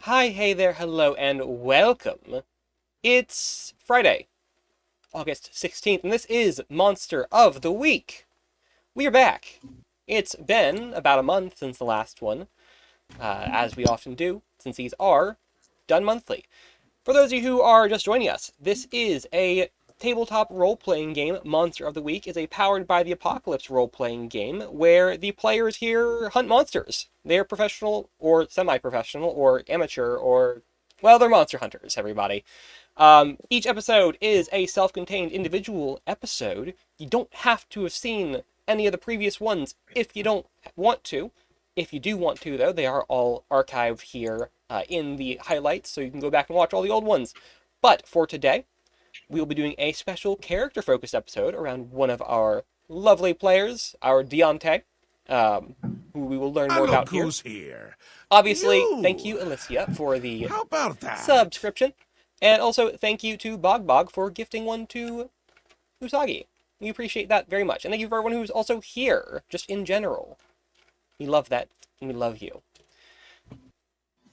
Hi, hey there, hello, and welcome. It's Friday, August 16th, and this is Monster of the Week. We are back. It's been about a month since the last one, as we often do, since these are done monthly. For those of you who are just joining us, this is a tabletop role-playing game. Monster of the Week is a Powered by the Apocalypse role-playing game where the players here hunt monsters. They're professional or semi-professional or amateur or, well, they're monster hunters, everybody. Each episode is a self-contained individual episode. You don't have to have seen any of the previous ones if you don't want to. If you do want to, though, they are all archived here in the highlights, so you can go back and watch all the old ones. But for today, we will be doing a special character-focused episode around one of our lovely players, our Deontay, who we will learn more about here. Who's here? Obviously, thank you, Alicia, for the How about that? subscription. And also, thank you to Bogbog for gifting one to Usagi. We appreciate that very much. And thank you for everyone who's also here, just in general. We love that, and we love you.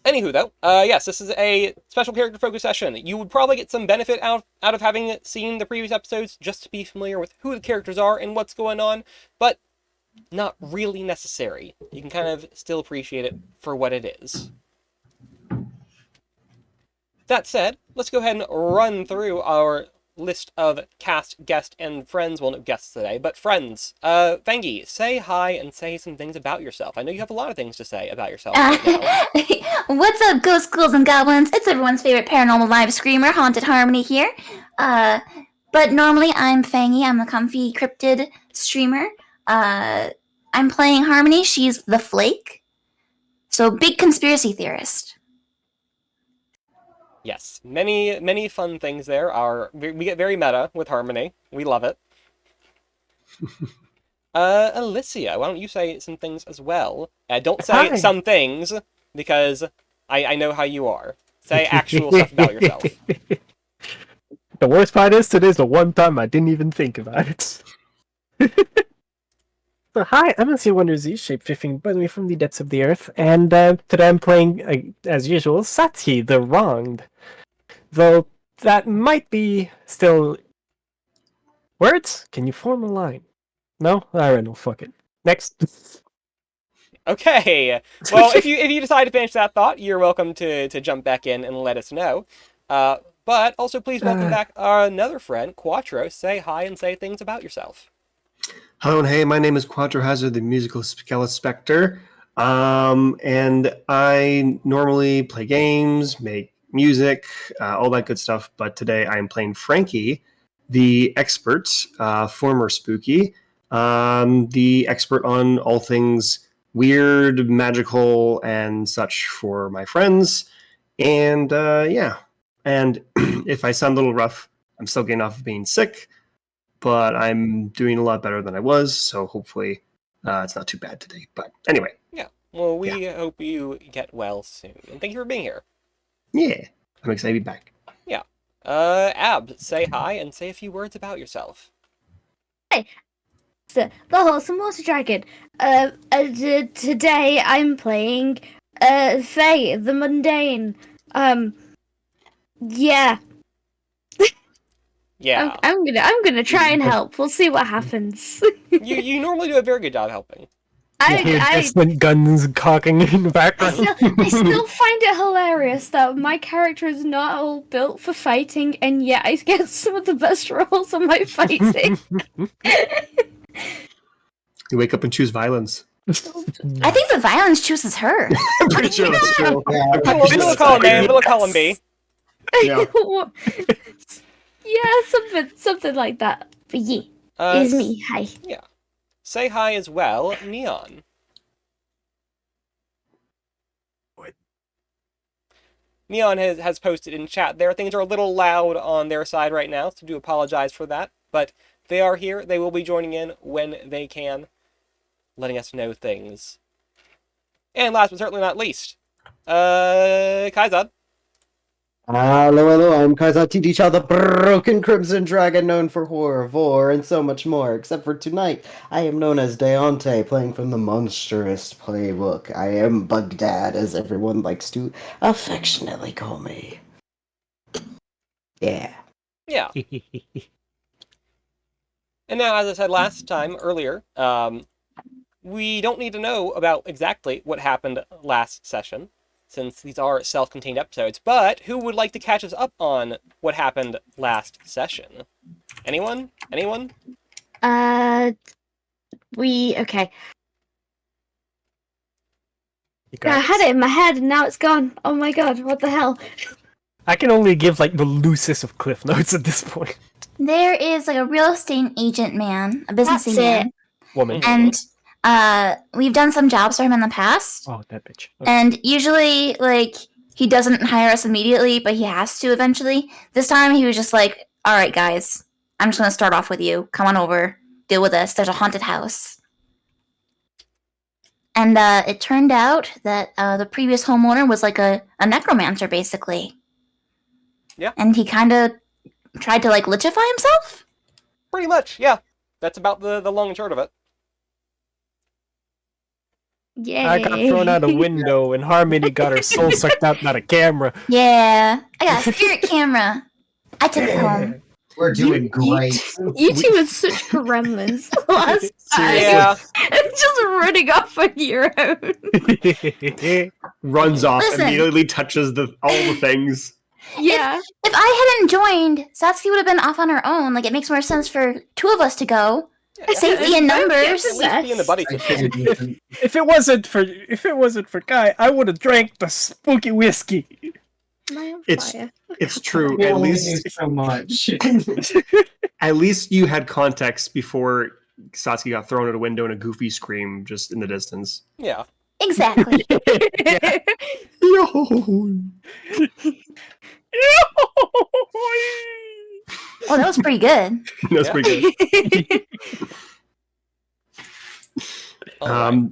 Anywho, though, yes, this is a special character-focused session. You would probably get some benefit out of having seen the previous episodes, just to be familiar with who the characters are and what's going on, but not really necessary. You can kind of still appreciate it for what it is. That said, let's go ahead and run through our list of cast, guest, and friends. Well, no guests today, but friends. Fangi, say hi and say some things about yourself. I know you have a lot of things to say about yourself right now. What's up, ghosts, ghouls, and goblins? It's everyone's favorite paranormal live screamer, Haunted Harmony here. But normally I'm Fangi. I'm a comfy cryptid streamer. I'm playing Harmony. She's the Flake. So, big conspiracy theorist. Yes, many fun things there. We get very meta with Harmony. We love it. Alicia, why don't you say some things as well? Don't say Hi. some things, because I know how you are. Say actual stuff about yourself. The worst part is today's the one time I didn't even think about it. So hi, I'm MC Wonder Z, shapeshifting by the way from the depths of the earth, and today I'm playing, as usual, Sati, the Wronged. Though that might be still... Words? Can you form a line? No? Alright, no, fuck it. Next. Okay. Well, if you decide to finish that thought, you're welcome to jump back in and let us know. But also, please welcome back another friend, Quattro. Say hi and say things about yourself. Hello and hey, my name is Quattro Hazard, the musical Scala Spectre, and I normally play games, make music, all that good stuff, but today I'm playing Frankie, the expert, former Spooky, the expert on all things weird, magical, and such for my friends, and yeah, and if I sound a little rough, I'm still getting off of being sick, but I'm doing a lot better than I was, so hopefully it's not too bad today. But anyway. Yeah. Well, we hope you get well soon. And thank you for being here. Yeah. I'm excited to be back. Yeah. Ab, say hi and say a few words about yourself. The Wholesome Water Dragon. Today I'm playing Faye, the Mundane. Yeah. Yeah. I'm gonna try and help. We'll see what happens. You normally do a very good job helping. You hear distant guns cocking in the I background. still find it hilarious that my character is not all built for fighting, and yet I get some of the best rolls on my fighting. You wake up and choose vience. I think the violence chooses her. I'm pretty sure that's true. Little column A, little column B. Yeah. Yeah, something like that. But yeah, it's me. Hi. Yeah. Say hi as well, Neon. What? Neon has posted in chat there. Things are a little loud on their side right now, so do apologize for that. But they are here. They will be joining in when they can, letting us know things. And last but certainly not least, Kaizad. Hello, I'm Kaiser Tidisha, the Broken Crimson Dragon, known for horror, vor, and so much more. Except for tonight, I am known as Deontay, playing from the Monstrous Playbook. I am Bugdad, as everyone likes to affectionately call me. Yeah. Yeah. And now, as I said last time, earlier, we don't need to know about exactly what happened last session, since these are self-contained episodes, but who would like to catch us up on what happened last session? Anyone? Anyone? Okay. I had it in my head and now it's gone. Oh my god, what the hell? I can only give like the loosest of cliff notes at this point. There is like a real estate agent man, a business That's man, Woman. and we've done some jobs for him in the past. Oh, that bitch. Okay. And usually, like, he doesn't hire us immediately, but he has to eventually. This time, he was just like, all right, guys, I'm just going to start off with you. Come on over. Deal with this. There's a haunted house. And it turned out that the previous homeowner was like a necromancer, basically. Yeah. And he kind of tried to, like, lichify himself? Pretty much, yeah. That's about the long and short of it. Yay. I got thrown out a window, and Harmony got her soul sucked out by the camera. Yeah. I got a spirit camera. I took it home. We're doing great. You two are such gremlins last time. Yeah. It's just running off on your own. Runs off, Listen. immediately touches all the things. Yeah. If I hadn't joined, Satsuki would have been off on her own. Like, it makes more sense for two of us to go. Safety in numbers. At least be in the buddy system. If it wasn't for Guy, I would have drank the spooky whiskey. Am I on It's- fire? It's true. We At only least, do so much. at least you had context before Satsuki got thrown out a window and a goofy scream just in the distance. Yeah. Exactly. Yo! Oh, that was pretty good. That's Yeah. pretty good. Alright.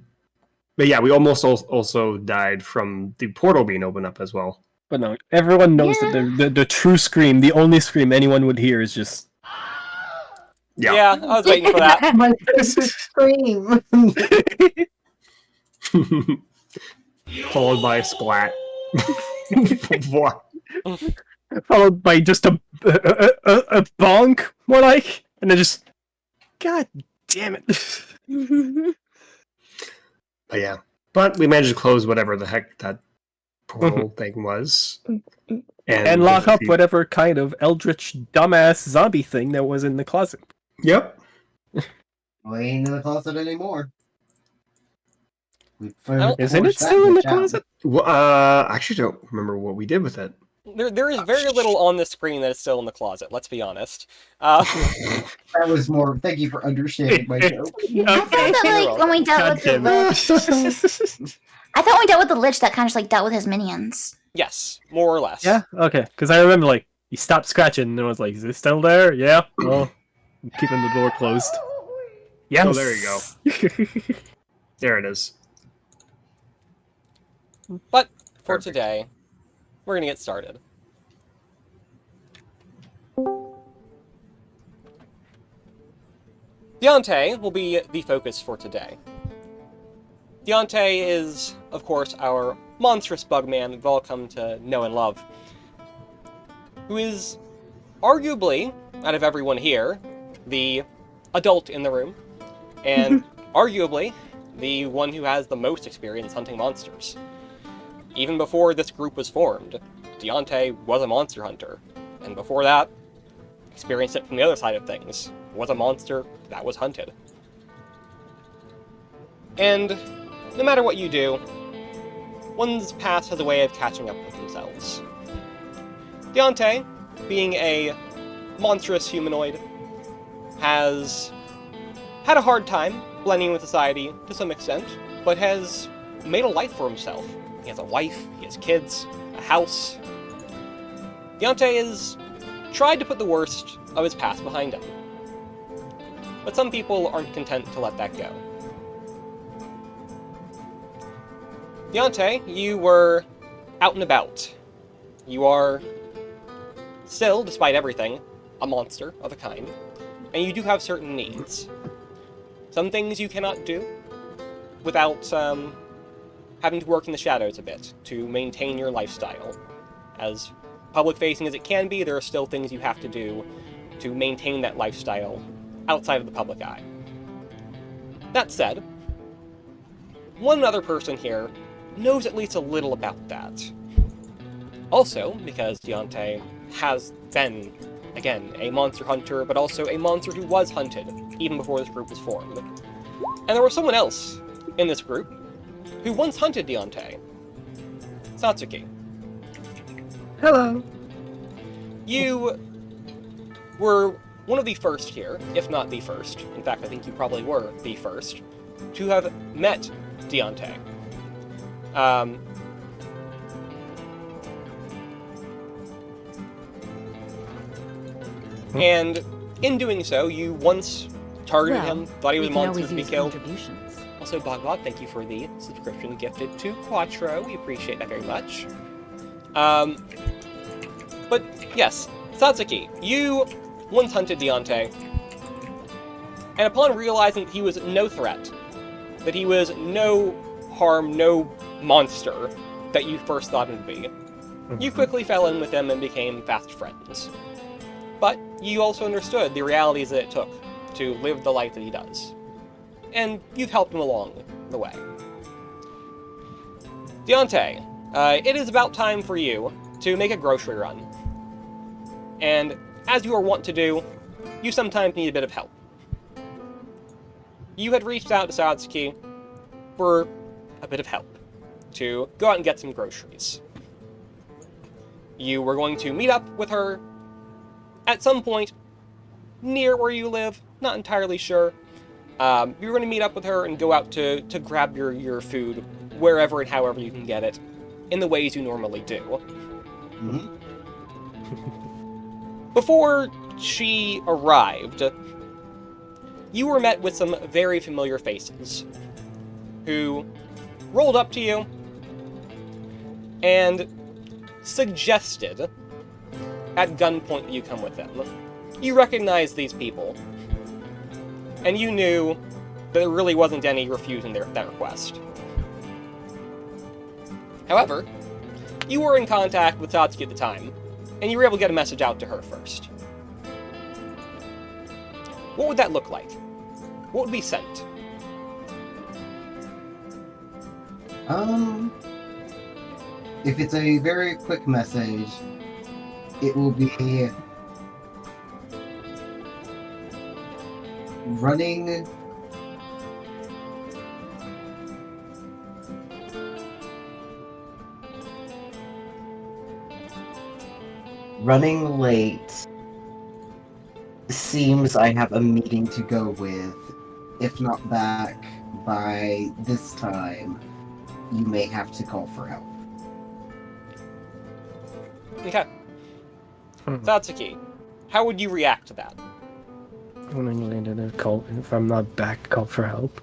But yeah, we almost also died from the portal being opened up as well. But no, everyone knows that the true scream, the only scream anyone would hear is just... Yeah, I was waiting for that. My favorite scream. Followed by a splat. What? Followed by just a bonk, more like, and then just... God damn it. But yeah. But we managed to close whatever the heck that portal thing was. And lock up whatever kind of eldritch dumbass zombie thing that was in the closet. Yep. We ain't in the closet anymore. Isn't it still in the closet? Well, I actually don't remember what we did with it. There is very little on the screen that is still in the closet, let's be honest. That was more. Thank you for understanding my joke. I thought that, like, when we dealt with the lich, I thought when we dealt with the lich, that kind of just, like, dealt with his minions. Yes, more or less. Yeah? Okay. Because I remember, like, he stopped scratching and I was like, is it still there? Yeah. Well, I'm keeping the door closed. Yes. Oh, there you go. There it is. But for Perfect. today, we're going to get started. Deontay will be the focus for today. Deontay is, of course, our monstrous bugman we've all come to know and love, who is arguably, out of everyone here, the adult in the room, and arguably the one who has the most experience hunting monsters. Even before this group was formed, Deontay was a monster hunter, and before that, experienced it from the other side of things, was a monster that was hunted. And no matter what you do, one's past has a way of catching up with themselves. Deontay, being a monstrous humanoid, has had a hard time blending with society to some extent, but has made a life for himself. He has a wife, he has kids, a house. Deontay has tried to put the worst of his past behind him. But some people aren't content to let that go. Deontay, you were out and about. You are still, despite everything, a monster of a kind, and you do have certain needs. Some things you cannot do without having to work in the shadows a bit to maintain your lifestyle. As public-facing as it can be, there are still things you have to do to maintain that lifestyle outside of the public eye. That said, one other person here knows at least a little about that. Also, because Deontay has been, again, a monster hunter, but also a monster who was hunted, even before this group was formed. And there was someone else in this group who once hunted Deontay. Satsuki. Hello. You were one of the first here, if not the first. In fact, I think you probably were the first to have met Deontay. And in doing so, you once targeted him, thought he was a monster to be killed. Also, Bogbog, thank you for the subscription gifted to Quattro. We appreciate that very much. But yes, Satsuki, you once hunted Deontay, and upon realizing that he was no threat, that he was no harm, no monster that you first thought him to be, you quickly fell in with him and became fast friends. But you also understood the realities that it took to live the life that he does. And you've helped him along the way. Deontay, it is about time for you to make a grocery run. And as you are wont to do, you sometimes need a bit of help. You had reached out to Satsuki for a bit of help to go out and get some groceries. You were going to meet up with her at some point near where you live, not entirely sure. You were going to meet up with her and go out to grab your food wherever and however you can get it, in the ways you normally do. Mhm. Before she arrived, you were met with some very familiar faces, who rolled up to you and suggested at gunpoint that you come with them. You recognized these people, and you knew that there really wasn't any refusing that request. However, you were in contact with Satsuki at the time, and you were able to get a message out to her first. What would that look like? What would be sent? If it's a very quick message, it will be running late. Seems I have a meeting to go with. If not back by this time, you may have to call for help. Okay. Satsuki, how would you react to that? When I landed a call, if I'm not back, call for help.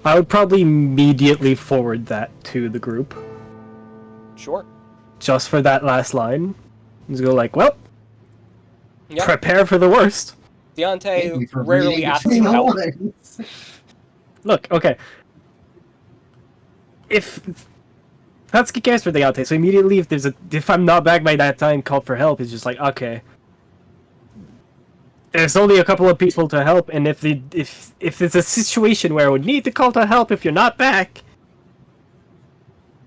I would probably immediately forward that to the group. Sure. Just for that last line. Just go like, well, Yep. prepare for the worst. Thank Deontay you for rarely reading asks between for the help. lines. Look, okay. If Satsuki cares for Deontay, so immediately if I'm not back by that time, call for help, it's just like, okay. There's only a couple of people to help, and if it's a situation where I would need to call to help if you're not back...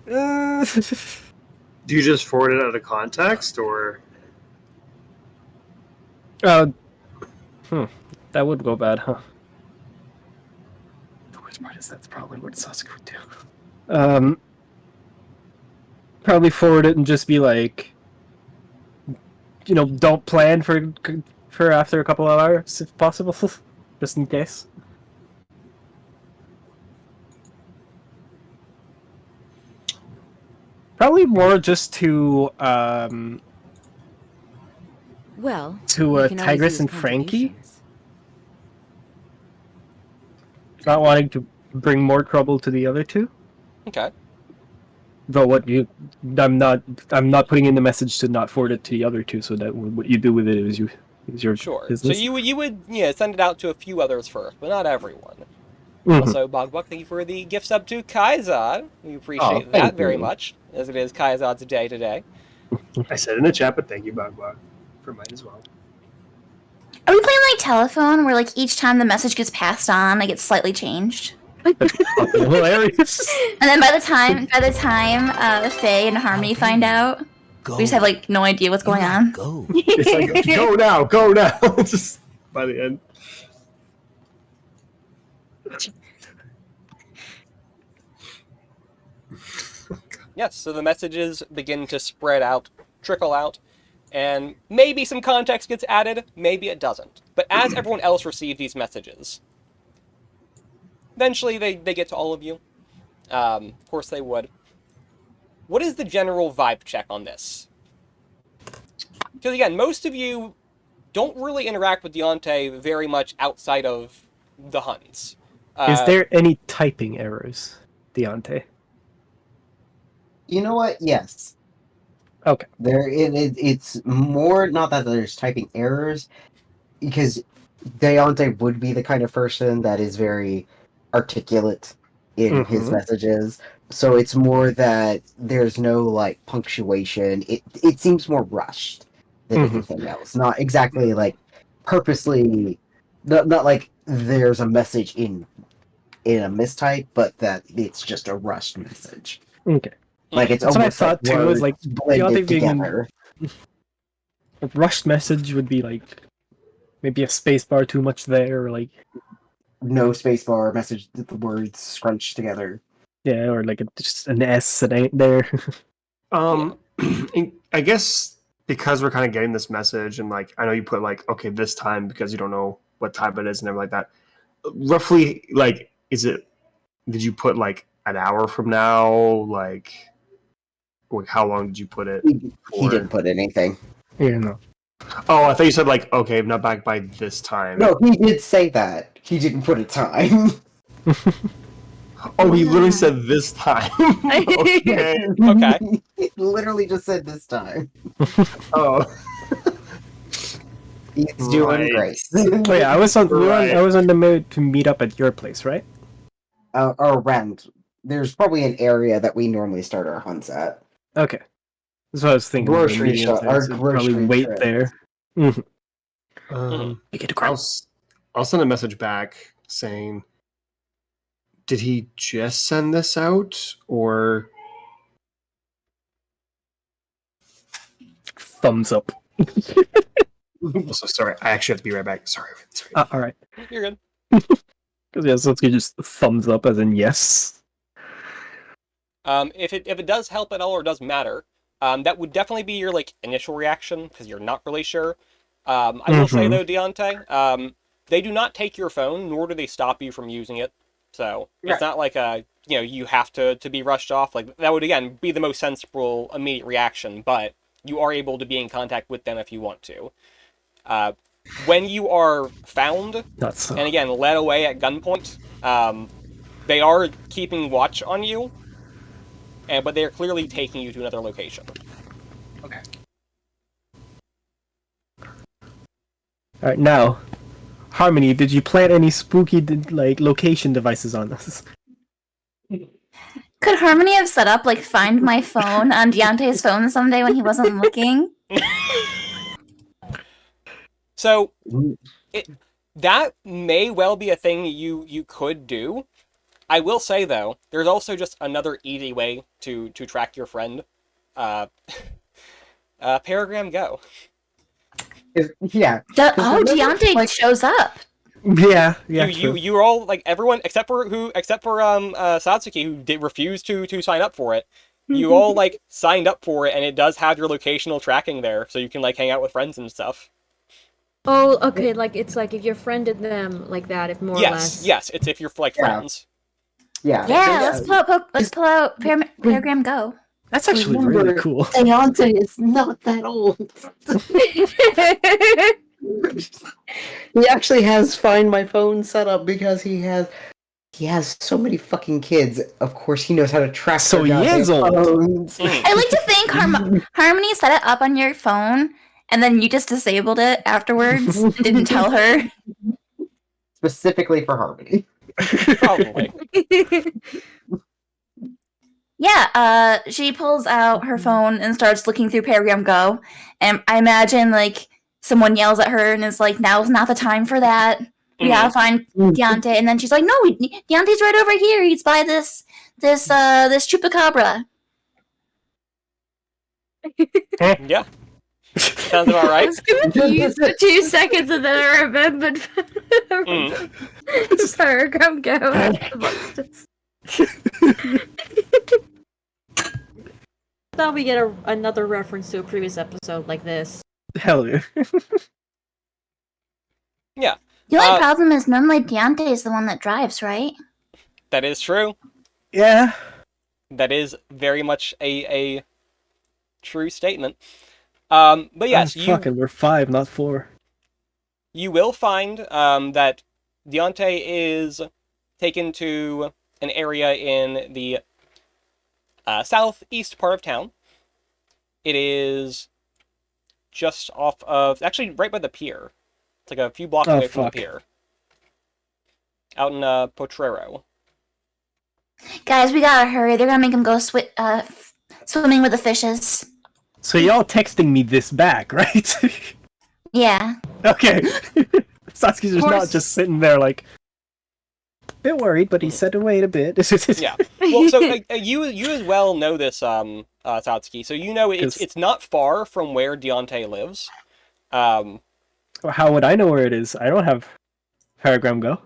Do you just forward it out of context, or...? That would go bad, huh? The worst part is that's probably what Sasuke would do. Probably forward it and just be like, don't plan for after a couple of hours if possible, just in case. Probably more just to Well, to we can always Tigress use and Frankie, contributions. not wanting to bring more trouble to the other two. Okay. Though I'm not putting in the message to not forward it to the other two, so that what you do with it is your Sure. business. So you would send it out to a few others first, but not everyone. Mhm. Also, Bogbuck, thank you for the gift sub to Kaizad. We appreciate Oh, that thank very you. much, as it is Kaizad's day today. I said in the chat, but thank you, Bogwag, for mine as well. Are we playing like telephone, where like each time the message gets passed on, like it's slightly changed? Hilarious. And then by the time Faye and Harmony find out, we just have like no idea what's going on. Go. It's like, go now, go now. It's just by the end. Yes, so the messages begin to spread out, trickle out, and maybe some context gets added, maybe it doesn't. But as everyone else receives these messages, eventually they get to all of you. Of course they would. What is the general vibe check on this? Because again, most of you don't really interact with Deontay very much outside of the Huns. Is there any typing errors, Deontay? You know what? Yes. Okay. It's more not that there's typing errors, because Deontay would be the kind of person that is very articulate in his messages. So it's more that there's no like punctuation. It seems more rushed than anything else. Not exactly like purposely. Not like there's a message in a mistype, but that it's just a rushed message. Okay. Like it's That's what I almost thought like too. Was words like blended together. A rushed message would be like maybe a space bar too much there, or like No spacebar message, the words scrunched together. yeah, or like just an S that ain't there. I guess because we're kind of getting this message, and like I know you put like okay this time because you don't know what time it is and everything like that. Roughly, like, is it? Did you put like an hour from now? Like how long did you put it? He didn't put anything. Yeah, no. Oh, I thought you said like okay, I'm not back by this time. No, he did say that. He didn't put a time. Oh, he literally said this time. Okay. Okay. He literally just said this time. Oh. He's doing great. Oh yeah, I was on Right. I was on the mood to meet up at your place, right? Around. There's probably an area that we normally start our hunts at. Okay. That's what I was thinking. Grocery Meeting shop- up there, our so probably grocery wait trip. there. Um, You get a I'll send a message back saying, did he just send this out or? thumbs up. Also, sorry, I actually have to be right back. Sorry. All right. You're good. Because yeah, so let's get just thumbs up as in yes. If it does help at all or does matter, that would definitely be your like initial reaction because you're not really sure. I will say though, Deontay, they do not take your phone, nor do they stop you from using it. So it's not like you have to be rushed off. Like that would again be the most sensible immediate reaction, but you are able to be in contact with them if you want to. When you are found Not so. and again led away at gunpoint, they are keeping watch on you, but they are clearly taking you to another location. Okay. All right, now, Harmony, did you plant any spooky like location devices on us? Could Harmony have set up like find my phone on Deontay's phone someday when he wasn't looking? So that may well be a thing you could do. I will say though, there's also just another easy way to track your friend. Paragram Go. Yeah. Deontay shows up. Yeah. You're all like everyone except for Satsuki who refused to sign up for it. You all like signed up for it, and it does have your locational tracking there, so you can like hang out with friends and stuff. Oh, okay. Like it's like if you friended them like that, if more or less. Yes, it's if you're like friends. Yeah. Yeah, let's pull out Paragram Go. That's actually Remember, really cool. Deontay is not that old. He actually has Find My Phone set up because he has He has so many fucking kids. Of course, he knows how to track. So their he is goddamn old. phones. I like to think Harmony set it up on your phone, and then you just disabled it afterwards and didn't tell her. Specifically for Harmony. Probably. Yeah, she pulls out her phone and starts looking through Paragram Go, and I imagine like someone yells at her and is like, "Now's not the time for that. We gotta find Deontay." And then she's like, "No, Deontay's right over here. He's by this chupacabra." Yeah. Sounds about I right. was confused for 2 seconds and then I remembered. Paragraph go. Thought we get another reference to a previous episode like this. Hell yeah. Yeah, The only problem is normally Deontay is the one that drives, right? that is true. Yeah. That is very much a true statement. But yes, We're 5, not 4. you will find that Deontay is taken to an area in the southeast part of town. It is just off of, actually right by the pier. It's like a few blocks away from the pier. Out in Potrero. Guys, we gotta hurry. They're gonna make him go swimming with the fishes. So y'all texting me this back, right? Yeah. Okay. Satsuki's just not course. just sitting there like, a bit worried, but he said to wait a bit. Yeah. Well, so you as well know this, Satsuki. So you know it's not far from where Deontay lives. How would I know where it is? I don't have Paragram Go.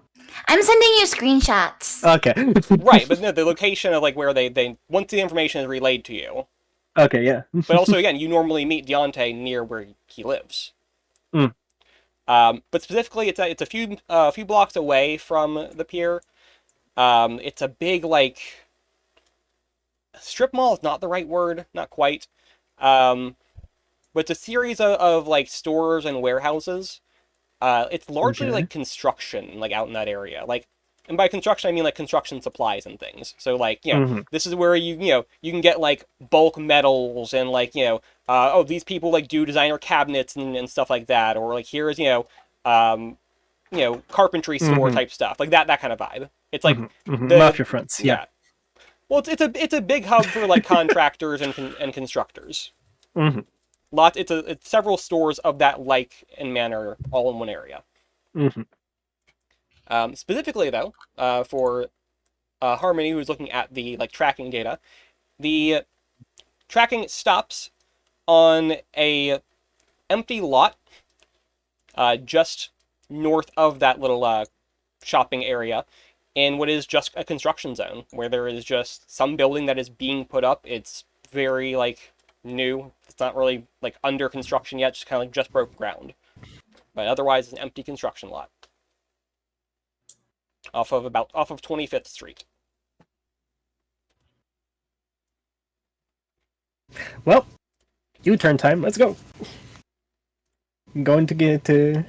I'm sending you screenshots. Okay. Right, but no, the location of like where they once the information is relayed to you. Okay, yeah. But also, again, you normally meet Deontay near where he lives. Mm. But specifically, it's a few blocks away from the pier. It's a big like strip mall is not the right word, not quite. But it's a series of like stores and warehouses. It's largely like construction, like out in that area. Like, and by construction I mean like construction supplies and things. So like, this is where you can get like bulk metals and like, these people like do designer cabinets and stuff like that, or like here's carpentry store type stuff, like that kind of vibe. It's like the Mafia fronts, yeah. Well, it's a big hub for like contractors and constructors. Mm-hmm. It's several stores of that like and manner all in one area. Mm-hmm. Specifically though, for Harmony, who's looking at the like tracking data, the tracking stops on a empty lot just north of that little shopping area in what is just a construction zone, where there is just some building that is being put up. It's very like new. It's not really like under construction yet, just kind of like just broke ground. But otherwise, it's an empty construction lot off of 25th Street. Well, U-turn time. Let's go. I'm going to get to.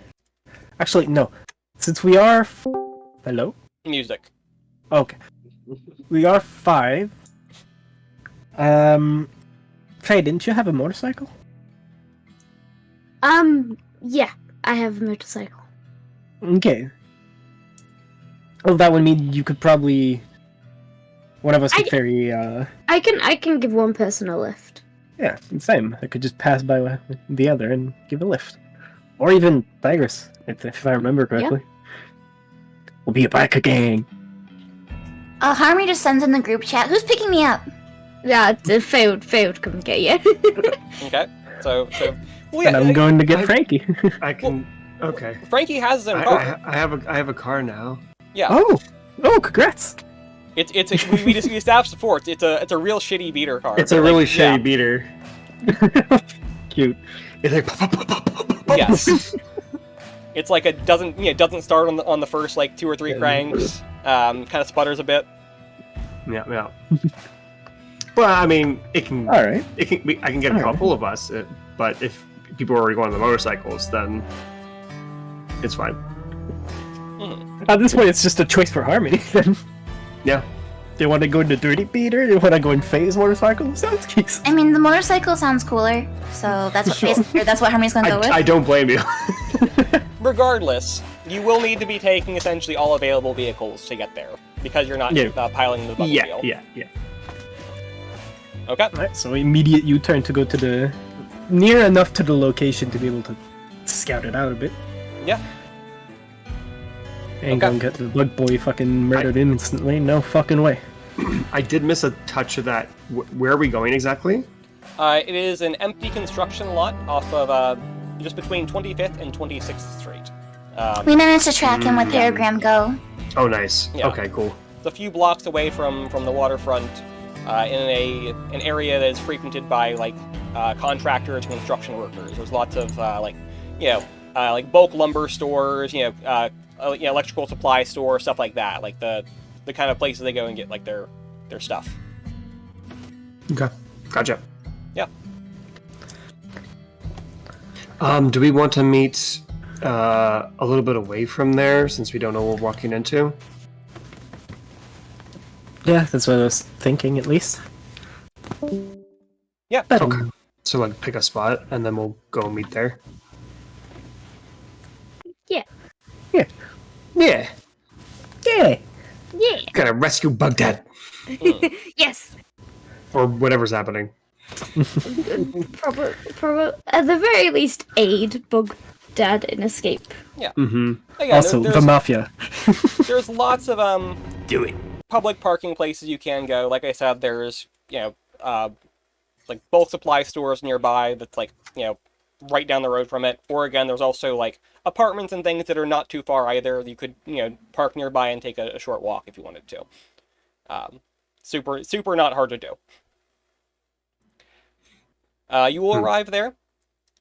Actually, no. Since we are. Hello? Music. Okay. We are 5. Faye, didn't you have a motorcycle? Yeah, I have a motorcycle. Okay. Well, that would mean you could probably. One of us could ferry. I can give one person a lift. Yeah, same. I could just pass by the other and give a lift. Or even Tigris, if I remember correctly. We'll be a biker gang. Harmony just sends in the group chat. Who's picking me up? Yeah, failed. Come get you. Okay. So. Well, yeah, And I'm going to get Frankie. I can. Okay. Frankie has his own car. I have a car now. Yeah. Oh, congrats. We established before. It's a real shitty beater car. It's a really shitty beater. Cute. It's like. Yes. It's like it doesn't start on the first like 2 or 3 cranks. Kind of sputters a bit. Yeah. Well, I mean, it can. All right. I can get a couple of us, but if people are already going on the motorcycles, then it's fine. At this point, it's just a choice for Harmony. Then Yeah. Do you want to go in the dirty beater? Do you want to go in phase motorcycle? Sounds cute. I mean, the motorcycle sounds cooler, so that's what that's what Harmony's gonna go with. I don't blame you. Regardless, you will need to be taking essentially all available vehicles to get there, because you're not piling the buggy wheel. Yeah. Okay. Alright, so immediate U-turn to go to the... near enough to the location to be able to scout it out a bit. Yeah. Ain't gonna get the bug boy fucking murdered instantly. No fucking way. I did miss a touch of that. Where are we going exactly? It is an empty construction lot off of just between 25th and 26th Street. We managed to track him with Paragram Go. Oh, nice. Yeah. Okay, cool. It's a few blocks away from the waterfront, in an area that is frequented by like contractors and construction workers. There's lots of like bulk lumber stores, electrical supply store, stuff like that. Like the kind of places they go and get like their stuff. Okay, gotcha. Yeah. Do we want to meet a little bit away from there since we don't know what we're walking into? Yeah, that's what I was thinking, at least. Yeah. Okay. So like pick a spot and then we'll go meet there. Yeah. Gotta rescue Bugdad Yes. or whatever's happening. Probably, at the very least, aid Bug Dad in escape. Mm-hmm. Again, Also, the mafia. there's lots of Do it. public parking places you can go. Like I said, there's like bulk supply stores nearby that's like right down the road from it. Or again, there's also like apartments and things that are not too far either. You could park nearby and take a short walk if you wanted to. Super not hard to do. You will arrive there,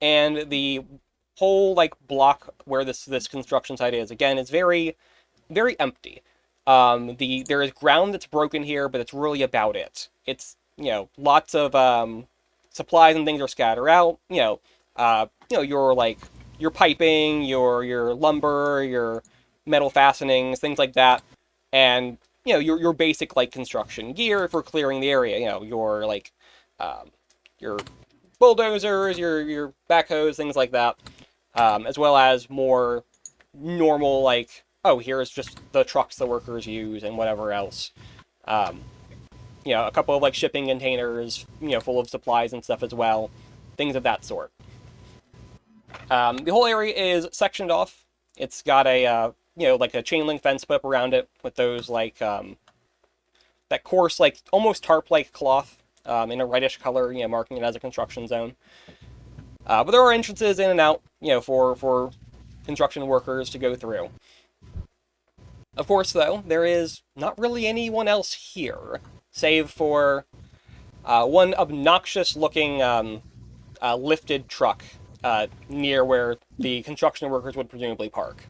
and the whole like block where this construction site is again is very, very empty. There is ground that's broken here, but it's really about it. It's lots of supplies and things are scattered out. Your piping, your lumber, your metal fastenings, things like that, and your basic like construction gear for clearing the area. Your bulldozers, your backhoes, things like that, as well as more normal like, oh, here's just the trucks the workers use and whatever else. A couple of like shipping containers, full of supplies and stuff as well, things of that sort. The whole area is sectioned off. It's got a like a chain link fence put up around it with those like that coarse like almost tarp-like cloth in a reddish color, marking it as a construction zone. But there are entrances in and out, for construction workers to go through. Of course, though, there is not really anyone else here, save for one obnoxious-looking lifted truck near where the construction workers would presumably park.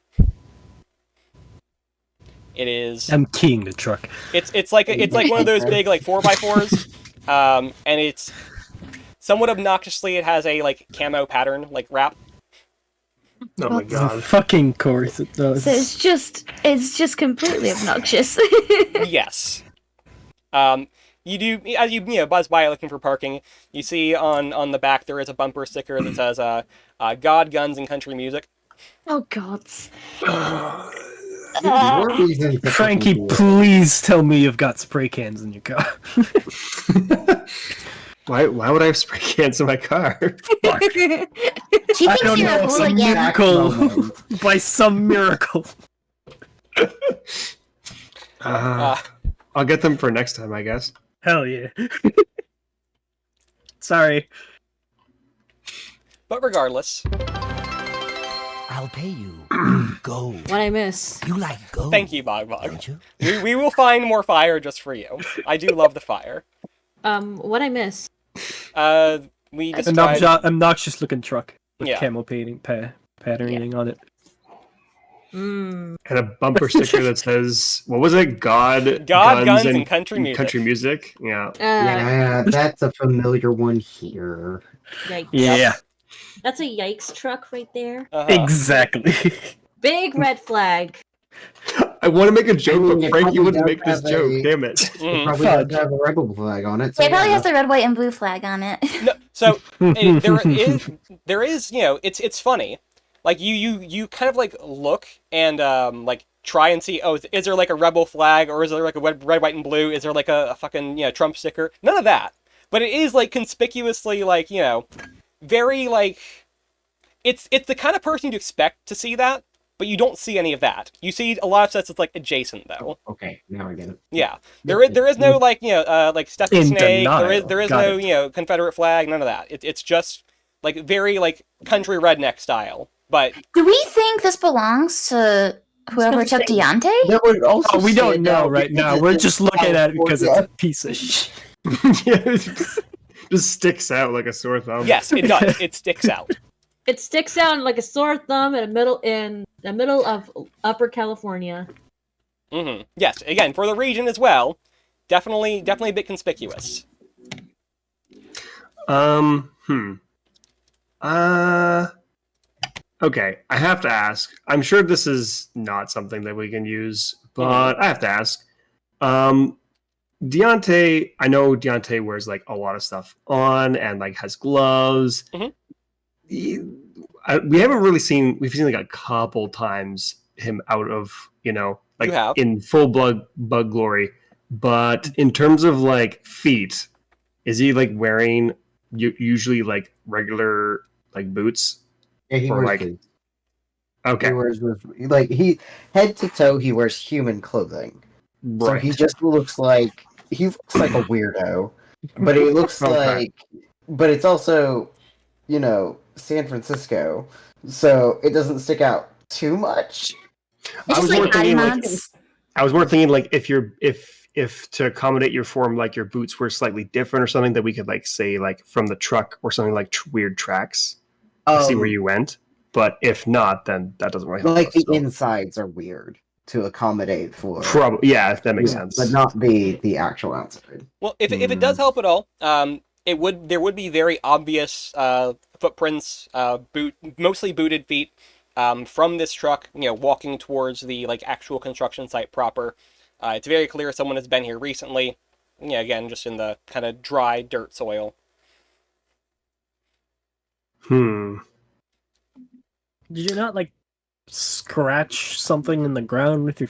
It is. I'm keying the truck. It's like one of those big like 4x4s, and it's somewhat obnoxiously it has a like camo pattern like wrap. Oh my Of god. fucking course it does. So it's just completely obnoxious. Yes. You do, as you buzz by looking for parking, you see on the back there is a bumper sticker that says God, Guns, and Country Music. Oh gods. Your reason for Frankie, fucking please tell me you've got spray cans in your car. Why would I have spray cans in my car? She I thinks don't you're a know, some hooligan. miracle. By some miracle. I'll get them for next time, I guess. Hell yeah. Sorry. But regardless, I'll pay you. Go. What I miss? You like go. thank you, Bog. Don't you? We will find more fire just for you. I do love the fire. What I miss? We An described... obnoxious looking truck with Yeah. camo patterning on it. And a bumper sticker that says, what was it? God, Guns, and Country Music. Country music? Yeah. Yeah, that's a familiar one here. Yikes. Yeah, That's a yikes truck right there. Uh-huh. exactly. Big red flag. I want to make a joke, mean, but it Frankie probably wouldn't does make this have joke. a- Damn it. Mm. Probably Fudge. does have a rebel flag on it. So Yeah, it probably yeah. has the red, white, and blue flag on it. No, so there is it's funny, like you kind of like look and like try and see, oh, is there like a rebel flag, or is there like a red, white, and blue? Is there like a fucking Trump sticker? None of that. But it is like conspicuously like very like it's the kind of person you'd expect to see that, but you don't see any of that. You see a lot of sets that's like adjacent though. Okay, now I get it. Yeah, there is no like like Stephanie In Snake. denial. There is Got no it. Confederate flag. None of that. It's just like very like country redneck style. But Do we think this belongs to whoever took Deontay? That would also Oh, we don't stand know out right because now. it's We're in just looking at it because it's a California. piece of shit. Yeah, it just sticks out like a sore thumb. yes, it does. It sticks out. It sticks out like a sore thumb in the middle of Upper California. Yes, again for the region as well. Definitely a bit conspicuous. Okay, I have to ask. I'm sure this is not something that we can use, but I have to ask. Deontay, I know Deontay wears like a lot of stuff on and like has gloves. We haven't really seen. We've seen like a couple times him out of like You have. in full blood bug glory. But in terms of like feet, is he like wearing usually like regular like boots? Yeah, he Or, wears like- boots. Okay, He wears like he head to toe. He wears human clothing. So right. he just looks like a weirdo, but he looks Okay. like. But it's also, San Francisco, so it doesn't stick out too much. It's I was just more like eye thinking like mods. I was more thinking like if to accommodate your form, like your boots were slightly different or something, that we could like say like from the truck or something like weird tracks to see where you went. But if not, then that doesn't really help like us, the so. insides are weird to accommodate for. Probably, yeah, that makes sense. But not the actual outside. Well, if it does help at all, there would be very obvious footprints, mostly booted feet, from this truck, walking towards the like actual construction site proper. It's very clear someone has been here recently. Yeah, again, just in the kind of dry dirt soil. Did you not like scratch something in the ground with your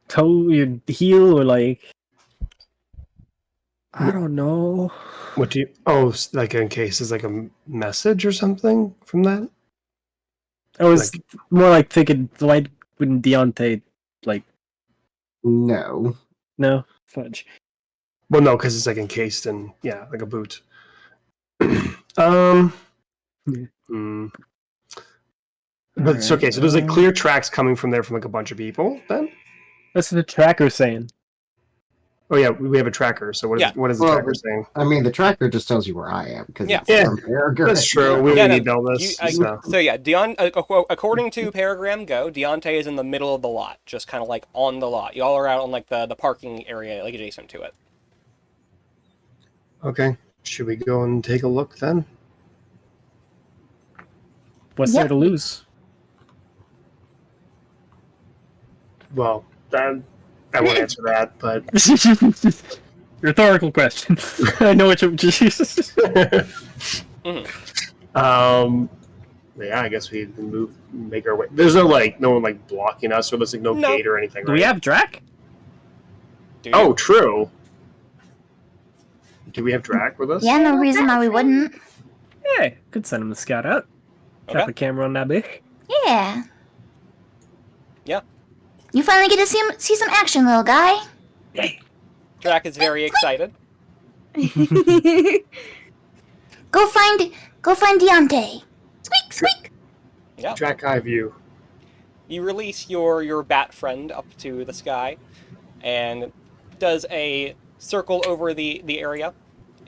toe, your heel, or like I don't know? What do you? Oh, like in case there's like a message or something from that. I was more like thinking, why wouldn't Deontay like No. no fudge? Well, no, because it's like encased in like a boot. But it's okay. So there's like clear tracks coming from there from like a bunch of people. Then. That's the tracker saying. Oh yeah, we have a tracker. So what is the Well, tracker saying? I mean, the tracker just tells you where I am because Yeah. Yeah, from Paragraph. That's true. We Yeah, really no, need all this. So yeah, according to Paragram Go, Deontay is in the middle of the lot, just kind of like on the lot. Y'all are out on like the parking area, like adjacent to it. Okay, should we go and take a look then? What's Yep. there to lose? Well, I won't answer that, but Rhetorical question. I know what you're. yeah, I guess we can make our way. There's no one like blocking us, or there's like no gate or anything. Do Right? we have Drac? Do you? Oh, true. Do we have Drac with us? Yeah, no reason why we wouldn't. Yeah, could send him to scout out. Okay. Tap a camera on that bitch. Yeah. Yeah. You finally get to see some action, little guy. Drac is very excited. Go find Deontay. Squeak, squeak. Yeah. Drac eye view. You release your bat friend up to the sky, and does a circle over the area,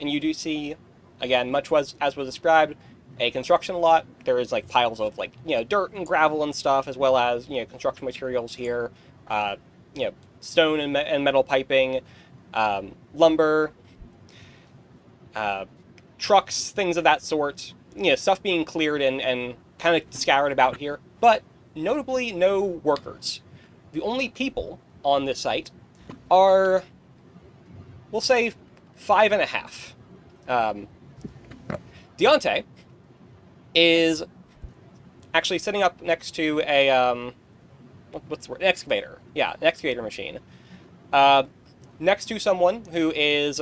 and you do see, again, much as was described, a construction lot. There is like piles of like dirt and gravel and stuff, as well as construction materials here, stone and metal piping, lumber, trucks, things of that sort. Stuff being cleared and kind of scattered about here, but notably no workers. the only people on this site are, we'll say, 5.5. Deontay is actually sitting up next to a, what's the word? An excavator. Yeah, an excavator machine. Next to someone who is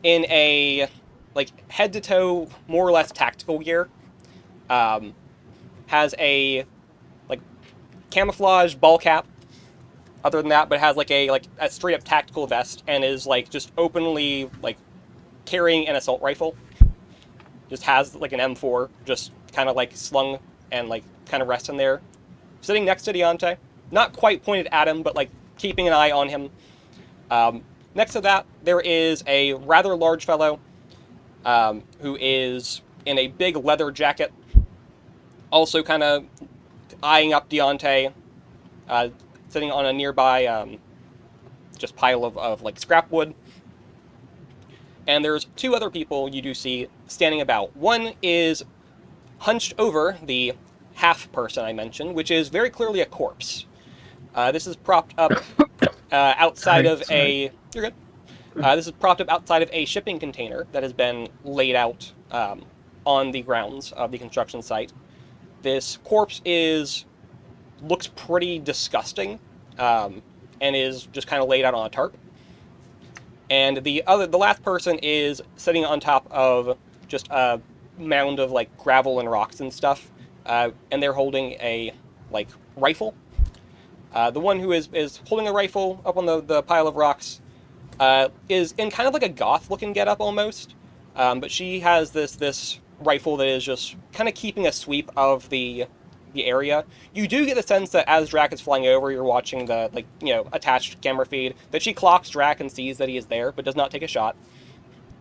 in a, like, head-to-toe, more or less tactical gear. Has a, like, camouflage ball cap. Other than that, but has, like, a straight-up tactical vest, and is, like, just openly, like, carrying an assault rifle. Just has, like, an M4, just kind of, like, slung and, like, kind of resting there. Sitting next to Deontay. Not quite pointed at him, but, like, keeping an eye on him. Next to that, there is a rather large fellow who is in a big leather jacket, also kind of eyeing up Deontay, sitting on a nearby just pile of like scrap wood. And there's two other people you do see standing about. One is hunched over the half person I mentioned, which is very clearly a corpse. This is propped up outside of a... You're good. This is propped up outside of a shipping container that has been laid out on the grounds of the construction site. This corpse looks pretty disgusting, and is just kind of laid out on a tarp. And the last person is sitting on top of just a mound of like gravel and rocks and stuff, and they're holding a like rifle. The one who is holding a rifle up on the pile of rocks is in kind of like a goth-looking getup almost, but she has this rifle that is just kind of keeping a sweep of the area. You do get the sense that as Drac is flying over, you're watching the attached camera feed, that she clocks Drac and sees that he is there, but does not take a shot.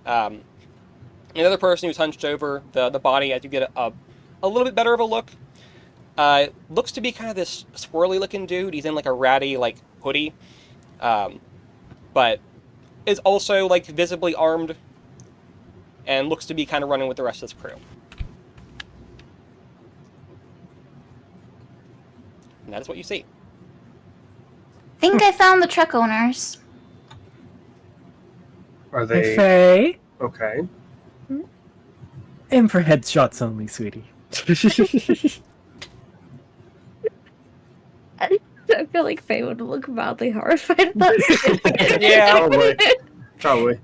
Another person who's hunched over the body, as you get a little bit better of a look, looks to be kind of this swirly-looking dude. He's in like a ratty like hoodie, but is also like visibly armed, and looks to be kind of running with the rest of his crew. And that is what you see. Think I found the truck owners. Are they Faye? okay? Aim for headshots only, sweetie. I feel like Faye would look mildly horrified about it. Yeah. Probably.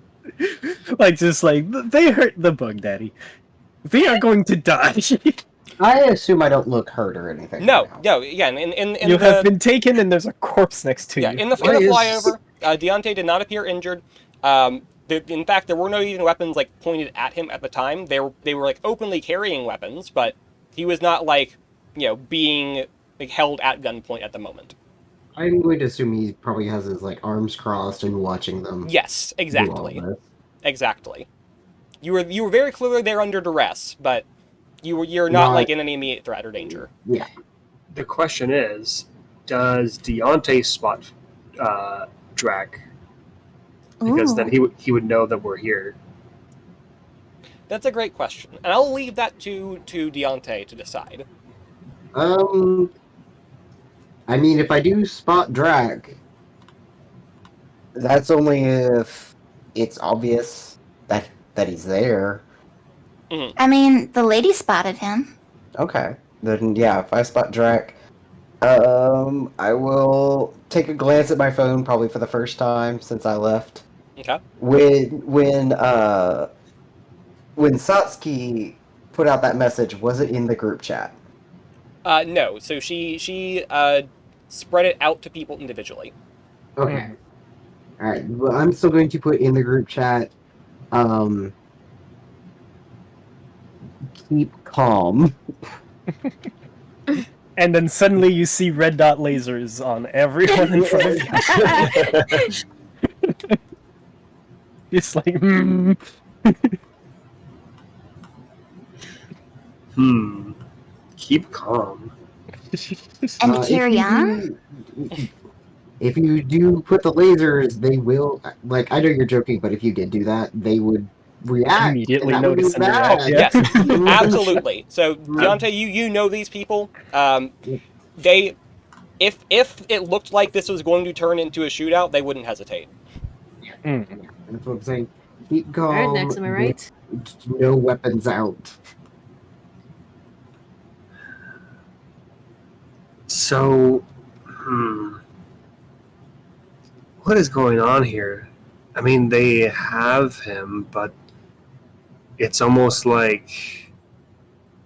Like, just like, they hurt the bug daddy. They are going to die. I assume I don't look hurt or anything. No, right now. no, again, in You the, have been taken and there's a corpse next to yeah, you. in the flyover, Deontay did not appear injured. In fact, there were no even weapons like pointed at him at the time. They were like openly carrying weapons, but he was not like being like held at gunpoint at the moment. I'm going to assume he probably has his like arms crossed and watching them. Yes, do all exactly, this. exactly. You were very clearly there under duress, but you're not Right. like in any immediate threat or danger. Yeah. The question is, does Deontay spot Drac? Because then he would know that we're here. That's a great question, and I'll leave that to Deontay to decide. I mean, if I do spot Drac, that's only if it's obvious that he's there. I mean, the lady spotted him. Okay. Then yeah, if I spot Drac, I will take a glance at my phone probably for the first time since I left. Okay. When Satsuki put out that message, was it in the group chat? No. So she spread it out to people individually. Okay. All right. Well, I'm still going to put in the group chat. Keep calm. And then suddenly you see red dot lasers on everyone in front of you. It's like, Keep calm. And carry on? If you do put the lasers, they will. Like, I know you're joking, but if you did do that, they would react. Immediately and that would be notice and bad. react, Yes, absolutely. So Deontay, you know these people. They if it looked like this was going to turn into a shootout, they wouldn't hesitate. Mm. That's what I'm saying. Keep calm. All right, next, am I right? No weapons out. So, what is going on here? I mean, they have him, but it's almost like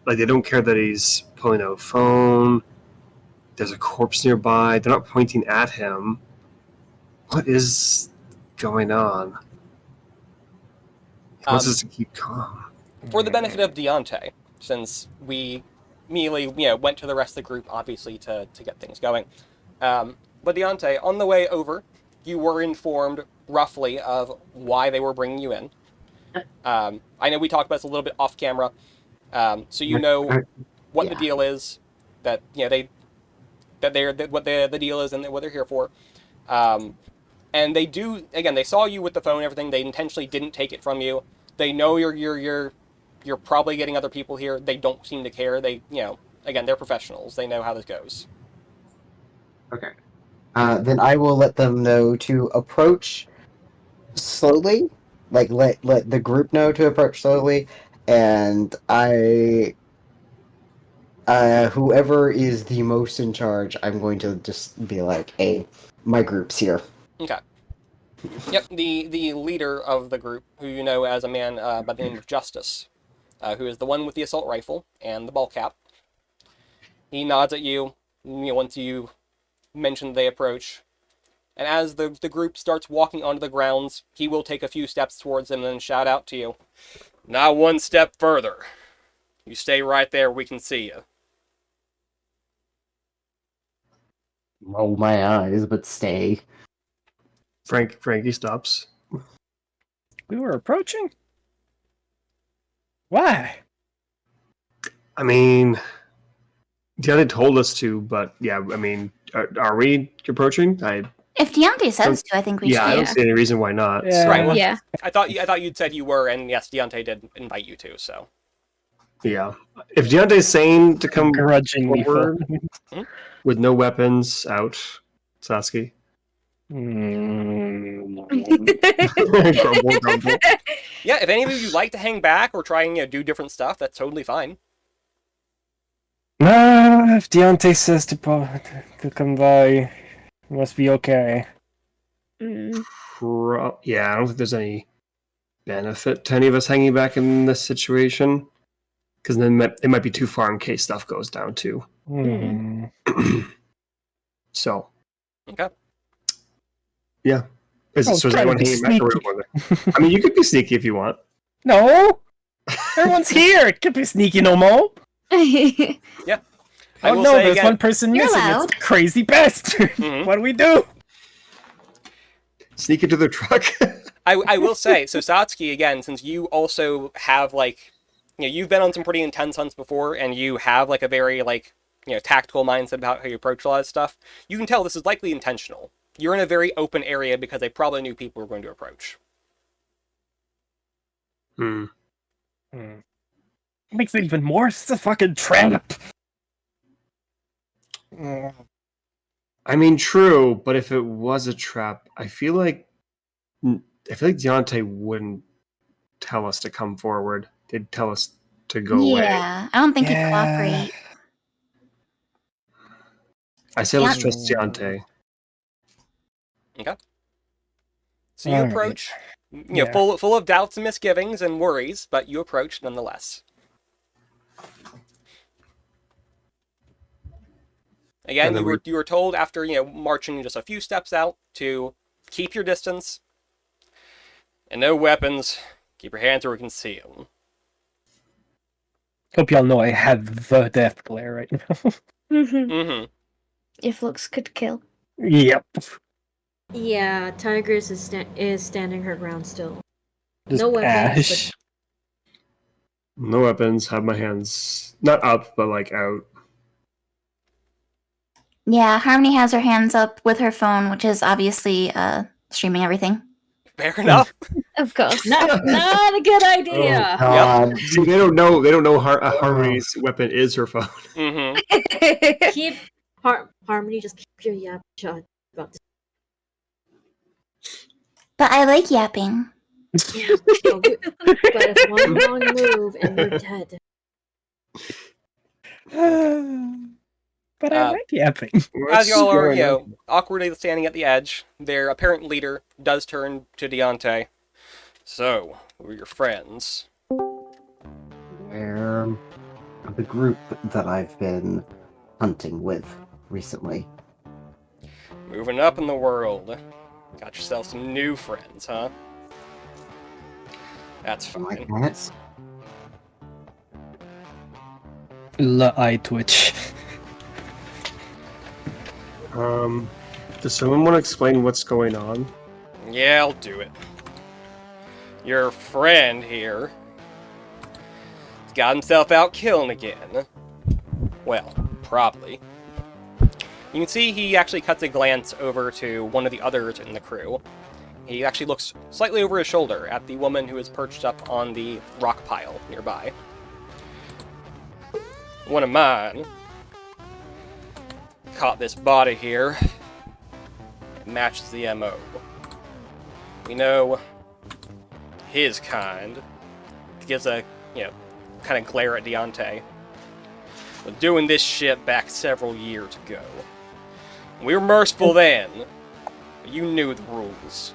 they don't care that he's pulling out a phone. There's a corpse nearby. They're not pointing at him. What is going on? He wants us to keep calm. For the benefit of Deontay, since we immediately went to the rest of the group, obviously, to get things going. But Deontay, on the way over, you were informed roughly of why they were bringing you in. I know we talked about this a little bit off camera, so you know what the deal is, that what the deal is and what they're here for. And they do, again, they saw you with the phone and everything. They intentionally didn't take it from you. They know you're probably getting other people here. They don't seem to care. They, again, they're professionals. They know how this goes. Okay. Then I will let them know to approach slowly. Like, let the group know to approach slowly. And whoever is the most in charge, I'm going to just be like, hey, my group's here. Okay. Yep, the leader of the group, who you know as a man by the name of Justice, who is the one with the assault rifle and the ball cap. He nods at you, once you mention they approach. And as the group starts walking onto the grounds, he will take a few steps towards them and then shout out to you. Not one step further. You stay right there, we can see you. Roll my eyes, but stay. Frankie stops. We were approaching? Why? I mean, Deontay told us to, but yeah, I mean, are we approaching? If Deontay says to, I think we should. I don't see any reason why not. Yeah. So, Right, well, Yeah. I thought you'd said you were, and yes, Deontay did invite you to, so. yeah. If Deontay's saying to come Grudgingly forward with no weapons out, Sasuke. Mm. Grumble, grumble. Yeah, if any of you like to hang back or try and do different stuff, that's totally fine. If Deontay says to come by, it must be okay. Mm. Yeah, I don't think there's any benefit to any of us hanging back in this situation. Because then it might be too far in case stuff goes down too. Mm. So. Okay. Yeah. So is try to anyone be hanging back? sneaky. I mean, you could be sneaky if you want. No! Everyone's here! It can't be sneaky no more! I Oh will no, say there's again, one person You're missing. allowed. It's the crazy bastard! Mhm. What do we do? Sneak into their truck. I will say, so Satsuki, again, since you also have, you've been on some pretty intense hunts before, and you have, a very, tactical mindset about how you approach a lot of stuff, you can tell this is likely intentional. You're in a very open area because they probably knew people were going to approach. Makes it even more. It's a fucking trap! I mean, true, but if it was a trap, I feel like Deontay wouldn't tell us to come forward. They'd tell us to go away. Yeah, I don't think he'd cooperate. I say let's trust Deontay. Okay. So you Alright. approach, Yeah. full of doubts and misgivings and worries, but you approach nonetheless. Again, And then you were told after marching just a few steps out to keep your distance and no weapons. Keep your hands where we can see them. Hope y'all know I have the death glare right now. Mm-hmm. If looks could kill. Yep. Yeah, Tigress is standing her ground still. Just No weapons, ash. No weapons. Have my hands not up, but out. Yeah, Harmony has her hands up with her phone, which is obviously streaming everything. Fair enough. Of course. Not a good idea. Oh, God. See, they don't know. They don't know Harmony's weapon is her phone. Mm-hmm. Keep Harmony, just keep your yap shut about this. But I like yapping. Yeah, but it's one wrong move and you're dead. But I like yapping. As y'all are, awkwardly standing at the edge, their apparent leader does turn to Deontay. So, who are your friends? They're the group that I've been hunting with recently. Moving up in the world. Got yourself some new friends, huh? That's fine. That's La eye twitch. Does someone want to explain what's going on? Yeah, I'll do it. Your friend here has got himself out killing again. Well, probably. You can see he actually cuts a glance over to one of the others in the crew. He actually looks slightly over his shoulder at the woman who is perched up on the rock pile nearby. One of mine caught this body here. It matches the MO. We know his kind. Gives a, kind of glare at Deontay. Was doing this shit back several years ago. We were merciful then, but you knew the rules.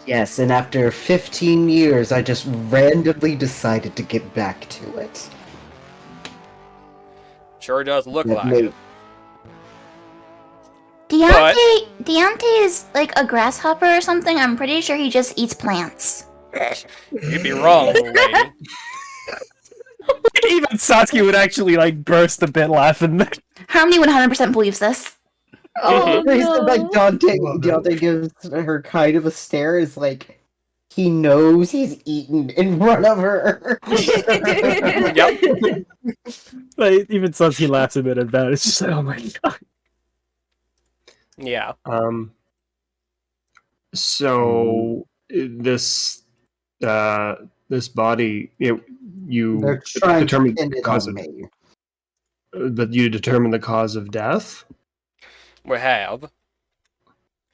yes, and after 15 years, I just randomly decided to get back to it. Sure does look Yeah, like maybe. it. Deontay is like a grasshopper or something. I'm pretty sure he just eats plants. You'd be wrong, lady. Even Satsuki would actually burst a bit laughing. Harmony 100% believes this. Oh, The reason, no. Deontay gives her kind of a stare is like, he knows he's eaten in front of her. Yep. Even Satsuki laughs a bit at that. It's just like, oh my god. Yeah. So this body, you They're trying to determine pin the it cause on of, me. but you determine the cause of death. We have.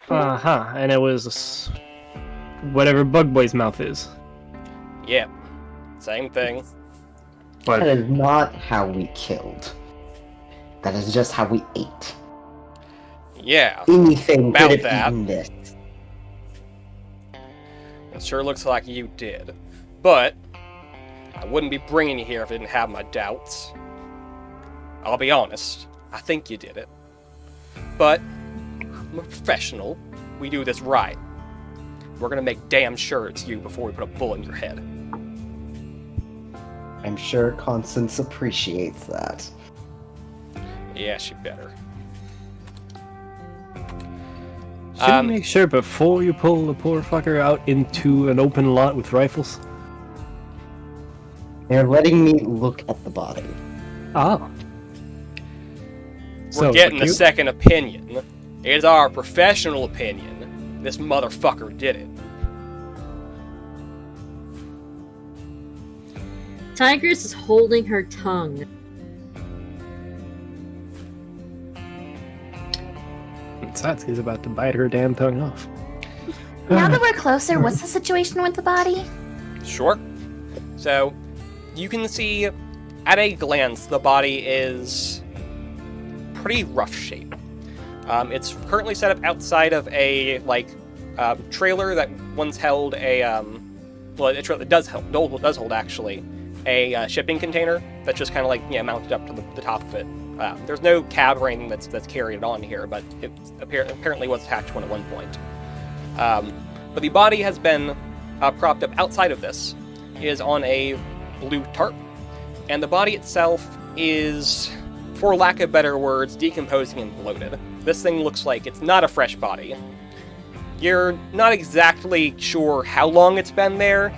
And it was whatever Bug Boy's mouth is. Yep. Same thing. That But is not how we killed. That is just how we ate. Yeah. Anything About could have that. eaten this. It sure looks like you did. But I wouldn't be bringing you here if I didn't have my doubts. I'll be honest. I think you did it. But I'm a professional. We do this right. We're gonna make damn sure it's you before we put a bullet in your head. I'm sure Constance appreciates that. Yeah, she better. Shouldn't you make sure before you pull the poor fucker out into an open lot with rifles? They're letting me look at the body. Oh. We're So, getting a you- second opinion. It is our professional opinion. This motherfucker did it. Tigress is holding her tongue. Satsuki's about to bite her damn tongue off. Now that we're closer, what's the situation with the body? Sure. So, you can see at a glance the body is pretty rough shape. It's currently set up outside of a trailer that once held a a trailer that does hold actually a shipping container that's just kind of mounted up to the top of it. There's no cab or anything that's carried on here, but it apparently was attached to one at one point. But the body has been propped up outside of this. It is on a blue tarp, and the body itself is, for lack of better words, decomposing and bloated. This thing looks like it's not a fresh body. You're not exactly sure how long it's been there.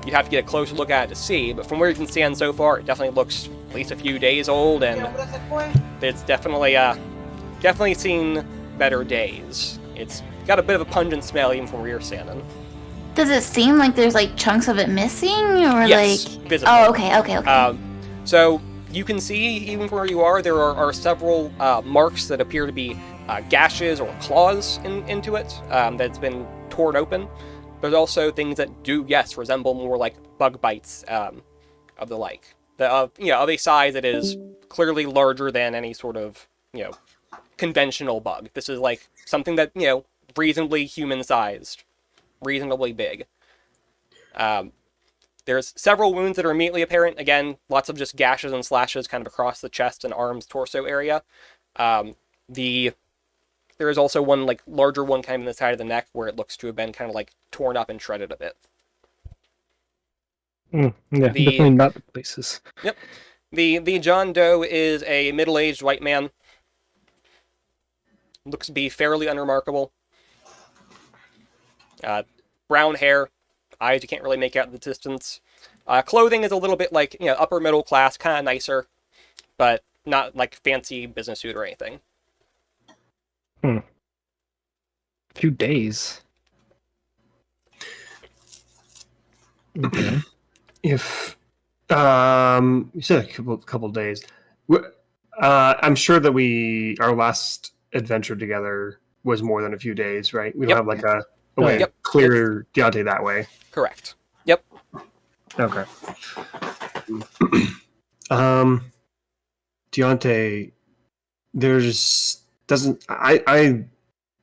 You'd have to get a closer look at it to see, but from where you can stand so far, it definitely looks at least a few days old, and it's definitely seen better days. It's got a bit of a pungent smell even from where you're standing. Does it seem like there's chunks of it missing, or Yes, visibly. Oh, okay. So You can see, even from where you are, there are several marks that appear to be gashes or claws into it that's been torn open. There's also things that do, yes, resemble more like bug bites of the like. Of a size that is clearly larger than any sort of, conventional bug. This is like something that, reasonably human-sized, reasonably big. There's several wounds that are immediately apparent. Again, lots of just gashes and slashes kind of across the chest and arms, torso area. There is also one like larger one kind of in the side of the neck where it looks to have been kind of like torn up and shredded a bit. Yeah, definitely not the places. Yep. The John Doe is a middle-aged white man. Looks to be fairly unremarkable. Brown hair. Eyes you can't really make out in the distance. Clothing is a little bit like, upper middle class, kind of nicer, but not like fancy business suit or anything. A few days. Okay. If you said a couple days, I'm sure that our last adventure together was more than a few days, right? We don't have like a way to clear Deontay that way. Correct. Yep. Okay. Deontay,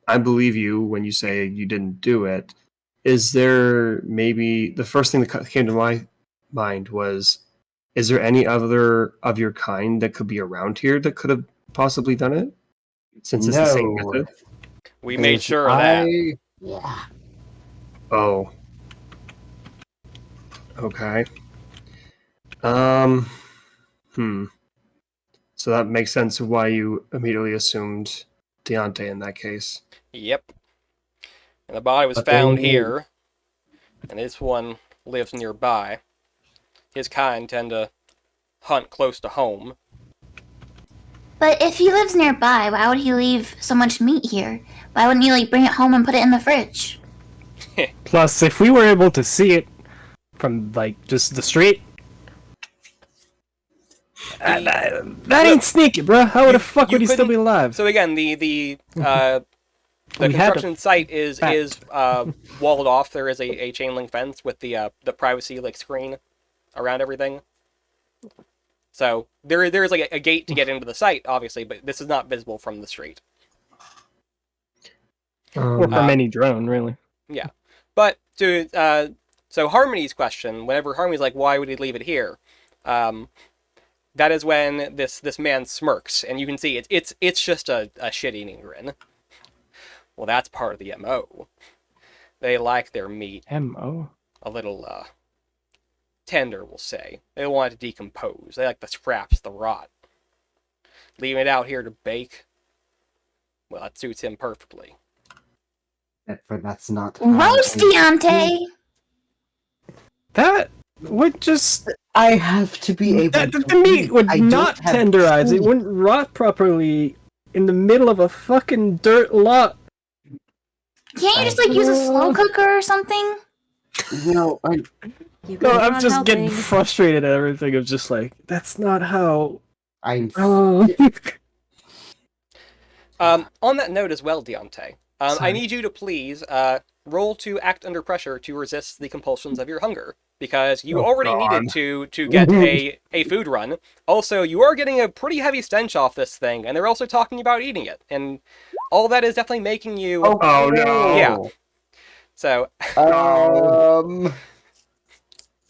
I believe you when you say you didn't do it. Is there maybe the first thing that came to my mind was, is there any other of your kind that could be around here that could have possibly done it? Since it's the same method? We made sure of that. Yeah. Oh. Okay. So that makes sense of why you immediately assumed Deontay in that case. Yep. And the body was found here, and this one lives nearby. His kind tend to hunt close to home. But if he lives nearby, why would he leave so much meat here? Why wouldn't you bring it home and put it in the fridge? Plus, if we were able to see it from just the street, that ain't sneaky, bro. How the fuck would he still be alive? So again, the construction site is walled off. There is a chain link fence with the privacy screen around everything. So there is a gate to get into the site, obviously, but this is not visible from the street. Or from any drone, really. Yeah, but so Harmony's question, whenever Harmony's like, why would he leave it here? That is when this man smirks, and you can see it's just a shit-eating grin. Well, that's part of the MO. They like their meat MO? a little tender, we'll say. They don't want it to decompose. They like the scraps, the rot. Leaving it out here to bake, well, that suits him perfectly. That's not Roast Deontay! That would just... I have to be able to... The meat would not tenderize. It wouldn't rot properly in the middle of a fucking dirt lot. Can't you just use a slow cooker or something? No, I'm just getting frustrated at everything of just that's not how... I'm... On that note as well, Deontay, I need you to please roll to act under pressure to resist the compulsions of your hunger, because you already needed to get a food run. Also, you are getting a pretty heavy stench off this thing, and they're also talking about eating it, and all that is definitely making you... Oh no! Yeah. So...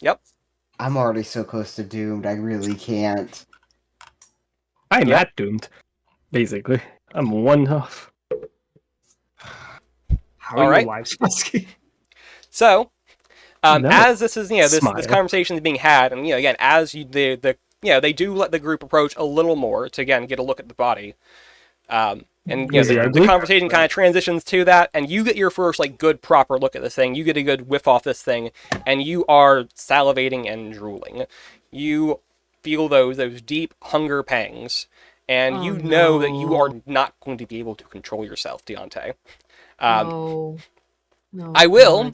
Yep. I'm already so close to doomed, I really can't. I'm not doomed, basically. I'm one off. How are your lives, Husky? So, as this is, this conversation is being had, and again, as they do let the group approach a little more to again get a look at the body, and the conversation kind of transitions to that, and you get your first good proper look at this thing. You get a good whiff off this thing, and you are salivating and drooling. You feel those deep hunger pangs, and you know that you are not going to be able to control yourself, Deontay. No, I will,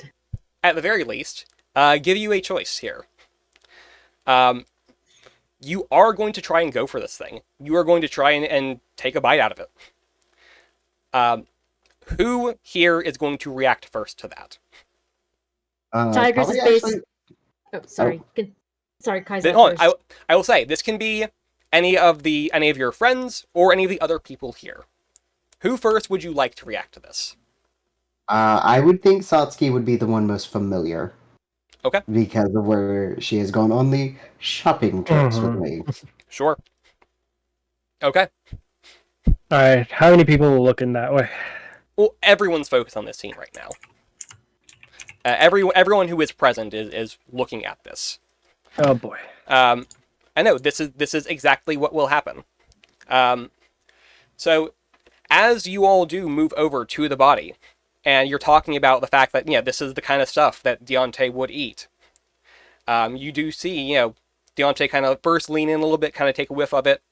at the very least, give you a choice here. you are going to try and go for this thing. You are going to try and take a bite out of it. Who here is going to react first to that? Tigress probably is based. actually- Oh, sorry. Sorry, Kai's Then, up hold on, first. I will say, this can be any of your friends or any of the other people here. Who first would you like to react to this? I would think Satsuki would be the one most familiar. Okay. Because of where she has gone on the shopping trips with me. Sure. Okay. Alright, how many people are looking that way? Well, everyone's focused on this scene right now. Everyone who is present is looking at this. Oh boy. I know this is exactly what will happen. So, as you all do move over to the body, and you're talking about the fact that this is the kind of stuff that Deontay would eat. You do see Deontay kind of first lean in a little bit, kind of take a whiff of it.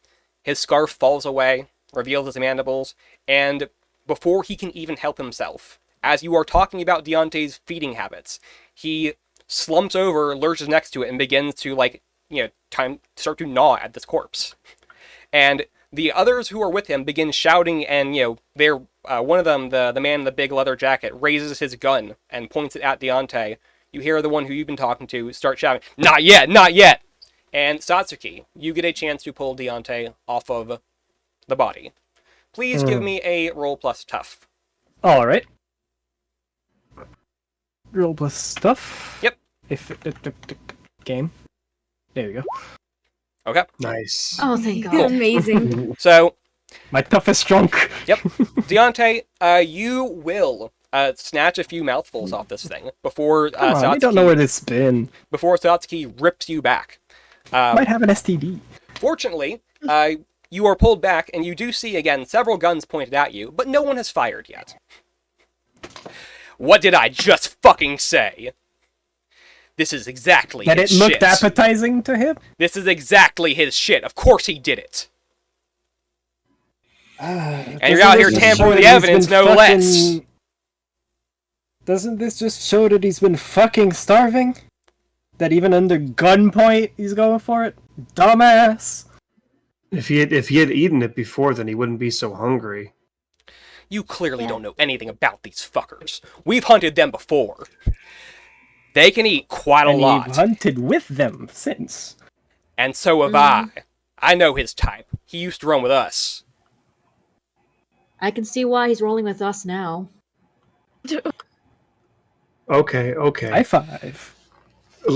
His scarf falls away, reveals his mandibles, and before he can even help himself, as you are talking about Deontay's feeding habits, he slumps over, lurches next to it, and begins to start to gnaw at this corpse. And the others who are with him begin shouting, and they're one of them, the man in the big leather jacket, raises his gun and points it at Deontay. You hear the one who you've been talking to start shouting, "Not yet, not yet!" And Satsuki, you get a chance to pull Deontay off of the body. Please give me a roll plus tough. Alright. Roll plus stuff. Yep. Game. There we go. Okay. Nice. Oh, thank God. Cool. Amazing. So, My toughest drunk. yep. Deontay, you will snatch a few mouthfuls off this thing before Come on, I don't know where this has been. Satsuki rips you back. Might have an STD. Fortunately, you are pulled back, and you do see, again, several guns pointed at you, but no one has fired yet. What did I just fucking say? This is exactly That his it looked shit. appetizing to him? This is exactly his shit. Of course he did it. And you're out here tampering with the evidence, no less. Doesn't this just show that he's been fucking starving? That even under gunpoint, he's going for it? Dumbass! If he had eaten it before, then he wouldn't be so hungry. You clearly don't know anything about these fuckers. We've hunted them before. They can eat quite a And lot. you've hunted with them since. And so have I. I know his type. He used to run with us. I can see why he's rolling with us now. Okay. High five. They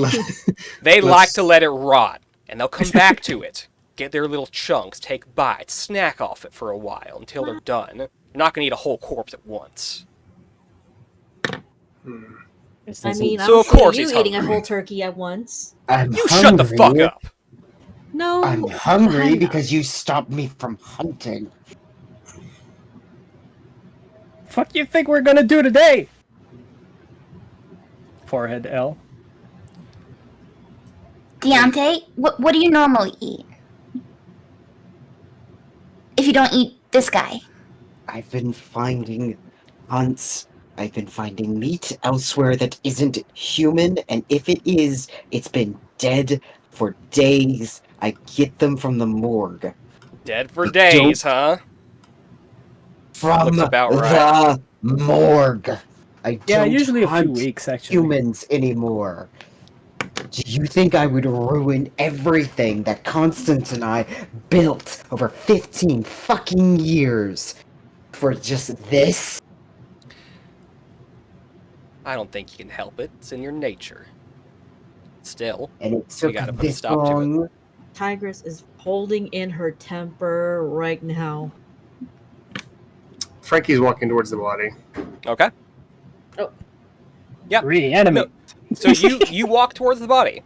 Let's- like to let it rot, and they'll come back to it. Get their little chunks, take bites, snack off it for a while until they're done. You're not going to eat a whole corpse at once. I mean, So I'm of course you he's eating a hungry. whole turkey at once. I'm You shut the fuck up. No, I'm hungry I'm not. because you stopped me from hunting. Fuck you think we're gonna do today? Forehead L. Deontay, what do you normally eat? If you don't eat this guy. I've been finding hunts. I've been finding meat elsewhere that isn't human, and if it is, it's been dead for days. I get them from the morgue. Dead for days, huh? From Looks about right. the morgue. I Yeah, don't usually a few hunt weeks, actually. humans anymore. Do you think I would ruin everything that Constance and I built over 15 fucking years for just this? I don't think you can help it. It's in your nature. Still, And it took gotta put a this stop to it. long. Tigress is holding in her temper right now. Frankie's walking towards the body. okay? Yep. Reanimate. So you walk towards the body.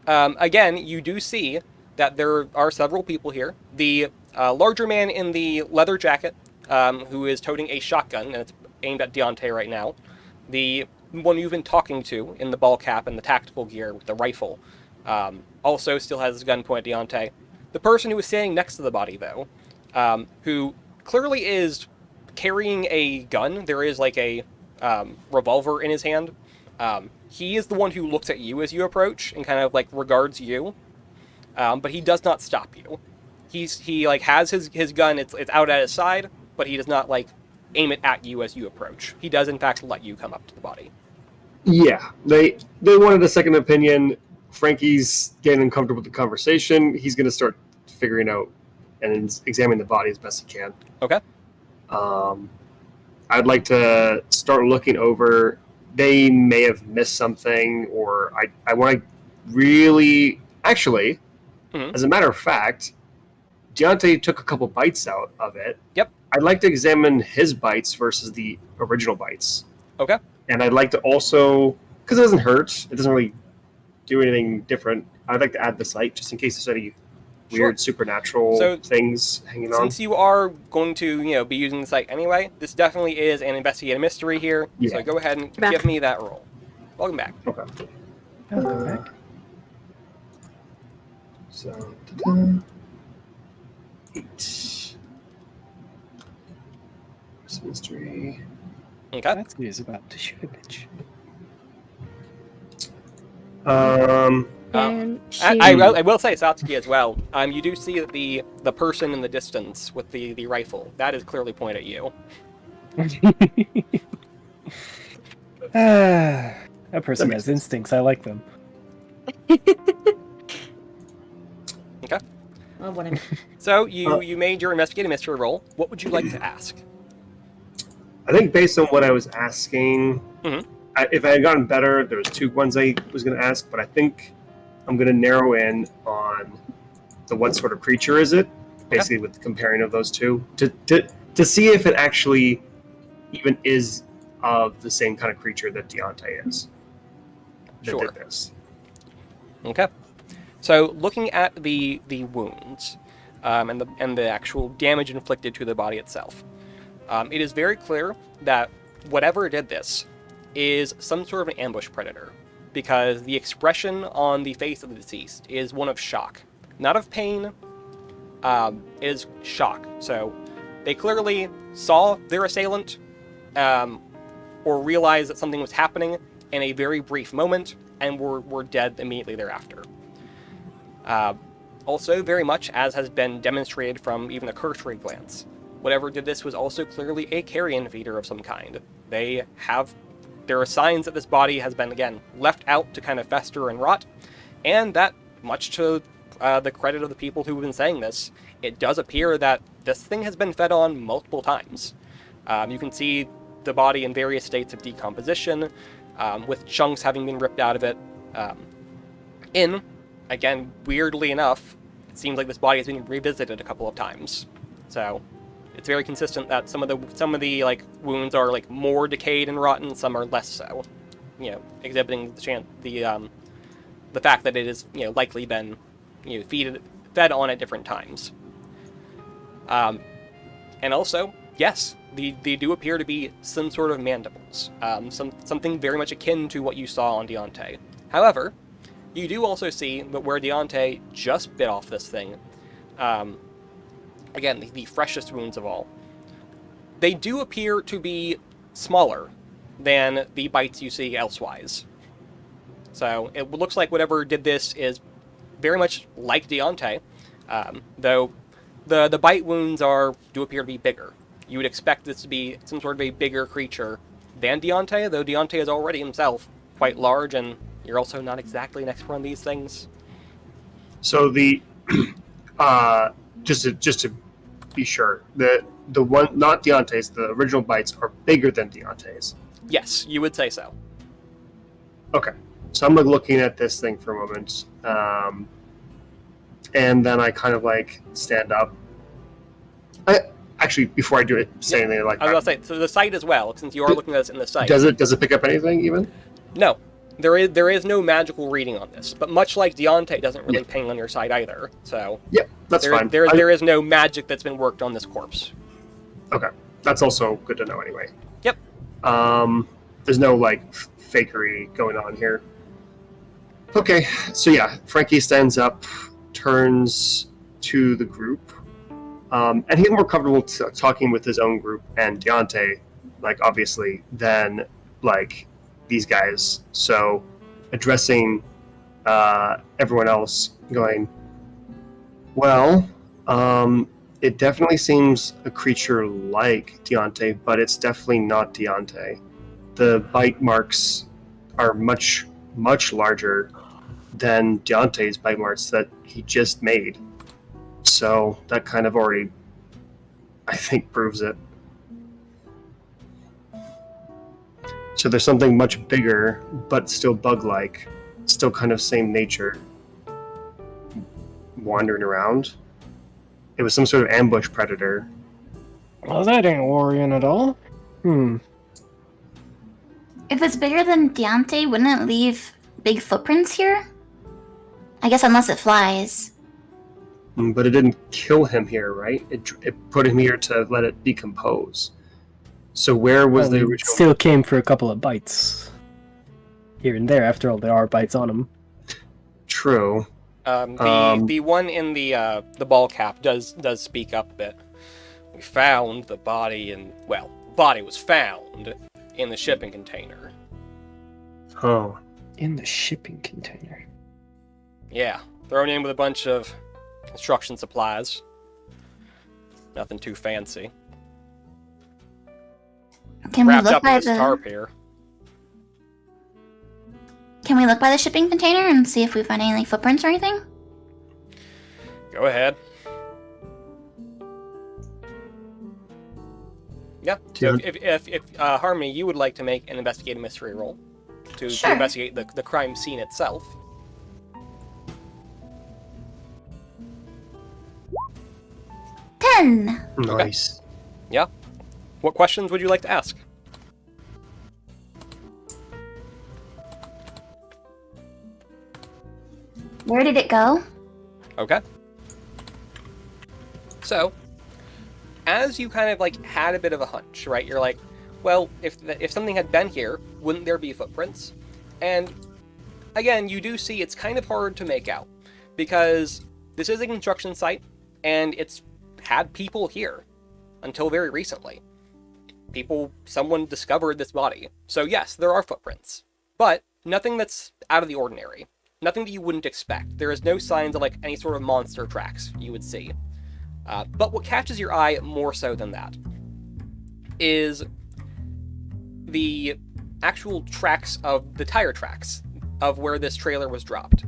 Again, you do see that there are several people here. The larger man in the leather jacket, who is toting a shotgun, and it's aimed at Deontay right now. The one you've been talking to in the ball cap and the tactical gear with the rifle, also still has his gun pointed at Deontay. The person who is standing next to the body, though, who clearly is carrying a gun. There is like a revolver in his hand. He is the one who looks at you as you approach and kind of like regards you. but he does not stop you. He like has his gun. It's out at his side, but he does not like aim it at you as you approach. He does in fact let you come up to the body. Yeah, they wanted a second opinion. Frankie's getting uncomfortable with the conversation. He's going to start figuring out and examining the body as best he can. Okay. I'd like to start looking over. They may have missed something, or I want to really... Actually, as a matter of fact, Deontay took a couple bites out of it. Yep. I'd like to examine his bites versus the original bites. Okay. And I'd like to also... Because it doesn't hurt. It doesn't really do anything different. I'd like to add the sight, just in case there's any weird supernatural things hanging on. Since you are going to, be using the site anyway, this definitely is an investigative mystery here. Yeah. So go ahead and give me that roll. Welcome back. Okay. Welcome back. So, 8. This mystery. Okay. Satsuki is about to shoot a bitch. And she... I will say Satsuki as well. You do see that the person in the distance with the rifle, that is clearly pointed at you. That person has instincts. I like them. Okay. Oh, what I mean. So you made your investigative mystery roll. What would you like to ask? I think based on what I was asking, if I had gotten better, there was 2 ones I was going to ask, but I think I'm going to narrow in on the what sort of creature is it, basically with the comparing of those two, to see if it actually even is of the same kind of creature that Deontay is. That did this. Okay. So looking at the wounds and the actual damage inflicted to the body itself, it is very clear that whatever did this is some sort of an ambush predator, because the expression on the face of the deceased is one of shock, not of pain. It is shock. So they clearly saw their assailant or realized that something was happening in a very brief moment and were dead immediately thereafter. Also, very much as has been demonstrated from even a cursory glance, whatever did this was also clearly a carrion feeder of some kind. There are signs that this body has been, again, left out to kind of fester and rot, and that, much to the credit of the people who have been saying this, it does appear that this thing has been fed on multiple times. You can see the body in various states of decomposition, with chunks having been ripped out of it. Again, weirdly enough, it seems like this body has been revisited a couple of times. So it's very consistent that some of the like wounds are like more decayed and rotten, some are less so. Exhibiting the fact that it has likely been fed on at different times. And also, yes, they do appear to be some sort of mandibles, something very much akin to what you saw on Deontay. However, you do also see that where Deontay just bit off this thing, again, the freshest wounds of all, they do appear to be smaller than the bites you see elsewise. So it looks like whatever did this is very much like Deontay, though the bite wounds do appear to be bigger. You would expect this to be some sort of a bigger creature than Deontay, though Deontay is already himself quite large, and you're also not exactly an expert on these things. So the just to be sure, the one, not Deontay's, the original bites are bigger than Deontay's. Yes, you would say so. Okay, so I'm looking at this thing for a moment, and then I kind of like stand up. Actually, before I do it, say anything like that. I was going to say, so the site as well, since you are looking at this in the site. Does it pick up anything even? No. There is no magical reading on this, but much like Deontay doesn't really ping on your side either, so... Yeah, that's fine. There is no magic that's been worked on this corpse. Okay, that's also good to know anyway. Yep. There's no, like, fakery going on here. Okay, so yeah, Frankie stands up, turns to the group, and he's more comfortable talking with his own group and Deontay, like, obviously, than, like, these guys. So addressing everyone else, going, Well, it definitely seems a creature like Deontay, but it's definitely not Deontay. The bite marks are much, much larger than Deontay's bite marks that he just made. So that kind of already, I think, proves it. So there's something much bigger, but still bug-like, still kind of same nature, wandering around. It was some sort of ambush predator. Well, that ain't worrying at all. If it's bigger than Deontay, wouldn't it leave big footprints here? I guess unless it flies. But it didn't kill him here, right? It put him here to let it decompose. So where was the It original? still came for a couple of bites. Here and there, after all, there are bites on him. True. The one in the ball cap does speak up a bit. We found the body body was found in the shipping container. Oh. In the shipping container. Yeah, thrown in with a bunch of construction supplies. Nothing too fancy. Can we Wrapped look up in by this tarp the? here. Can we look by the shipping container and see if we find any footprints or anything? Go ahead. Yeah. So if Harmony, you would like to make an investigative mystery roll to Sure. investigate the crime scene itself. Ten. Nice. Yeah. What questions would you like to ask? Where did it go? Okay. So, as you kind of like had a bit of a hunch, right? You're like, well, if something had been here, wouldn't there be footprints? And again, you do see it's kind of hard to make out because this is a construction site and it's had people here until very recently. Someone discovered this body. So yes, there are footprints, but nothing that's out of the ordinary. Nothing that you wouldn't expect. There is no signs of like any sort of monster tracks you would see. But what catches your eye more so than that is the actual tracks of the tire tracks of where this trailer was dropped.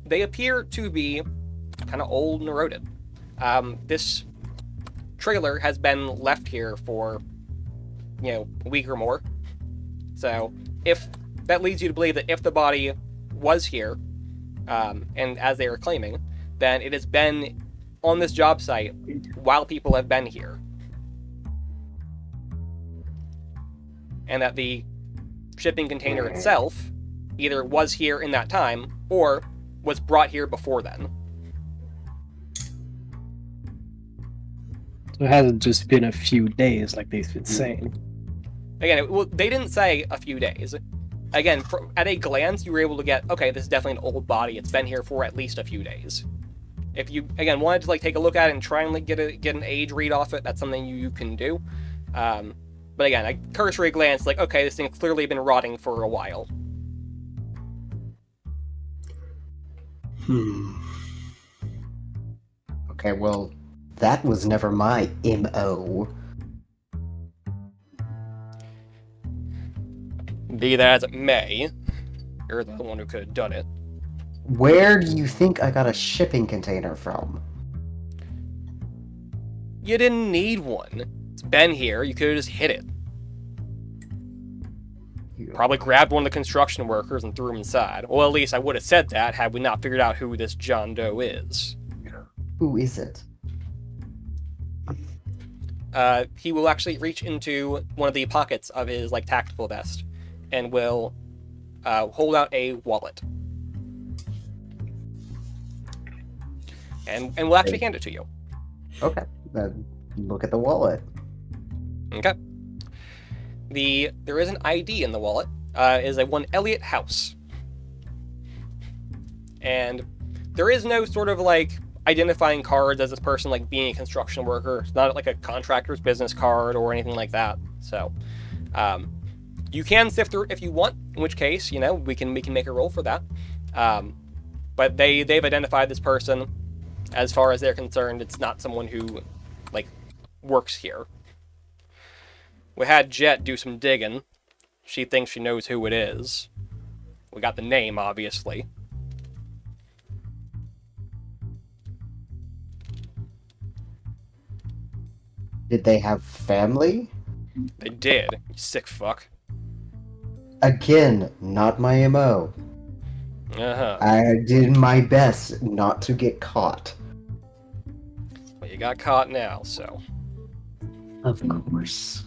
They appear to be kind of old and eroded. This trailer has been left here for, a week or more. So if that leads you to believe that if the body was here, and as they were claiming, then it has been on this job site while people have been here. And that the shipping container itself either was here in that time or was brought here before then. So it hasn't just been a few days like they've been saying. Again, they didn't say a few days. Again, at a glance, you were able to get, okay, this is definitely an old body. It's been here for at least a few days. If you, again, wanted to like take a look at it and try and get an age read off it, that's something you can do. But again, a cursory glance, like, okay, this thing's clearly been rotting for a while. Okay, well, that was never my MO. Be that as it may, you're the one who could have done it. Where do you think I got a shipping container from? You didn't need one. It's been here, you could have just hit it. Probably grabbed one of the construction workers and threw him inside. Well, at least I would have said that had we not figured out who this John Doe is. Who is it? He will actually reach into one of the pockets of his like tactical vest and will hold out a wallet. And we'll actually hand it to you. Okay, then look at the wallet. Okay. There is an ID in the wallet. Is a one Elliot House. And there is no sort of like identifying cards as this person like being a construction worker. It's not like a contractor's business card or anything like that. So you can sift through if you want, in which case, we can make a roll for that. But they've identified this person As far as they're concerned, it's not someone who, like, works here. We had Jet do some digging. She thinks she knows who it is. We got the name, obviously. Did they have family? They did, you sick fuck. Again, not my MO. Uh-huh. I did my best not to get caught. Well, you got caught now, so... Of course.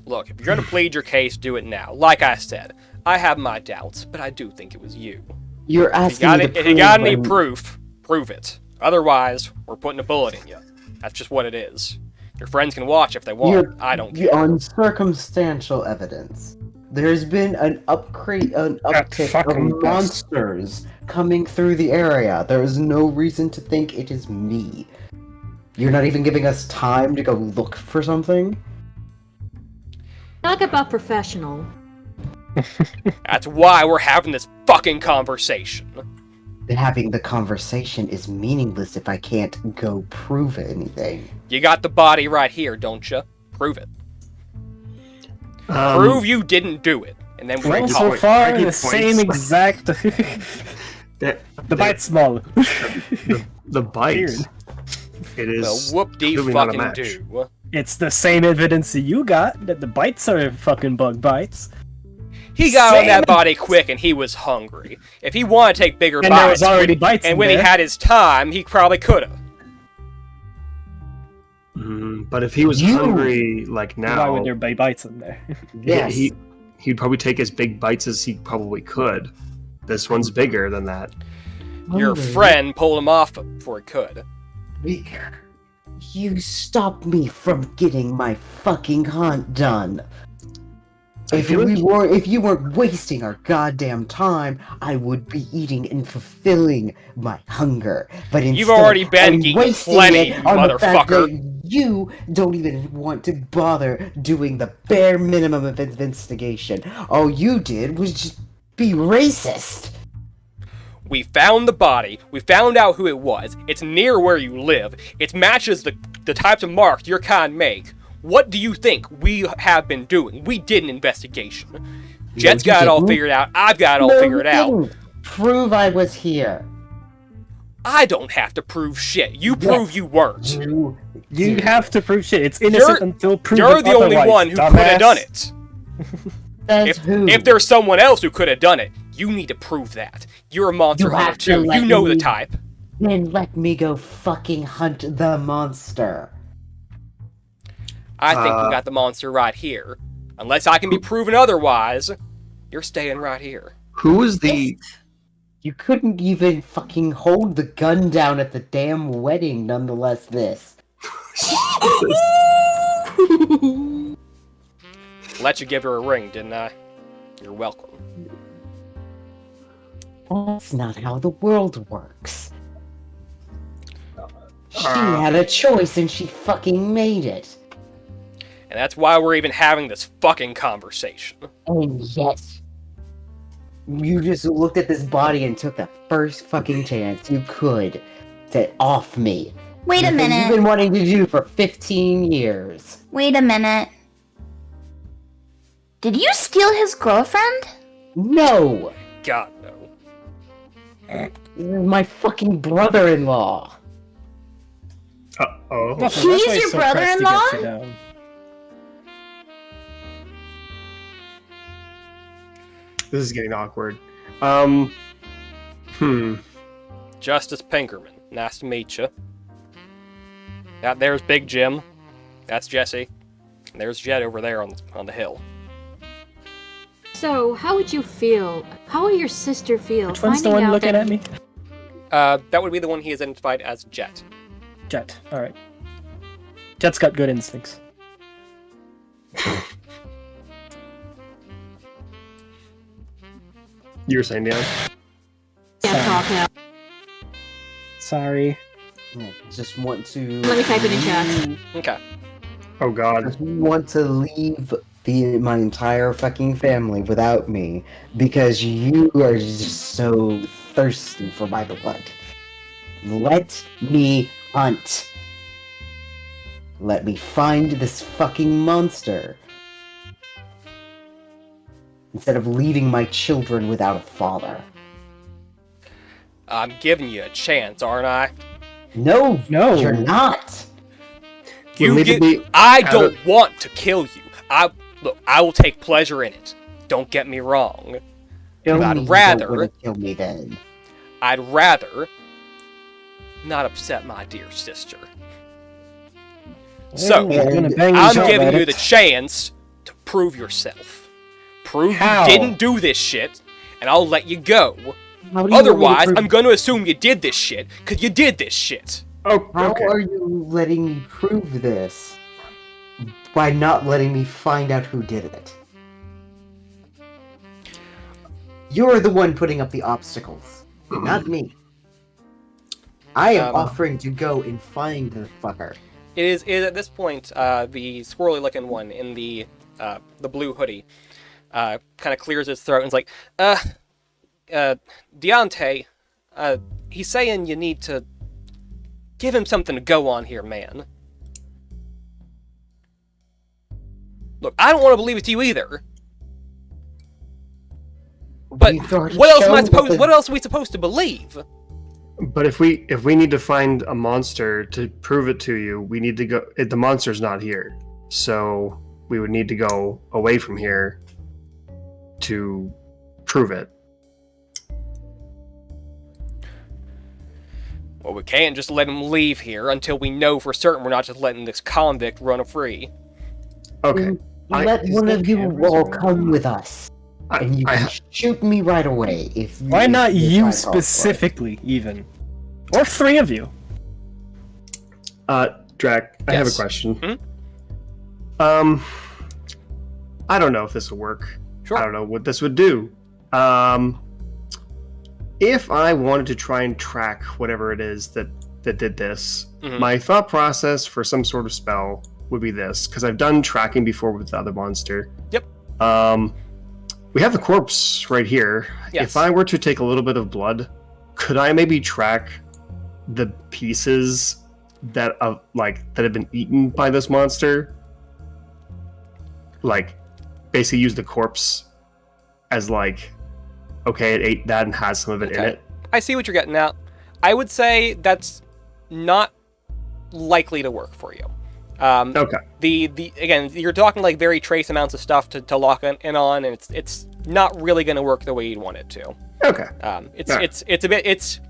Look, if you're gonna plead your case, do it now. Like I said, I have my doubts, but I do think it was you. You're asking me to If you got any prove proof, prove it. Otherwise, we're putting a bullet in you. That's just what it is. Your friends can watch if they want. I don't care. On circumstantial evidence, there's been an uptick fucking of monsters coming through the area. There is no reason to think it is me. You're not even giving us time to go look for something? Talk about professional. That's why we're having this fucking conversation. Having the conversation is meaningless if I can't go prove anything. You got the body right here, don't you? Prove it. Prove you didn't do it, and then we Well, can so talk. far, Pretty the same points. exact... That, the bite's small. the bite. Weird. It Well, is whoop-dee clearly not a fucking match. do. It's the same evidence that you got, that the bites are fucking bug bites. He got on Same that body quick, and he was hungry. If he wanted to take bigger And there was bites, already bites and in when he there. had his time, he probably could have. But if he was You- hungry, like Why now, would there be bites in there? Yes. he'd probably take as big bites as he probably could. This one's bigger than that. Your friend pulled him off before he could. You stopped me from getting my fucking hunt done. I If feel like you weren't wasting our goddamn time, I would be eating and fulfilling my hunger. But instead, You've already been I'm eating wasting plenty, it on the fact motherfucker. that you don't even want to bother doing the bare minimum of investigation. All you did was just be racist. We found the body. We found out who it was. It's near where you live. It matches the types of marks your kind make. What do you think we have been doing? We did an investigation. Jet's you got it all didn't. figured out. I've got it all No, figured you out. didn't. Prove I was here. I don't have to prove shit. You prove you weren't. You have to prove shit. It's innocent until proven You're the only otherwise, one who could dumbass. have done it. Says who? If there's someone else who could have done it, you need to prove that. You're a monster You hunter have to too. let You know the me- type. Then let me go fucking hunt the monster. I think we got the monster right here. Unless I can be proven otherwise, you're staying right here. Who was the? You couldn't even fucking hold the gun down at the damn wedding, nonetheless this. Let you give her a ring, didn't I? You're welcome. That's not how the world works. She had a choice and she fucking made it. And that's why we're even having this fucking conversation. And yet, you just looked at this body and took the first fucking chance you could to off me. Wait a The thing minute. You've been wanting to do for 15 years. Wait a minute. Did you steal his girlfriend? No! God, no. This is my fucking brother-in-law. Oh. Nothing, He's that's why your so pressed to get brother-in-law? you down. This is getting awkward. Justice Pinkerman. Nice to meet you. That there's Big Jim. That's Jesse. And there's Jet over there on the hill. So, how would you feel? How will your sister feel? Which one's the finding one out looking that at me? That would be the one he has identified as Jet. Jet. Alright. Jet's got good instincts. You were saying, Dan? Can't talk now. Sorry. Just want to... Let me type it in chat. Okay. Oh God. Just want to leave my entire fucking family without me because you are just so thirsty for my blood. Let me hunt. Let me find this fucking monster. Instead of leaving my children without a father. I'm giving you a chance, aren't I? No, No. you're not. We'll need to be I out don't of- want to kill you. Look, I will take pleasure in it. Don't get me wrong. Tell I'd me you rather- don't want to kill me then. I'd rather not upset my dear sister. So, You're gonna bang I'm each other giving at you it. the chance to prove yourself. Prove How? you didn't do this shit, and I'll let you go. How do you want me to Otherwise, prove- I'm going to assume you did this shit, because you did this shit. Oh, How okay. are you letting me prove this? By not letting me find out who did it. You're the one putting up the obstacles, not me. I am offering to go and find the fucker. It is at this point, the squirrely-looking one in the blue hoodie kind of clears his throat and is like, Deontay, he's saying you need to give him something to go on here, man. Look, I don't want to believe it's you either. But We've already what else am I shown supposed? that- What else are we supposed to believe? But if we need to find a monster to prove it to you, we need to go. The monster's not here, so we would need to go away from here to prove it. Well, we can't just let him leave here until we know for certain we're not just letting this convict run free. Okay. Let Is one there of you cameras all around? come with us, and you can shoot me right away if. Why not if you I call for it. specifically, even? Or three of you? Drac, I have a Yes. question. Mhm. I don't know if this will work. Sure. I don't know what this would do. If I wanted to try and track whatever it is that did this, Mhm. my thought process for some sort of spell would be this, because I've done tracking before with the other monster. Yep. We have the corpse right here. Yes. If I were to take a little bit of blood, could I maybe track the pieces that have been eaten by this monster? Like, basically use the corpse as okay, it ate that and has some of it in Okay. it. I see what you're getting at. I would say that's not likely to work for you. Okay. The again, you're talking like very trace amounts of stuff to lock in on, and it's not really going to work the way you'd want it to. Okay. It's a bit.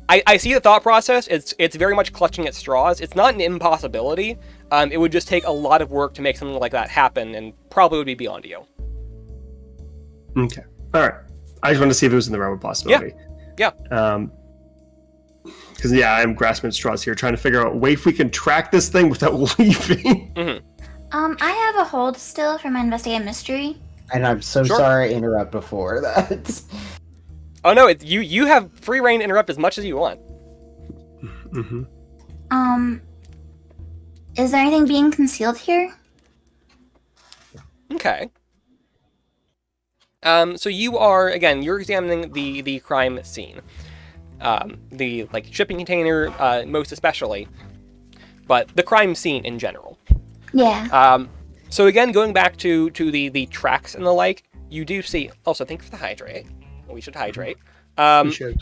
I see the thought process. It's very much clutching at straws. It's not an impossibility. It would just take a lot of work to make something like that happen, and probably would be beyond you. Okay. All right. I just wanted to see if it was in the realm of possibility. Yeah. Because I'm grasping at straws here, trying to figure out a way if we can track this thing without leaving. I have a hold still for my investigative mystery. And I'm so Sure. sorry I interrupt before that. Oh no, you have free reign to interrupt as much as you want. Mm-hmm. Is there anything being concealed here? Okay. So you're examining the crime scene. The shipping container, most especially, but the crime scene in general. Yeah. So again, going back to the tracks and the like, you do see. Also, thank you for the hydrate. We should hydrate. We should.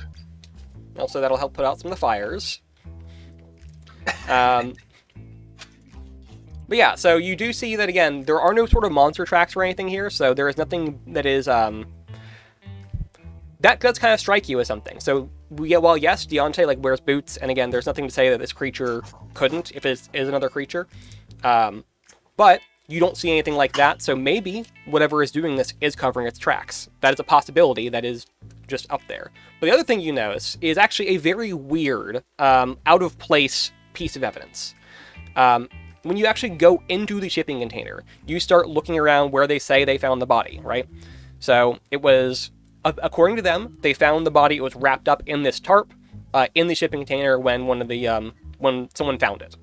Also, that'll help put out some of the fires. But yeah, so you do see that again. There are no sort of monster tracks or anything here, so there is nothing that is that does kind of strike you as something. So while yes, Deontay wears boots, and again, there's nothing to say that this creature couldn't if it is another creature. But you don't see anything like that, so maybe whatever is doing this is covering its tracks. That is a possibility that is just up there. But the other thing you notice is actually a very weird, out of place piece of evidence. When you actually go into the shipping container, you start looking around where they say they found the body, right? So it was, according to them, they found the body. It was wrapped up in this tarp in the shipping container when when someone found it.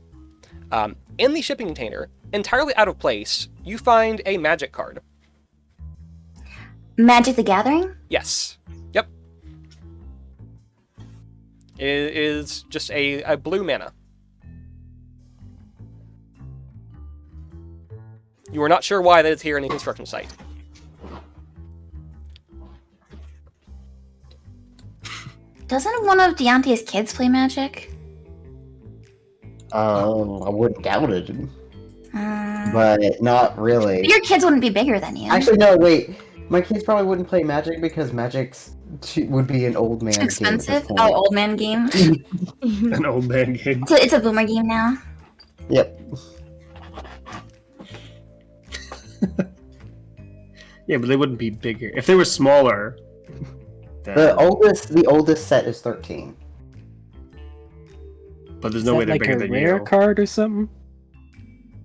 In the shipping container, entirely out of place, you find a magic card. Magic the Gathering? Yes. Yep. It is just a blue mana. You are not sure why that is here in the construction site. Doesn't one of Deontay's kids play Magic? I wouldn't doubt it, but not really. Your kids wouldn't be bigger than you. Actually, no. Wait, my kids probably wouldn't play Magic because would be an old man Too game at this expensive? point. Oh, old man game. An old man game. It's a boomer game now. Yep. Yeah, but they wouldn't be bigger. If they were smaller. Then... The oldest set is 13. But there's Is no that way they're like bigger a than rare you. card or something?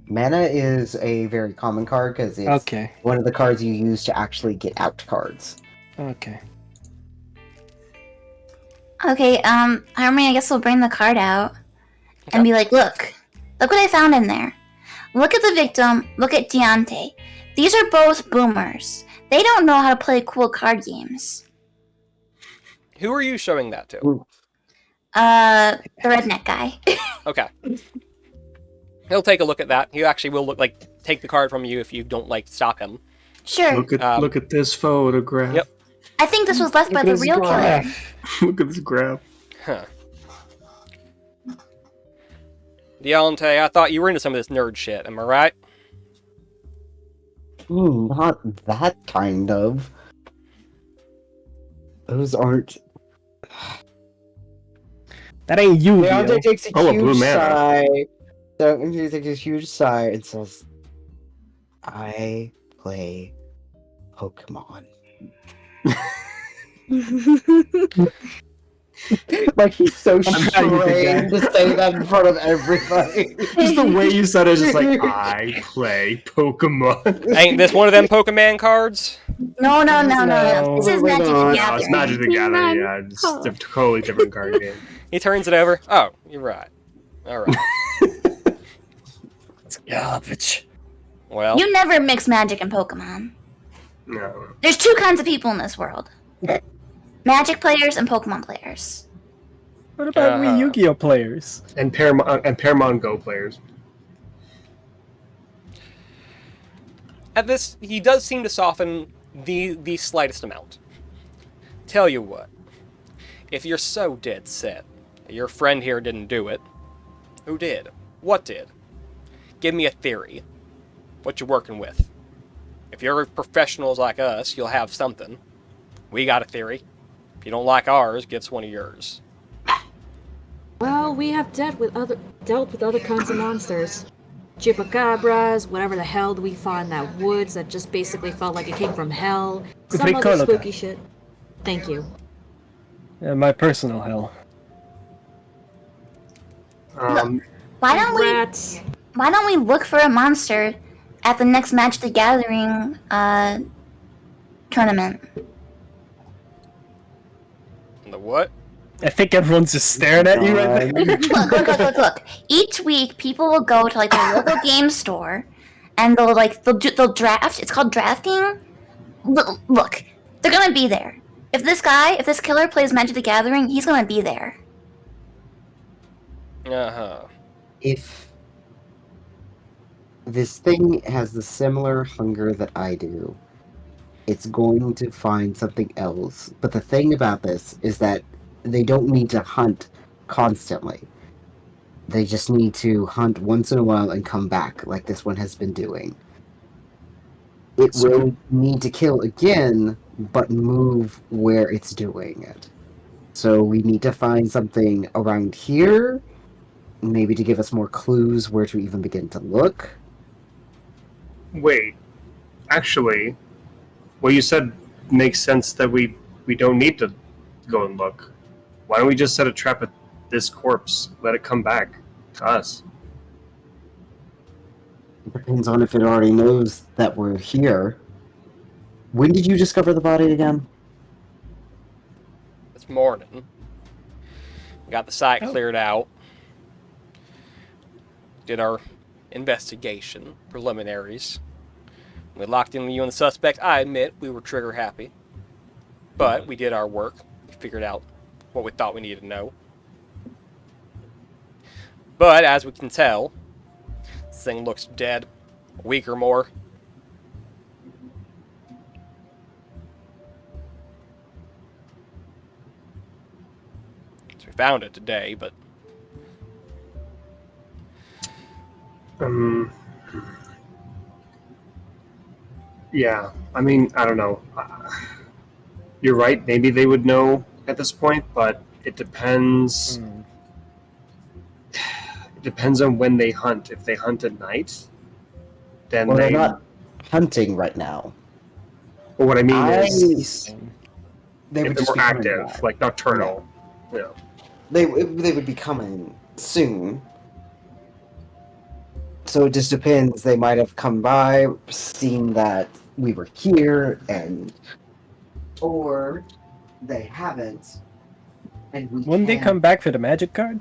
Mana is a very common card because it's Okay. one of the cards you use to actually get out cards. Okay. Okay, Harmony, I guess we'll bring the card out and be like, look what I found in there. Look at the victim, look at Deontay. These are both boomers. They don't know how to play cool card games. Who are you showing that to? The redneck guy. Okay. He'll take a look at that. He actually will take the card from you if you don't stop him. Sure. Look at this photograph. Yep. I think this was left by the real killer. Look at this graph. Huh. Deontay, I thought you were into some of this nerd shit, am I right? Not that kind of. Those aren't. That ain't you, Deontay takes a Oh, a blue huge mana. sigh. Deontay takes a huge sigh and says, "I play Pokemon." Like he's so strained to say that in front of everybody. Just the way you said it is just like, I play Pokemon. Ain't this one of them Pokemon cards? No. No, This is we're Magic the not. No, Gathering. it's Magic the Gathering. Yeah, it's a totally different card game. He turns it over. Oh, you're right. Alright. It's garbage. Well, You never mix Magic and Pokemon. No. There's two kinds of people in this world. Magic players and Pokemon players. What about we Yu-Gi-Oh players? And Paramount Go players. at this, he does seem to soften the slightest amount. Tell you what, if you're so dead set that your friend here didn't do it, who did? What did? Give me a theory. What you working with? If you're professionals like us, you'll have something. We got a theory. If you don't like ours, give us one of yours. Well, we have dealt with other kinds of monsters. Chupacabras, whatever the hell we found in that woods that just basically felt like it came from hell. Some other Ricola. spooky shit. Thank you. My personal hell. Why don't we? Rats. Why don't we look for a monster at the next Magic the Gathering tournament? The what? I think everyone's just staring at you right now. Look. Each week, people will go to like their local game store, and they'll draft. It's called drafting. Look, they're gonna be there. If this killer plays Magic the Gathering, he's gonna be there. Uh-huh. If this thing has the similar hunger that I do, it's going to find something else. But the thing about this is that they don't need to hunt constantly. They just need to hunt once in a while and come back, like this one has been doing. It will need to kill again, but move where it's doing it. So we need to find something around here, maybe to give us more clues where to even begin to look. Wait, actually, what you said makes sense that we don't need to go and look. Why don't we just set a trap at this corpse, let it come back to us? It depends on if it already knows that we're here. When did you discover the body again? This morning. Got the site cleared out. Did our investigation, preliminaries. We locked in you and the suspect. I admit we were trigger happy. But we did our work. We figured out what we thought we needed to know. But, as we can tell, this thing looks dead. A week or more. So we found it today, but... Yeah, I mean, I don't know. You're right, maybe they would know at this point, but it depends. It depends on when they hunt. If they hunt at night, then Well, they... they're not hunting right now. Well, what I mean is... They if would they're just more be coming active, back. like nocturnal. Yeah. They would be coming soon. So it just depends. They might have come by, seen that we were here, or they haven't. And we Wouldn't they can't- come back for the magic card?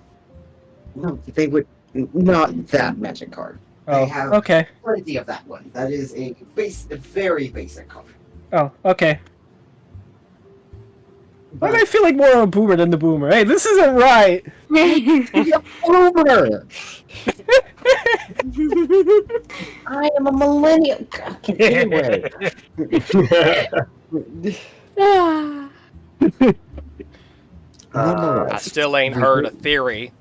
No, they would not that magic card. They Oh, have okay. plenty of that one. That is a very basic card. Oh, okay. Why do I feel like more of a boomer than the boomer? Hey, this isn't right! Boomer! I am a millennial. Anyway. Ah. I still ain't heard a theory.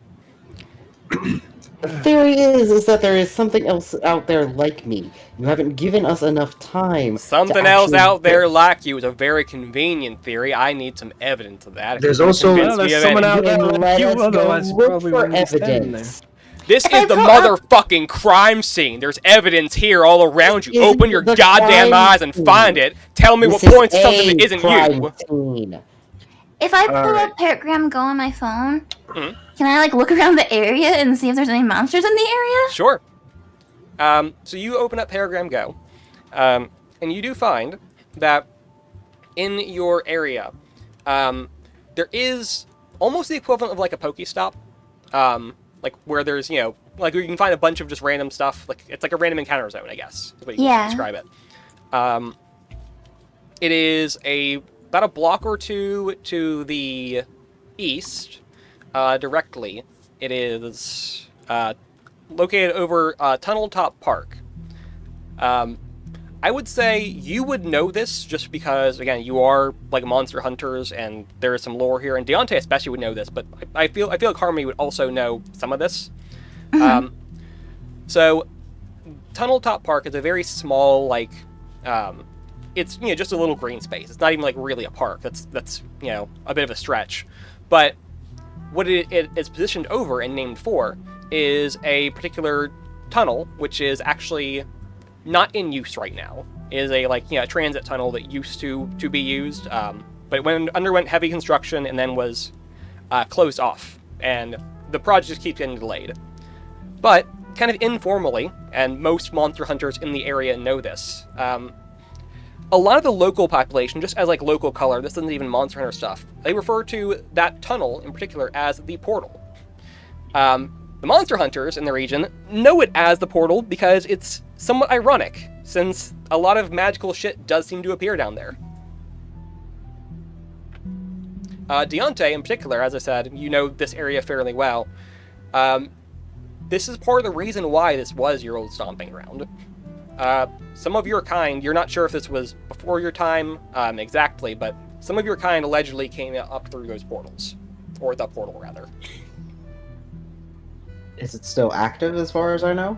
The theory is that there is something else out there like me. You haven't given us enough time. Something to else actually out there like you is a very convenient theory. I need some evidence of that. If There's you can also- convince Well, me there's of someone any- out there Then like let you, us go otherwise you look probably for wouldn't be standing evidence. This If I is the pull up- motherfucking crime scene. There's evidence here all around you. This Open isn't your the goddamn crime eyes and scene. find it. Tell me what This is points to something a that isn't crime you. scene. If I pull Alright. up Paragram Go on my phone, Mhm. can I like look around the area and see if there's any monsters in the area? Sure. So you open up Paragram Go, and you do find that in your area, there is almost the equivalent of like a Pokestop, like where there's, you know, like where you can find a bunch of just random stuff. Like it's like a random encounter zone, I guess, is what you Yeah. can describe it. It is about a block or two to the east, directly. It is located over Tunnel Top Park. I would say you would know this just because, again, you are like monster hunters, and there is some lore here, and Deontay especially would know this. But I feel like Harmony would also know some of this. So, Tunnel Top Park is a very small, like, it's, you know, just a little green space. It's not even like really a park. That's you know, a bit of a stretch. But what it is positioned over and named for is a particular tunnel, which is actually not in use right now. It is a, like, you know, transit tunnel that used to be used, but it underwent heavy construction and then was closed off, and the project just keeps getting delayed. But kind of informally, and most monster hunters in the area know this, a lot of the local population, just as like local color, this isn't even Monster Hunter stuff, they refer to that tunnel in particular as the portal. The Monster Hunters in the region know it as the portal because it's somewhat ironic, since a lot of magical shit does seem to appear down there. Deontay in particular, as I said, you know this area fairly well. This is part of the reason why this was your old stomping ground. Some of your kind, you're not sure if this was before your time exactly, but some of your kind allegedly came up through those portals. Or the portal, rather. Is it still active as far as I know?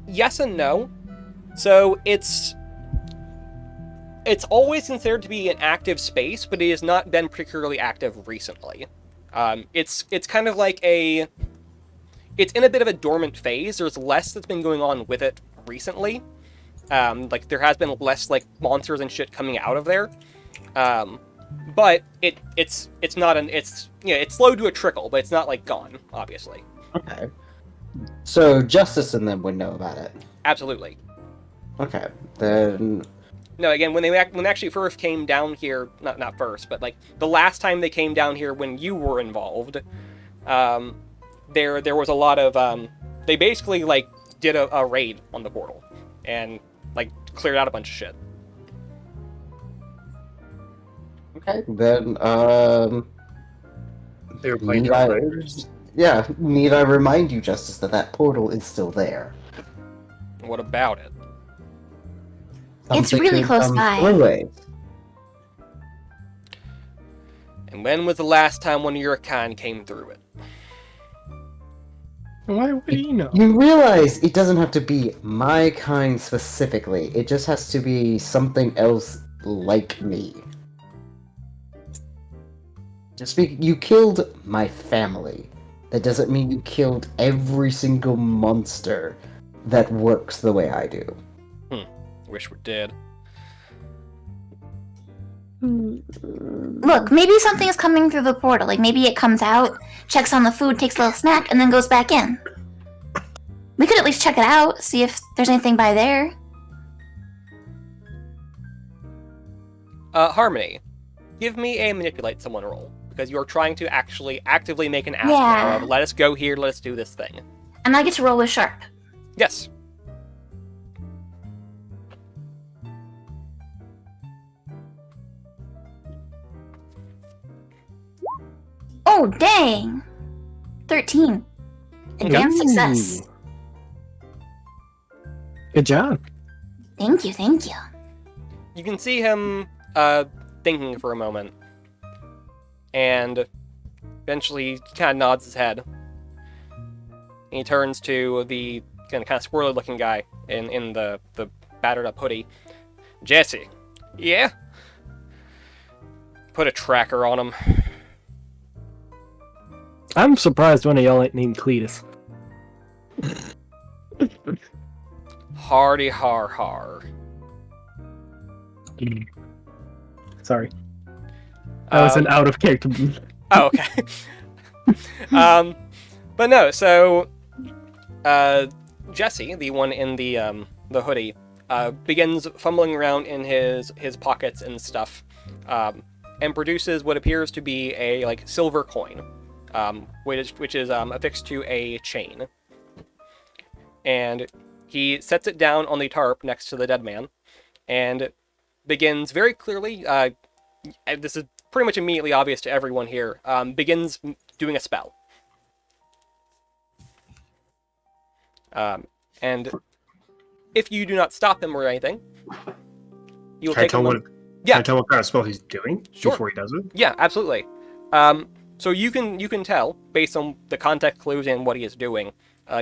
Yes and no. So it's always considered to be an active space, but it has not been particularly active recently. It's kind of like it's in a bit of a dormant phase. There's less that's been going on with it recently. Like there has been less like monsters and shit coming out of there. But it's not it's slow to a trickle, but it's not like gone, obviously. Okay. So Justice and them would know about it. Absolutely. Okay. Then No, again, when they actually first came down here, not first, but like the last time they came down here when you were involved, there was a lot of they basically like did a raid on the portal and like cleared out a bunch of shit. Okay, then, They were playing need their I, records. need I remind you, Justice, that portal is still there. What about it? It's Something really could close come by. through it. And when was the last time one of your kind came through it? Why would he know? You realize it doesn't have to be my kind specifically. It just has to be something else like me. You killed my family. That doesn't mean you killed every single monster that works the way I do. Wish we did. Look, maybe something is coming through the portal. Like maybe it comes out, checks on the food, takes a little snack, and then goes back in. We could at least check it out, see if there's anything by there. Harmony, give me a manipulate someone roll, because you're trying to actually actively make an ask Yeah. now of let us go here, let us do this thing. And I get to roll with Sharp. Yes. Oh, dang! 13. Advanced success. Good job. Thank you, thank you. You can see him thinking for a moment, and eventually he kind of nods his head. And he turns to the kind of squirrely looking guy in the battered up hoodie. Jesse, yeah? Put a tracker on him. I'm surprised one of y'all ain't named Cletus. Hardy har har. Sorry. That was an out of character. Oh, okay. But no, so Jesse, the one in the hoodie, begins fumbling around in his pockets and stuff, and produces what appears to be a silver coin, which is affixed to a chain. And he sets it down on the tarp next to the dead man, and begins very clearly. This is pretty much immediately obvious to everyone here. Begins doing a spell. And if you do not stop him or anything, you will Can I take tell him. what? Can I tell what kind of spell he's doing Sure. before he does it? Yeah, absolutely. So you can tell based on the context clues and what he is doing.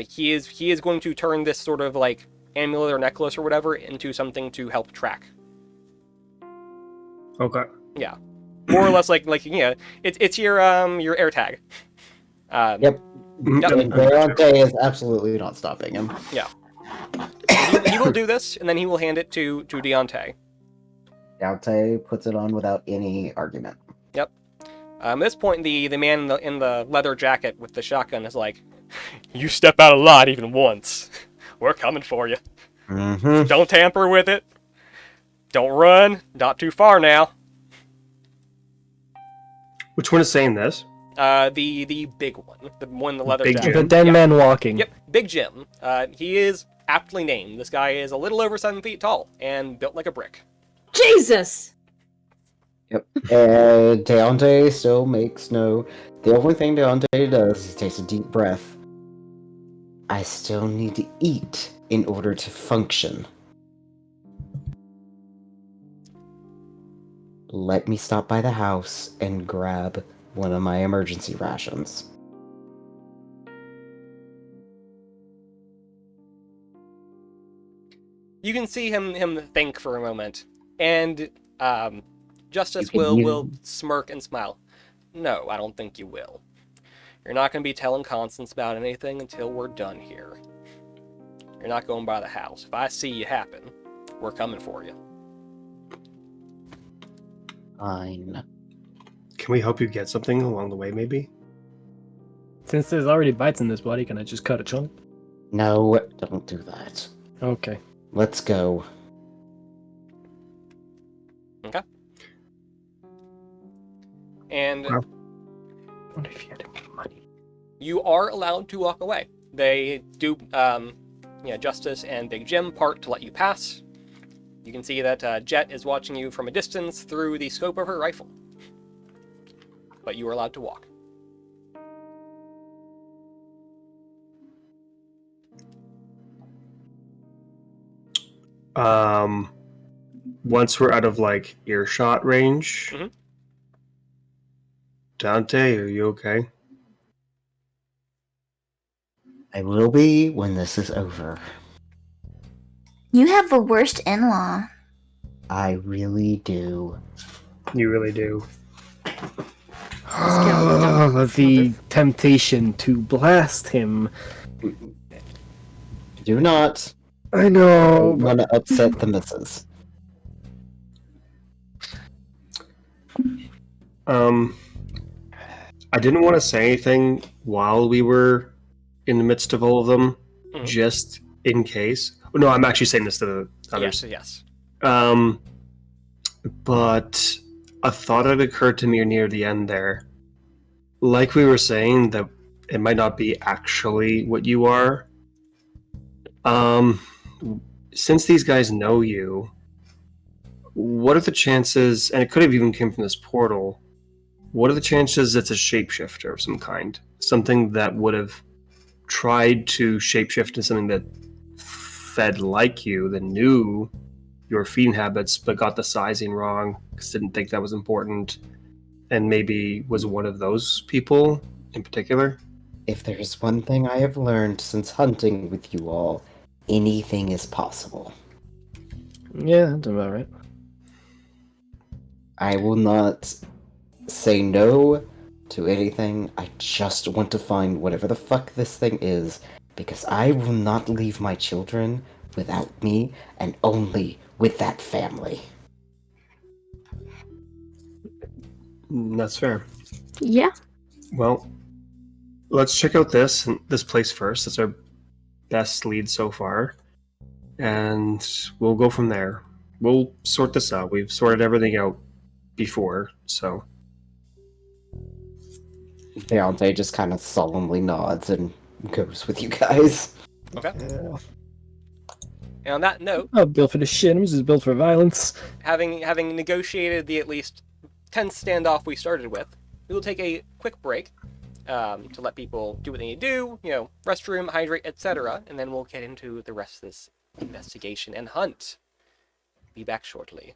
He is going to turn this sort of amulet or necklace or whatever into something to help track. Okay. Yeah, more or less it's your air tag. Yep. Yep. And Deontay is absolutely not stopping him. Yeah. He will do this, and then he will hand it to Deontay. Deontay puts it on without any argument. Yep. At this point, the man in the leather jacket with the shotgun is like, "You step out of line even once, we're coming for you. Mm-hmm. Don't tamper with it. Don't run. Not too far now." Which one is saying this? The big one, the one in the leather Big jacket. Jim? The dead Yep. man walking. Yep, Big Jim. He is aptly named. This guy is a little over 7 feet tall and built like a brick. Jesus! Yep. And Deontay still makes no... The only thing Deontay does is takes a deep breath. I still need to eat in order to function. Let me stop by the house and grab one of my emergency rations. You can see him think for a moment, and Justice You can will smirk and smile. No, I don't think you will. You're not going to be telling Constance about anything until we're done here. You're not going by the house. If I see it happen, we're coming for you. Fine. Can we help you get something along the way, maybe? Since there's already bites in this body, can I just cut a chunk? No, don't do that. Okay. Let's go. Okay. And Wow. I wonder if you had any money. you are allowed to walk away. They do, Justice and Big Jim part to let you pass. You can see that Jet is watching you from a distance through the scope of her rifle. But you are allowed to walk. Once we're out of like earshot range, Mhm. Dante, are you okay? I will be when this is over. You have the worst in-law. I really do. You really do. The temptation to blast him. Do not. I I know, don't want to upset the missus. I didn't want to say anything while we were in the midst of all of them, Mhm. just in case. No, I'm actually saying this to the others. Yes. But a thought had occurred to me near the end there. Like we were saying, that it might not be actually what you are. Since these guys know you, what are the chances, and it could have even come from this portal, what are the chances it's a shapeshifter of some kind? Something that would have tried to shapeshift into something that fed like you, that knew your feeding habits, but got the sizing wrong because didn't think that was important, and maybe was one of those people in particular? If there's one thing I have learned since hunting with you all, anything is possible. yeah, that's about right. I will not say no to anything. I just want to find whatever the fuck this thing is, because I will not leave my children without me, and only with that family. That's fair. Yeah. Well, let's check out this place first. It's our best lead so far, and we'll go from there. We'll sort this out. We've sorted everything out before, so Deontay just kind of solemnly nods and goes with you guys. Okay. Yeah. And on that note, I'm built for the shit. I'm just built for violence. having negotiated the at least tense standoff we started with, we will take a quick break to let people do what they need to do, restroom, hydrate, etc., and then we'll get into the rest of this investigation and hunt. Be back shortly.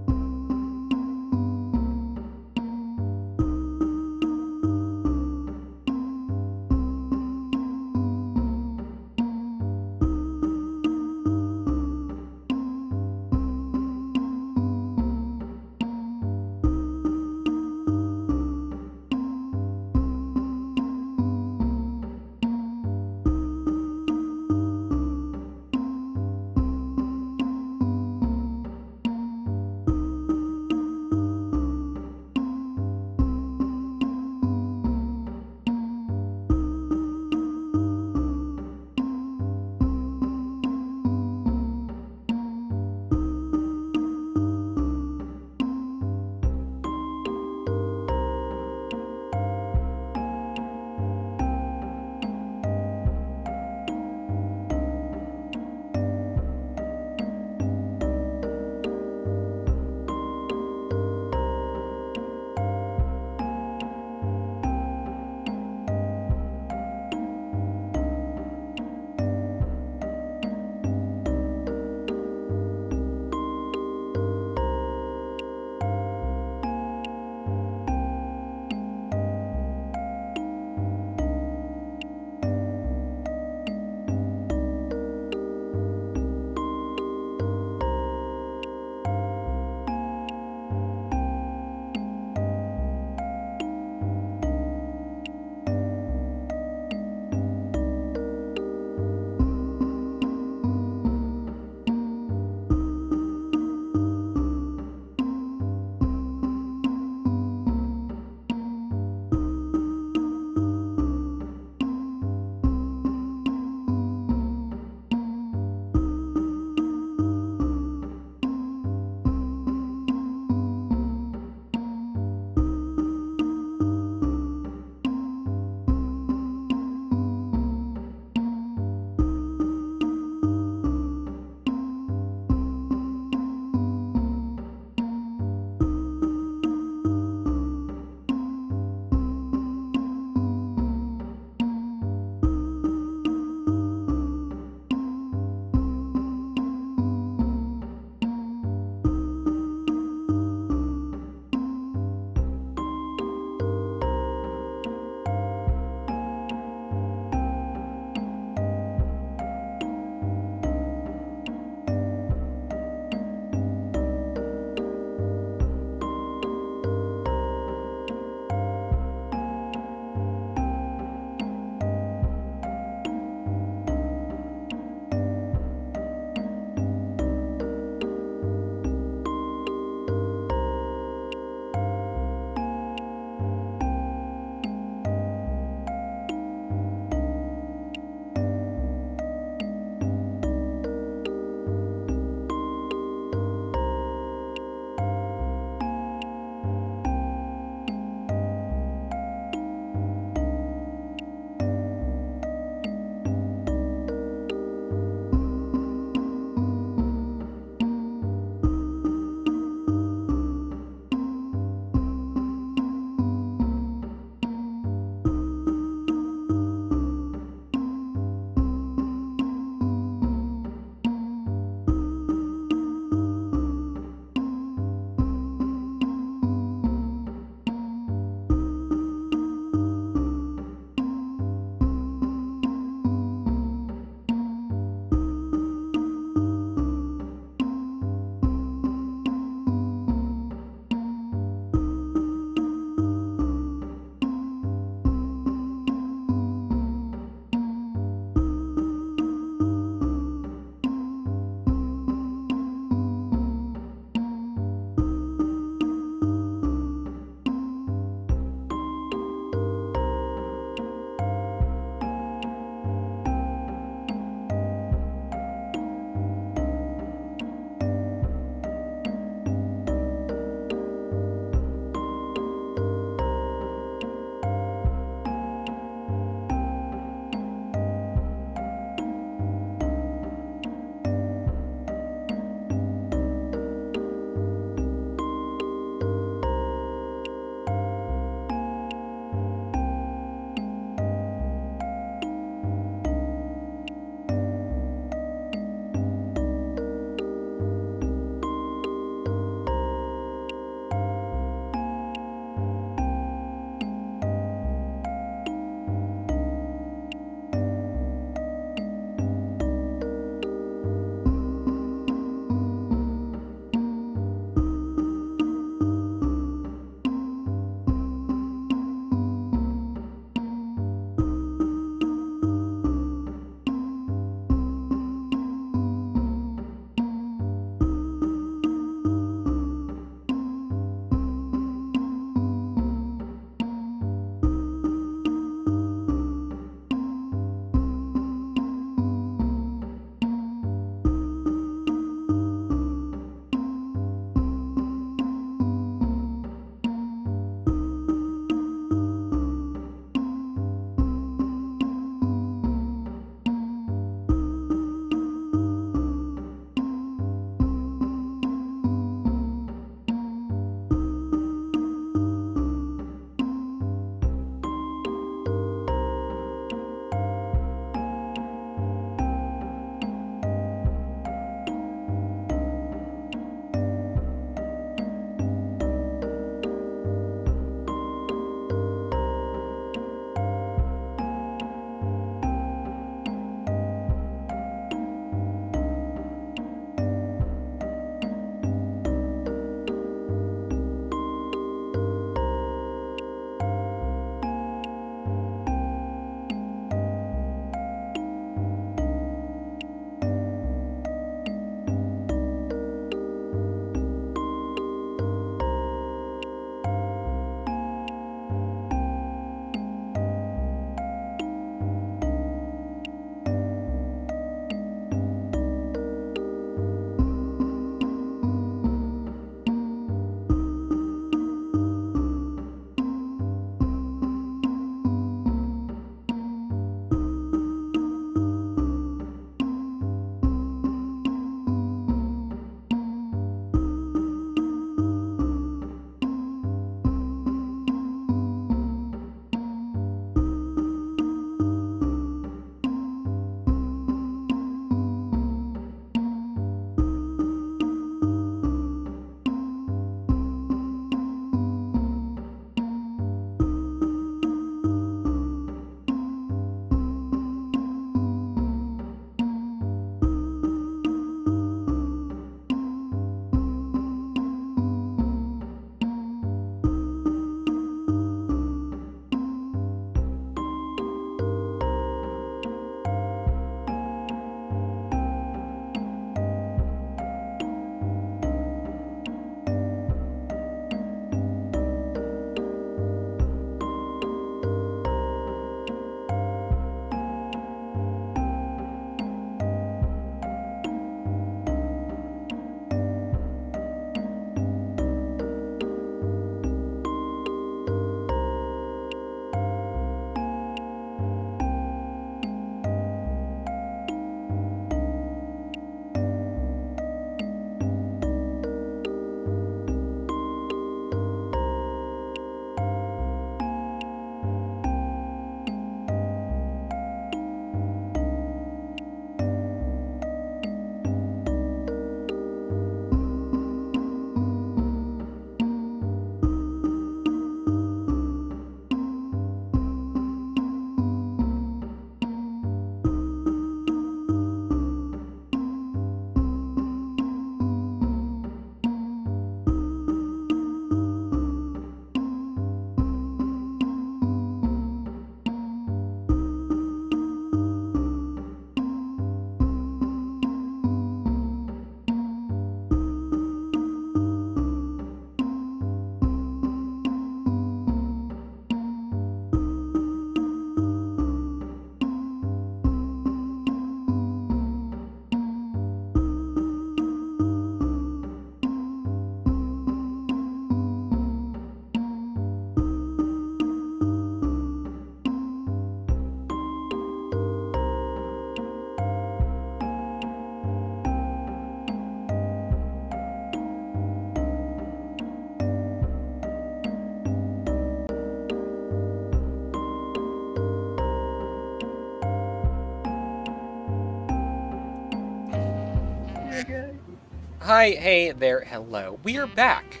Hi, hey there, hello. We are back.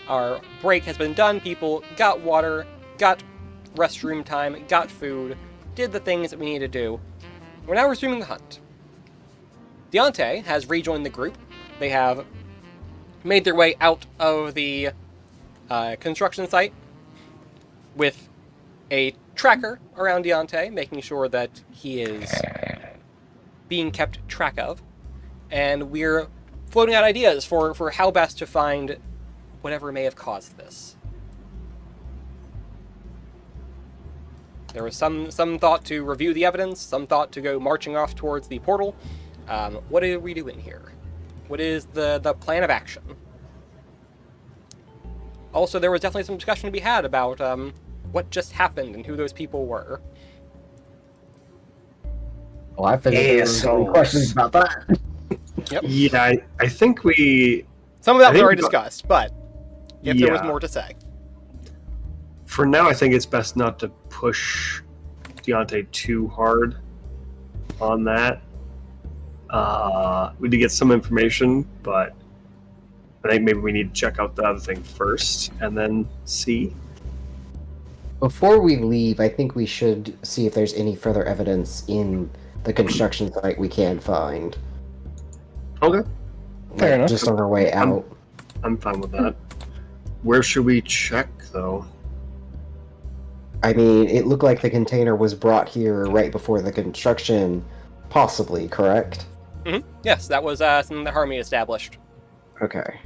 Our break has been done. People got water, got restroom time, got food, did the things that we need to do. We're now resuming the hunt. Deontay has rejoined the group. They have made their way out of the construction site with a tracker around Deontay, making sure that he is being kept track of. And we're floating out ideas for how best to find whatever may have caused this. There was some thought to review the evidence, some thought to go marching off towards the portal. What are we doing here? What is the plan of action? Also, there was definitely some discussion to be had about what just happened and who those people were. Well, I figured there was some questions about that. Yep. Yeah, I think we... Some of that was think already we got- discussed, but if there was Yeah. more to say. For now, I think it's best not to push Deontay too hard on that. We did get some information, but I think maybe we need to check out the other thing first and then see. Before we leave, I think we should see if there's any further evidence in the construction site we can find. Okay, Fair enough. Just on our way out. I'm fine with that. Where should we check, though? I mean, it looked like the container was brought here right before the construction, possibly, correct? Yes, that was something that Harmony established. Okay.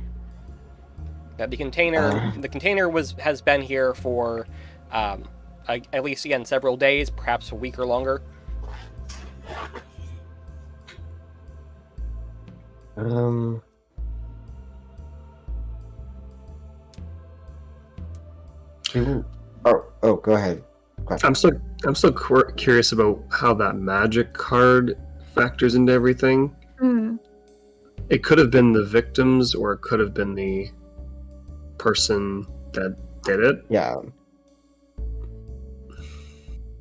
That the container has been here for at least, again, several days, perhaps a week or longer. Go ahead. I'm still curious about how that magic card factors into everything. It could have been the victims, or it could have been the person that did it. Yeah.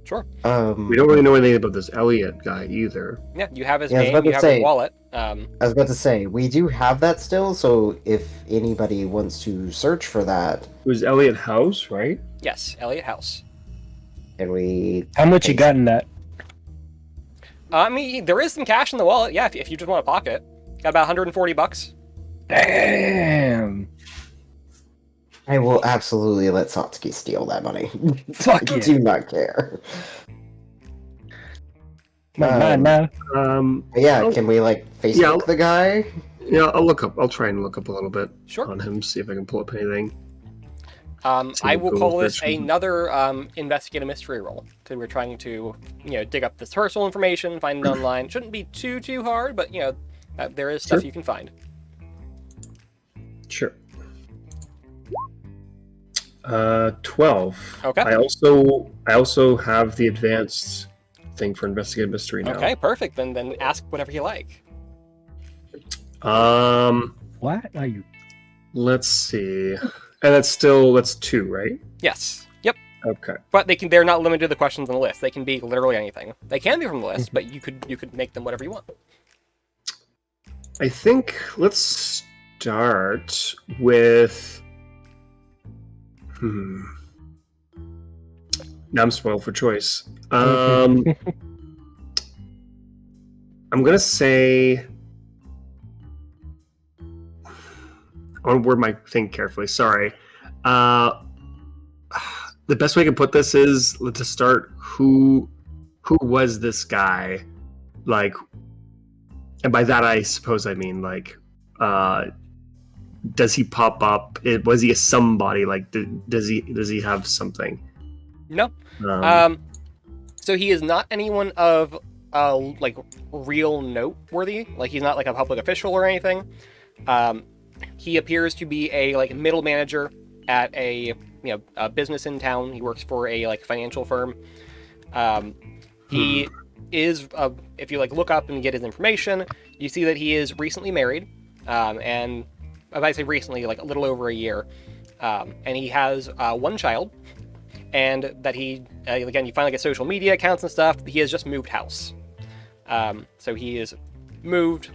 Sure. We don't really know anything about this Elliot guy either. Yeah, you have his Yeah, I was name, about you to have say- his wallet. I was about to say, we do have that still, so if anybody wants to search for that, It was Elliot House, right? Yes, Elliot House. and we... How much you got in that? I mean, there is some cash in the wallet. Yeah, if you just want to pocket, got about $140. Damn. I will absolutely let Satsuki steal that money. Fuck I yeah. do not care. Nah. Yeah, can we, Facebook the guy? Yeah, I'll try and look up a little bit Sure. on him, see if I can pull up anything. I will Google call this search. another investigative mystery roll, because we're trying to, dig up this personal information, find it online. Shouldn't be too hard, but there is stuff Sure. you can find. Sure. 12. Okay. I also have the advanced thing for investigative mystery now. Okay, perfect. Then ask whatever you like. What are you? Let's see. And that's 2, right? Yes. Yep. Okay. But they're not limited to the questions on the list. They can be literally anything. They can be from the list, but you could make them whatever you want. I think let's start with Now I'm spoiled for choice. I'm gonna say I want to word my thing carefully. Sorry. The best way I can put this is to start. Who was this guy? Like, and by that I suppose I mean does he pop up? Was he a somebody? Like, does he have something? No. So he is not anyone of real noteworthy. Like, he's not like a public official or anything. He appears to be a middle manager at a business in town. He works for a financial firm. He is if you look up and get his information, you see that he is recently married, and if I say recently, a little over a year, and he has one child, and that he again, you find his social media accounts and stuff. He has just moved house, so he is moved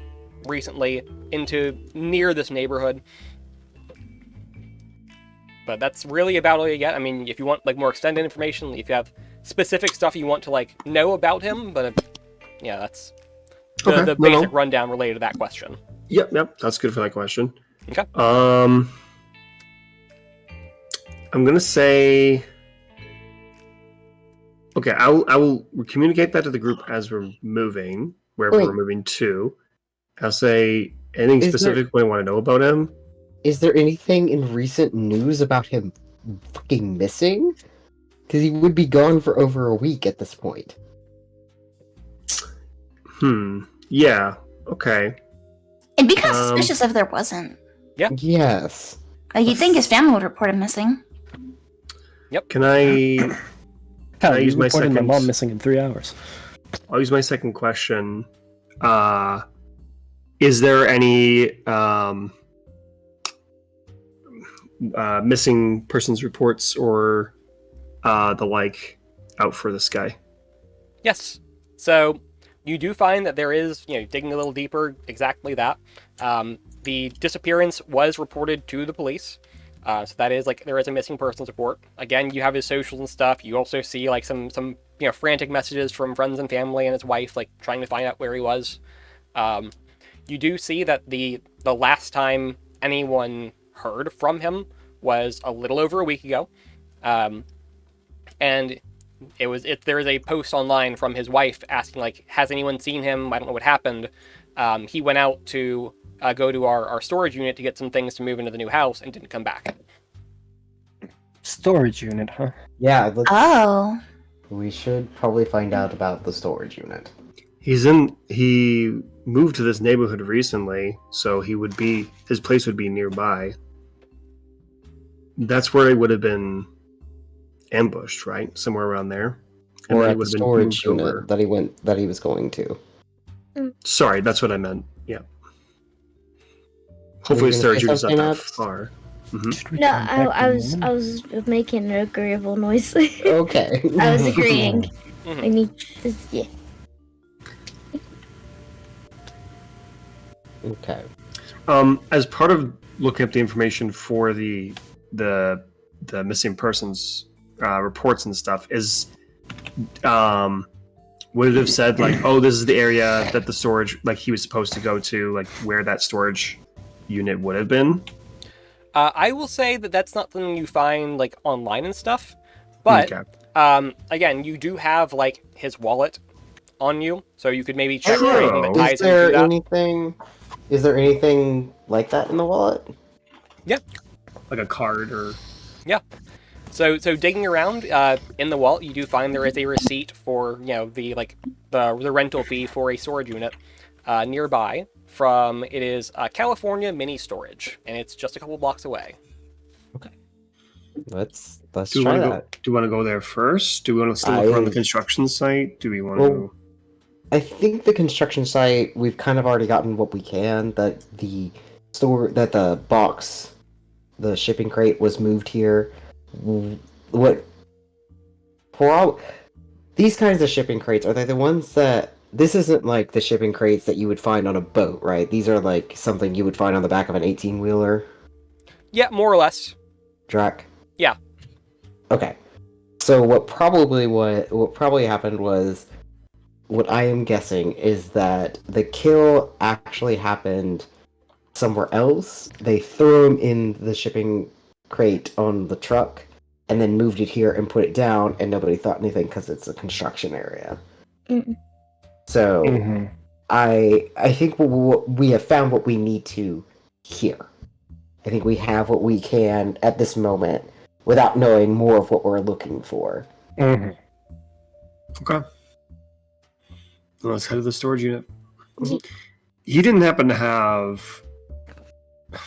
recently into near this neighborhood. But that's really about all you get. I mean, if you want like more extended information, if you have specific stuff you want to like know about him, but yeah, that's the basic rundown related to that question. Yep, that's good for that question. Okay. I'm gonna say, okay, I will communicate that to the group as we're moving, wherever we're moving to. I'll say anything specific we want to know about him. Is there anything in recent news about him fucking missing? Because he would be gone for over a week at this point. Yeah. Okay. It'd be kind of suspicious if there wasn't. Yeah. Yes. You'd think his family would report him missing. Yep. Can I use my second? My mom missing in 3 hours. I'll use my second question. Is there any missing persons reports or the like out for this guy? Yes. So you do find that there is, digging a little deeper, exactly that. The disappearance was reported to the police. So that is like there is a missing persons report. Again, you have his socials and stuff. You also see like some frantic messages from friends and family and his wife, like trying to find out where he was. You do see that the last time anyone heard from him was a little over a week ago, and there is a post online from his wife asking like, has anyone seen him? I don't know what happened. He went out to go to our storage unit to get some things to move into the new house and didn't come back. Storage unit, huh? Yeah. Oh. We should probably find out about the storage unit. He moved to this neighborhood recently, so his place would be nearby. That's where he would have been ambushed, right? Somewhere around there. And Or then at the storage unit that he was going to. Sorry, that's what I meant. Yeah. Hopefully the storage unit's not that far. Mm-hmm. No, I was making an agreeable noise. Okay. I was agreeing. Mm-hmm. I need yeah. Okay. As part of looking up the information for the missing persons reports and stuff, would it have said like, oh, this is the area that the storage, like he was supposed to go to, like where that storage unit would have been? I will say that that's not something you find like online and stuff, but again, you do have like his wallet on you, so you could maybe check for anything that ties into that. Is there anything like that in the wallet? Yeah. Like a card or... Yeah. So digging around in the wallet, you do find there is a receipt for, the rental fee for a storage unit nearby from, it is California Mini Storage, and it's just a couple blocks away. Okay. Let's try that. Do you want to go there first? Do we want to still look around the construction site? Do we want to... I think the construction site, we've kind of already gotten what we can. That the box, the shipping crate was moved here. These kinds of shipping crates, are they the ones that... This isn't like the shipping crates that you would find on a boat, right? These are like something you would find on the back of an 18-wheeler? Yeah, more or less. Drac? Yeah. Okay. So what probably happened was... What I am guessing is that the kill actually happened somewhere else. They threw him in the shipping crate on the truck, and then moved it here and put it down, and nobody thought anything because it's a construction area. So, I think we have found what we need to here. I think we have what we can at this moment without knowing more of what we're looking for. Okay. Let's head to the storage unit. He didn't happen to have...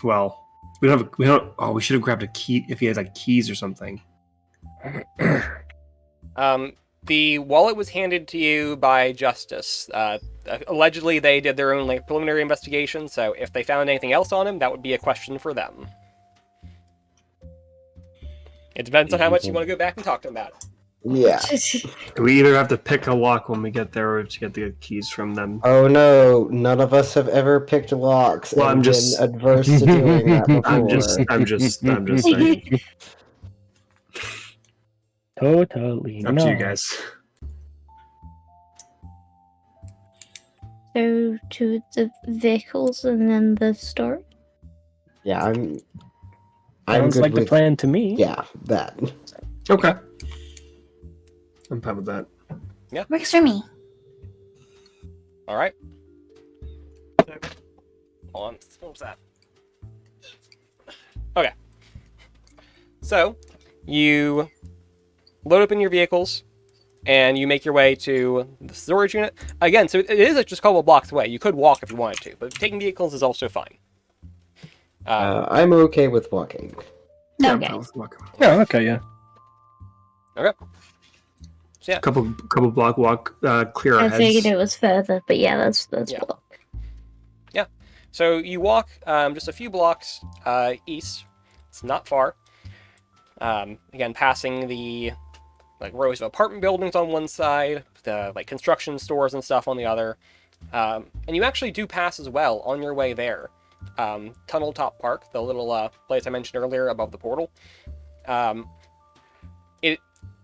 Well, we don't... Oh, we should have grabbed a key if he had like keys or something. The wallet was handed to you by Justice. Allegedly, they did their own preliminary investigation, so if they found anything else on him, that would be a question for them. It depends on how much you want to go back and talk to him about it. Yeah. We either have to pick a lock when we get there, or to get the keys from them. Oh no, none of us have ever picked locks Well, and I'm just- been adverse to doing that before. I'm just saying. Totally Up no. to you guys. So to the vehicles and then the store. Yeah, I'm Sounds good like the with plan to me. Yeah, that. Okay. I'm fine with that. Works for me. All right. Hold on. What was that? Okay. So, you load up in your vehicles, and you make your way to the storage unit. Again, so it is just a couple of blocks away. You could walk if you wanted to, but taking vehicles is also fine. I'm okay with walking. Yeah, Okay. welcome. Oh, okay, yeah. So yeah, Couple block walk, clear our I figured heads. it was further, but yeah, that's Yeah. block. so you walk just a few blocks east. It's not far. Again, passing the rows of apartment buildings on one side, the construction stores and stuff on the other, and you actually do pass as well on your way there. Tunnel Top Park, the little place I mentioned earlier above the portal.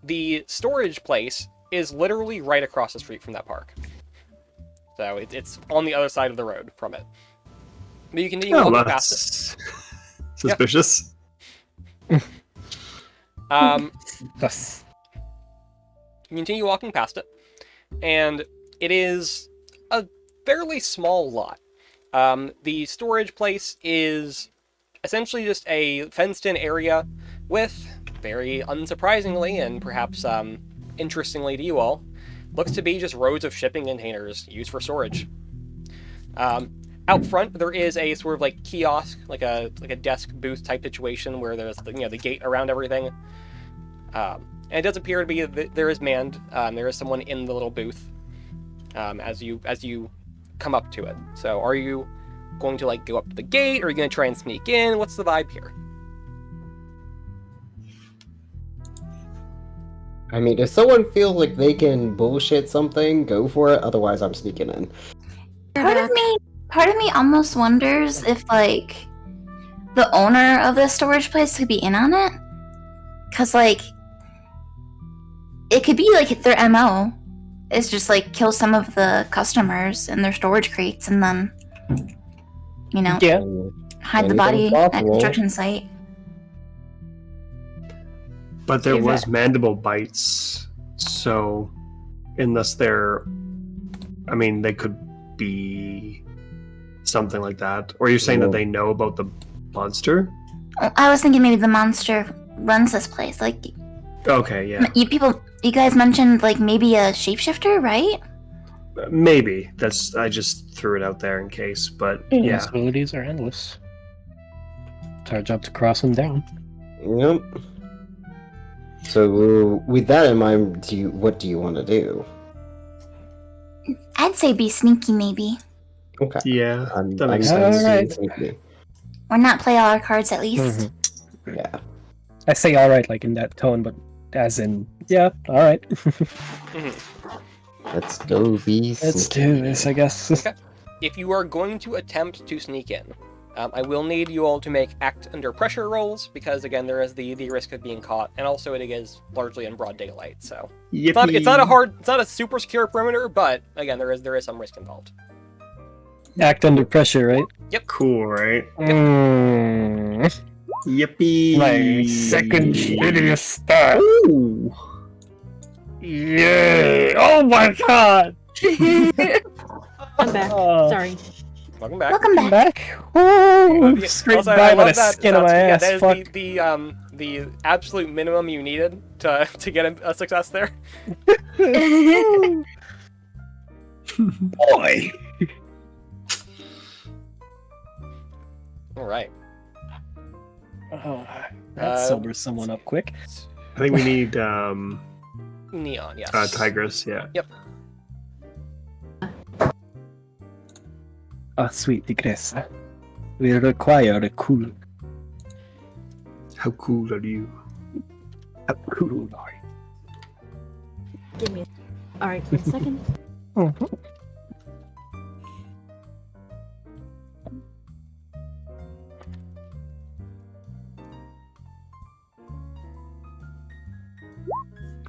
The storage place is literally right across the street from that park. So it's on the other side of the road from it. But you continue walking past it. That's suspicious. Yes. You continue walking past it, and it is a fairly small lot. The storage place is essentially just a fenced-in area with, very unsurprisingly and perhaps interestingly to you all, looks to be just rows of shipping containers used for storage. Out front, there is a sort of kiosk, like a desk booth type situation where there's the gate around everything. And it does appear to be that there is manned. There is someone in the little booth as you come up to it. So are you going to go up to the gate, or are you going to try and sneak in? What's the vibe here? I mean, if someone feels like they can bullshit something, go for it. Otherwise, I'm sneaking in. Part of me almost wonders if the owner of the storage place could be in on it, because it could be their MO is just kill some of the customers in their storage crates and then Yeah. hide the Anything's body at possible. construction site. But there Is was that- mandible bites, so unless they're, I mean, they could be something like that. Or you're saying that they know about the monster? I was thinking maybe the monster runs this place. Okay, yeah, You guys mentioned maybe a shapeshifter, right? maybe. I just threw it out there in case, but yeah. Possibilities are endless. It's our job to cross them down. Yep. So, with that in mind, what do you want to do? I'd say be sneaky, maybe, Okay. Yeah, I'm that makes I'm sense. Alright. sneaky. or not play all our cards at least. Mhm. Yeah. I say all right, in that tone, but as in, yeah, all right. Let's go be Let's sneaky. do this, I guess. If you are going to attempt to sneak in, I will need you all to make act under pressure rolls, because again, there is the risk of being caught, and also it is largely in broad daylight, so it's not a super secure perimeter, but again, there is some risk involved. Act under pressure, right? Cool, right? Mm. Yippee! My second shittiest start. Ooh. Yay! Oh my god! I'm back. Oh. Sorry. Welcome back. Welcome I'm back. back. Woo! Straight Also, I by love with a that. skin on my Yeah, ass. that is Fuck. the absolute minimum you needed to get a success there. Boy! All right. Oh, that Uh, sobers someone up quick. I think we need Neon, yes. Tigress. Yeah. Ah, sweet tigresa. We require a cool. How cool are you? A cool boy. Give me. Alright, 1 second. Mhm.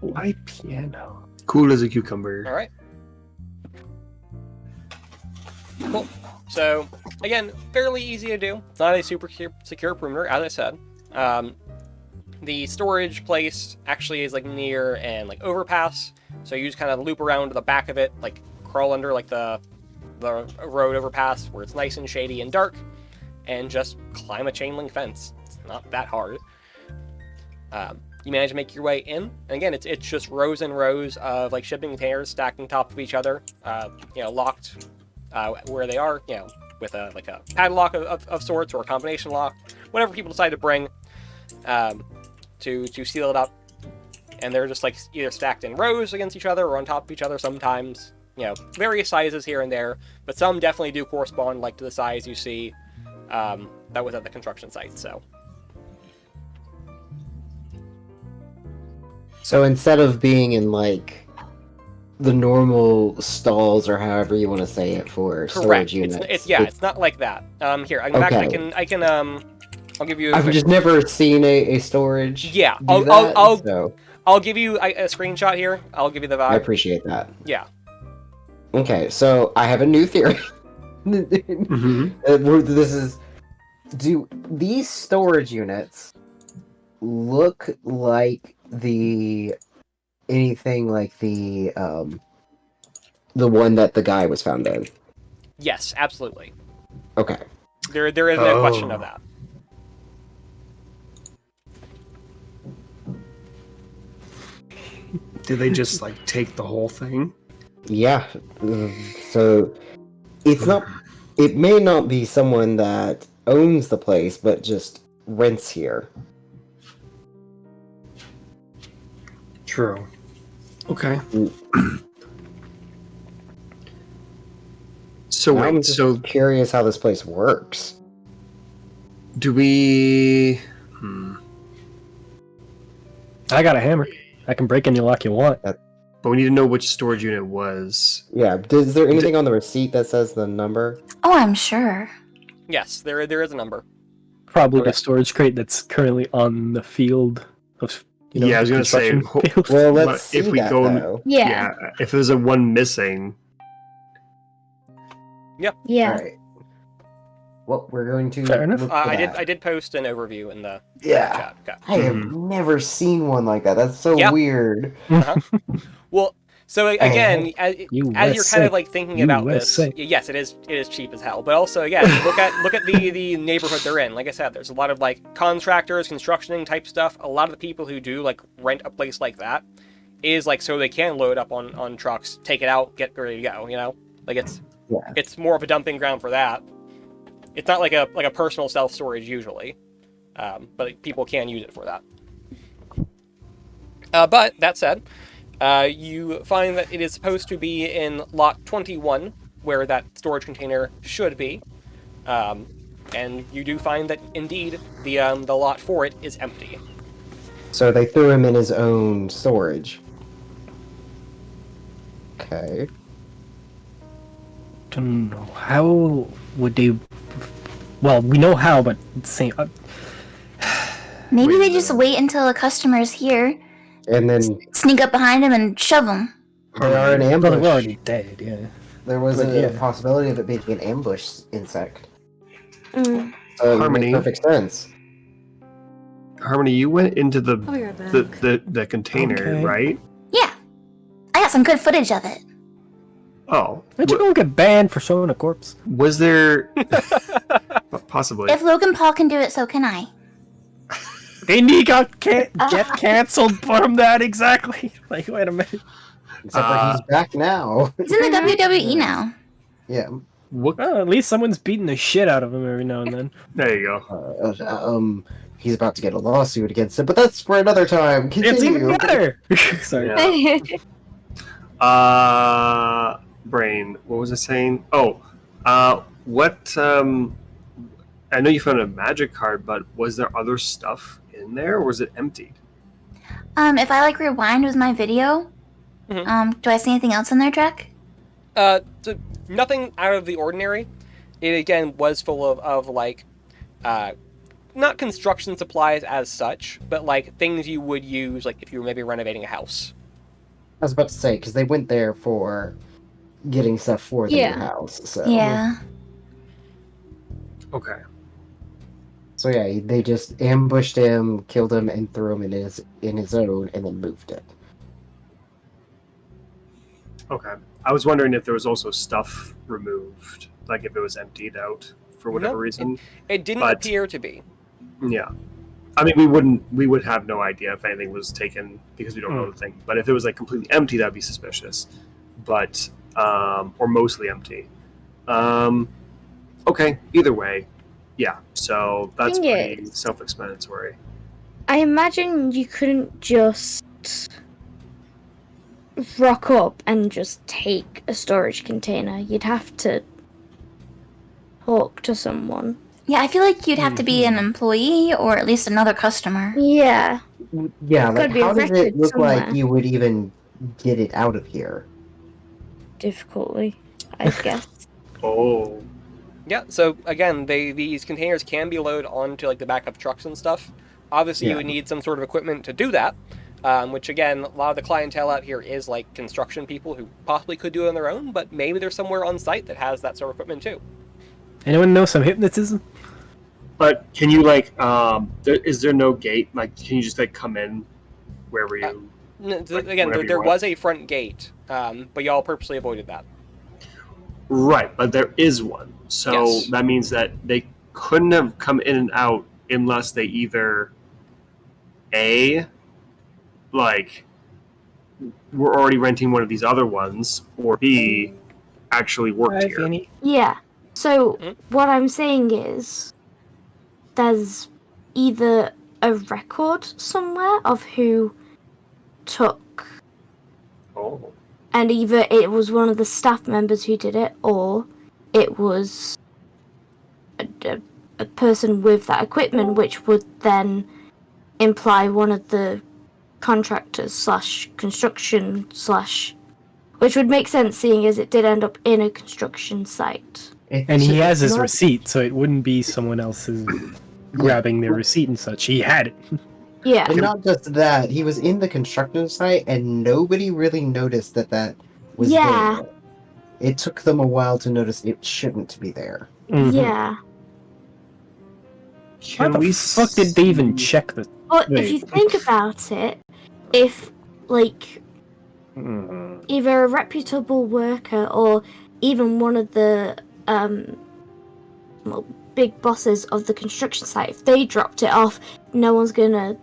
Why piano? Cool as a cucumber. All right. Cool. So again, fairly easy to do. It's not a super secure perimeter, as I said. The storage place actually is like near an like overpass, so you just kind of loop around to the back of it, like crawl under like the road overpass where it's nice and shady and dark, and just climb a chain link fence. It's not that hard. You manage to make your way in, and again, it's just rows and rows of like shipping containers stacked on top of each other, locked where they are, with a padlock of sorts or a combination lock, whatever people decide to bring to seal it up. And they're just like either stacked in rows against each other or on top of each other sometimes, various sizes here and there, but some definitely do correspond like to the size you see that was at the construction site. So instead of being in like the normal stalls or however you want to say it for storage Correct. units, It's not like that. Here, in fact, I'll give you. I've just never seen a storage. Yeah, do that, I'll give you a screenshot here. I'll give you the vibe. I appreciate that. Yeah. Okay, so I have a new theory. Do these storage units look like anything like the one that the guy was found in? Yes, absolutely. Okay. There is no question of that. Did they just like take the whole thing? Yeah. So it may not be someone that owns the place, but just rents here. True. Okay. So I'm wait, just curious how this place works. do we... I got a hammer. I can break any lock you want. But we need to know which storage unit it was. Yeah, is there anything on the receipt that says the number? Oh, I'm sure. Yes, there is a number. Probably Okay. the storage crate that's currently on the field of. Yeah, I was gonna say, construction field. Well, let's see if we that, go, though. Yeah. if there's a one missing, Yeah. Alright. Well, we're going to Fair enough. look for I that. did post an overview in the Yeah. chat. Okay. I have never seen one like that. That's so Yeah. weird. Well, so again, as you're kind USA. of like thinking about this, USA. yes, it is cheap as hell. But also, again, look at the neighborhood they're in. Like I said, there's a lot of like contractors, constructioning type stuff. A lot of the people who do like rent a place like that is like so they can load up on trucks, take it out, get ready to go. Like it's more of a dumping ground for that. It's not like a personal self storage usually, but people can use it for that. But that said, you find that it is supposed to be in lot 21, where that storage container should be, and you do find that indeed the lot for it is empty. So they threw him in his own storage. Okay. Don't know how would they. Well, we know how, but same. Maybe they just wait until a customer's here, And then sneak up behind him, and shove him. they are an Well, ambush. they're already dead. Yeah. There was But a yeah. possibility of it being an ambush insect. Mm. So it would Harmony. make perfect sense. Harmony, you went into I'll be right back. the container, Okay. right? Yeah, I got some good footage of it. Oh, Why'd you go get banned for showing a corpse? was there possibly? If Logan Paul can do it, so can I. And he got get canceled from that exactly. Like, wait a minute. Except for he's back now. He's in the WWE now. Yeah. What? Well, at least someone's beating the shit out of him every now and then. There you go. He's about to get a lawsuit against him, but that's for another time. It's Continue. even better. Sorry. Yeah. Brain. What was I saying? Oh, what? I know you found a magic card, but was there other stuff in there, or was it empty? If I rewind with my video, Do I see anything else in there, Jack? So nothing out of the ordinary. It again was full of like, not construction supplies as such, but like things you would use like if you were maybe renovating a house. I was about to say, because they went there for getting stuff for the new house. So. Yeah. Okay. So yeah, they just ambushed him, killed him, and threw him in his own, and then moved it. Okay. I was wondering if there was also stuff removed, like if it was emptied out for whatever Nope, reason. It didn't But- appear to be. Yeah. I mean, we would have no idea if anything was taken because we don't know the thing. But if it was like completely empty, that'd be suspicious. But or mostly empty. Okay. Either way, yeah. So that's Thing pretty is- self-explanatory. I imagine you couldn't just rock up and just take a storage container. You'd have to talk to someone. Yeah, I feel like you'd have to be an employee or at least another customer. Yeah. Yeah, Gotta like be a how does it record look like somewhere. you would even get it out of here? Difficultly, I guess. Oh. Yeah, so again, these containers can be loaded onto like the back of trucks and stuff. Obviously, you Yeah. would need some sort of equipment to do that, which again, a lot of the clientele out here is like construction people who possibly could do it on their own, but maybe there's somewhere on site that has that sort of equipment too. Anyone know some hypnotism? But can you like is there no gate? Like, can you just like come in wherever you? Like, Again, wherever you there want. was a front gate, but y'all purposely avoided that. Right, but there is one. So Yes. that means that they couldn't have come in and out unless they either like were already renting one of these other ones, or B actually worked Hi, here. Fanny. Yeah. So Hmm? what I'm saying is there's either a record somewhere of who took, Oh. and either it was one of the staff members who did it, or it was a person with that equipment, which would then imply one of the contractors slash construction slash, which would make sense seeing as it did end up in a construction site. And he has his not- receipt, so it wouldn't be someone else's grabbing their receipt and such. He had it. Yeah. And not just that, he was in the construction site, and nobody really noticed that was Yeah. there. It took them a while to notice it shouldn't be there. Mhm. Yeah. Why Can the we fuck did they even check the? But if Wait. you think about it, if like Mm. either a reputable worker or even one of the well, big bosses of the construction site, if they dropped it off, no one's gonna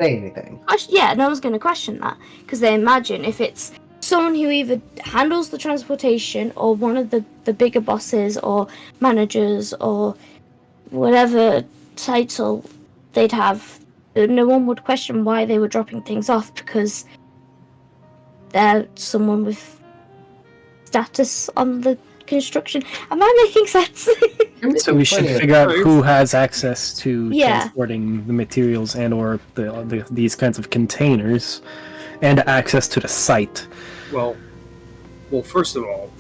Say anything. no one's gonna question that, because they imagine if it's someone who either handles the transportation or one of the bigger bosses or managers or whatever title they'd have, no one would question why they were dropping things off, because they're someone with status on the construction. Am I making sense? So we should Plenty of figure out time. who has access to Yeah. transporting the materials and/or these kinds of containers, and access to the site. Well, first of all,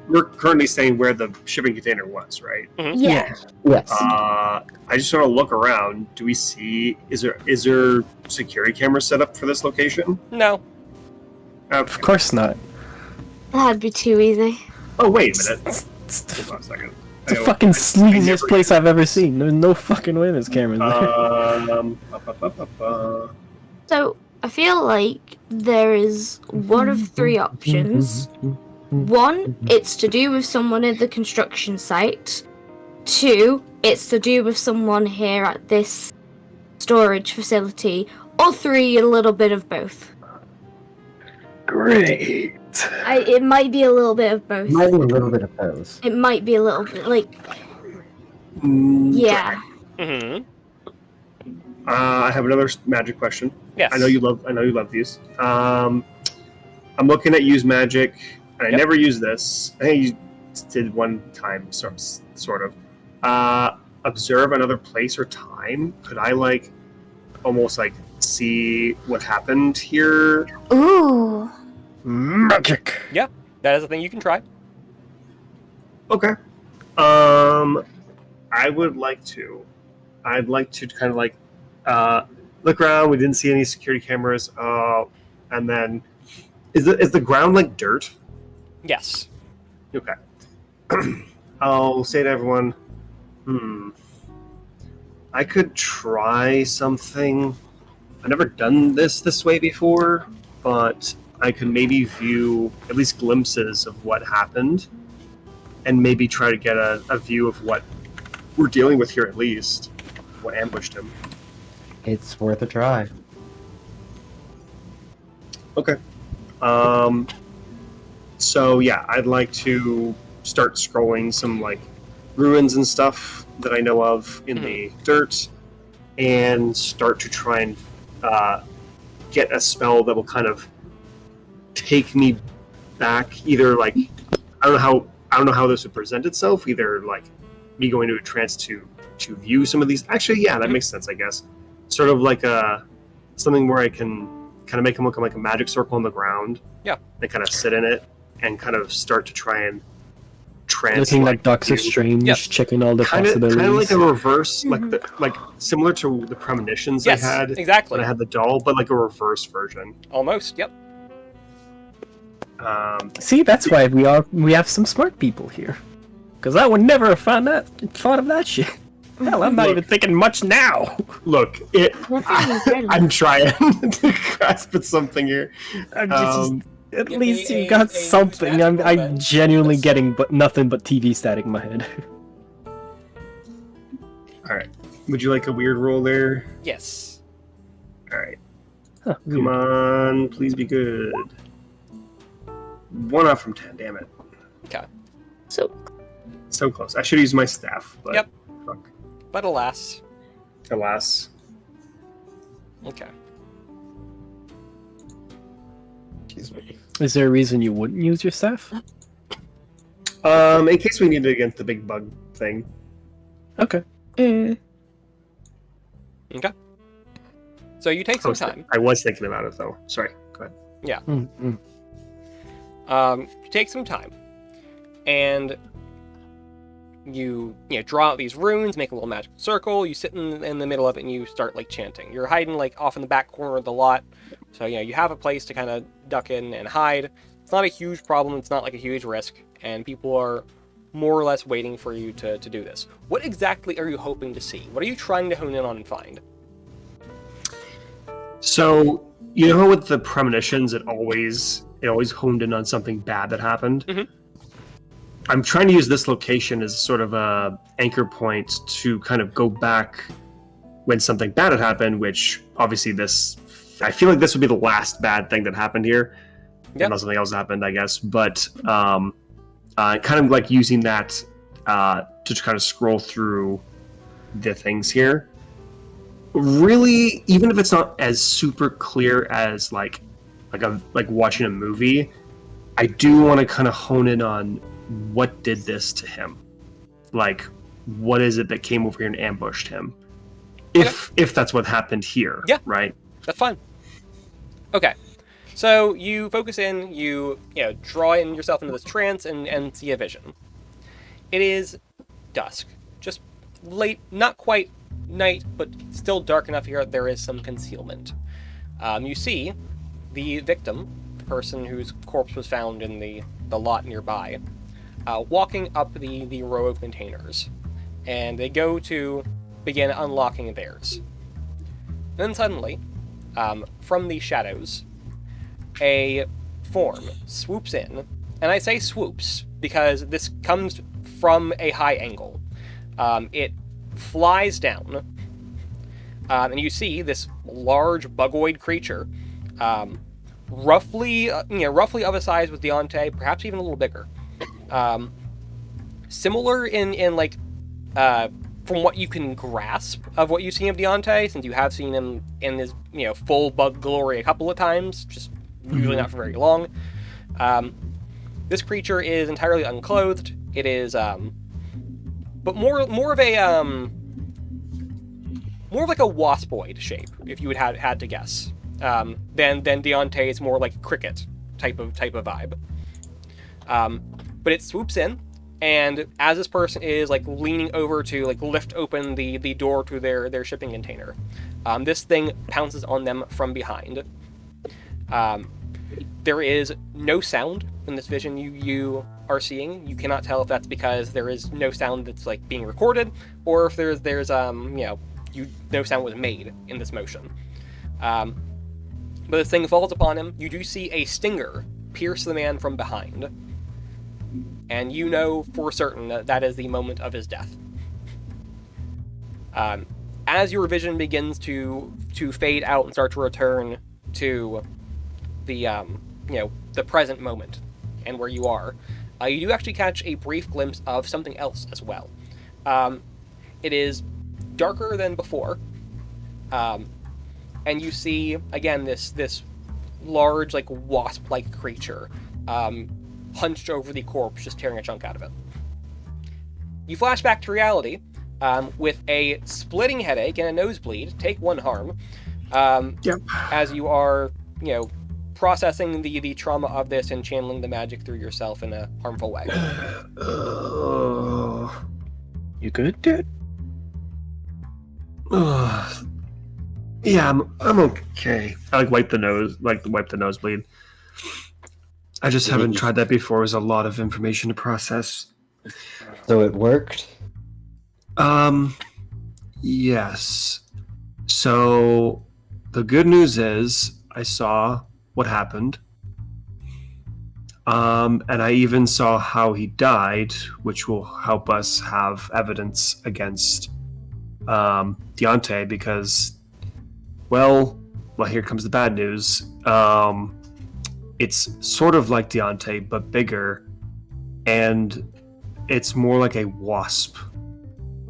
we're currently saying where the shipping container was, right? Yeah. Yes. I just want to look around. Do we see? Is there security cameras set up for this location? No. Of course not. That'd be too easy. Oh, wait a minute. It's the, Hold on a second. it's the fucking sleaziest place I've ever seen. There's no fucking way there's cameras there. So I feel like there is one of three options. One, it's to do with someone in the construction site. Two, it's to do with someone here at this storage facility. Or three, a little bit of both. Great. It might be a little bit of both. Might be a little bit of those. It might be a little bit like, yeah. Mm-hmm. I have another magic question. Yes. I know you love these. I'm looking at use magic, and I Yep. never use this. I think you did one time, sort of. Observe another place or time. Could I almost see what happened here. Ooh. Magic. That is a thing you can try. Okay. I'd like to kind of like look around. We didn't see any security cameras. And then is the ground like dirt? Yes. Okay. I'll say to everyone, I could try something. I've never done this way before, but I could maybe view at least glimpses of what happened and maybe try to get a view of what we're dealing with here at least. What ambushed him. It's worth a try. Okay. So yeah, I'd like to start scrolling some like ruins and stuff that I know of in the dirt, and start to try and get a spell that will kind of take me back. Either like I don't know how this would present itself. Either like me going to a trance to view some of these. Actually, yeah, that makes sense. I guess sort of like something where I can kind of make them look like a magic circle on the ground. Yeah. And kind of sit in it and kind of start to try and trance. Looking like Doctor Strange, Yep. checking all the Kind of possibilities. like a reverse, like similar to the premonitions Yes, I had exactly. when I had the doll, but like a reverse version. Almost. Yep. See, that's why we have some smart people here. Because I would never have thought of that shit. Hell, I'm not even thinking much now. Look, I'm trying to grasp at something here. At Give least me you got a something. magic I'm moment. genuinely getting nothing but TV static in my head. All right. Would you like a weird roll there? Yes. All right. Huh, Come on, please be good. 1 out from 10. Damn it. Okay. So close. I should use my staff. But Yep. Fuck. But alas. Alas. Okay. Excuse me. Is there a reason you wouldn't use your staff? In case we need it against the big bug thing. Okay. Okay. So you take some time. I was thinking about it though. Sorry. Go ahead. You take some time, and you draw out these runes, make a little magical circle. You sit in the middle of it, and you start like chanting. You're hiding like off in the back corner of the lot, so you have a place to kind of duck in and hide. It's not a huge problem. It's not like a huge risk, and people are more or less waiting for you to do this. What exactly are you hoping to see? What are you trying to hone in on and find? So you know how with the premonitions, it always honed in on something bad that happened. Mm-hmm. I'm trying to use this location as sort of a anchor point to kind of go back when something bad had happened. Which obviously I feel like this would be the last bad thing that happened here. Yep. Unless something else happened, I guess. But kind of like using that to kind of scroll through the things here. Really, even if it's not as super clear as like watching a movie, I do want to kind of hone in on what did this to him. Like, what is it that came over here and ambushed him? If that's what happened here, Yeah. right? That's fine. Okay. So you focus in, you draw in yourself into this trance and see a vision. It is dusk. Just late, not quite night, but still dark enough here that there is some concealment. You see the victim, the person whose corpse was found in the lot nearby, walking up the row of containers. And they go to begin unlocking theirs. Then suddenly, from the shadows, a form swoops in. And I say swoops because this comes from a high angle. It flies down, and you see this large bugoid creature, roughly of a size with Deontay, perhaps even a little bigger. Similar in like, from what you can grasp of what you've seen of Deontay, since you have seen him in his full bug glory a couple of times, just usually not for very long. This creature is entirely unclothed. It is, but more of a more of like a waspoid shape, if you would had to guess. Then Deontay is more like cricket type of vibe. But it swoops in, and as this person is like leaning over to like lift open the door to their shipping container, this thing pounces on them from behind. There is no sound in this vision you are seeing. You cannot tell if that's because there is no sound that's like being recorded, or if there's no sound was made in this motion. But this thing falls upon him. You do see a stinger pierce the man from behind, and you know for certain that is the moment of his death. As your vision begins to fade out and start to return to the present moment and where you are, you do actually catch a brief glimpse of something else as well. It is darker than before, and you see again this large like wasp-like creature hunched over the corpse, just tearing a chunk out of it. You flash back to reality with a splitting headache and a nosebleed. Take 1 harm. As you are processing the trauma of this and channeling the magic through yourself in a harmful way. You good, dude? Yeah, I'm okay. I wipe the nosebleed. I just haven't tried that before. It was a lot of information to process. So it worked? Yes. So the good news is I saw what happened. And I even saw how he died, which will help us have evidence against Deontay, because, well, here comes the bad news. It's sort of like Deontay, but bigger, and it's more like a wasp.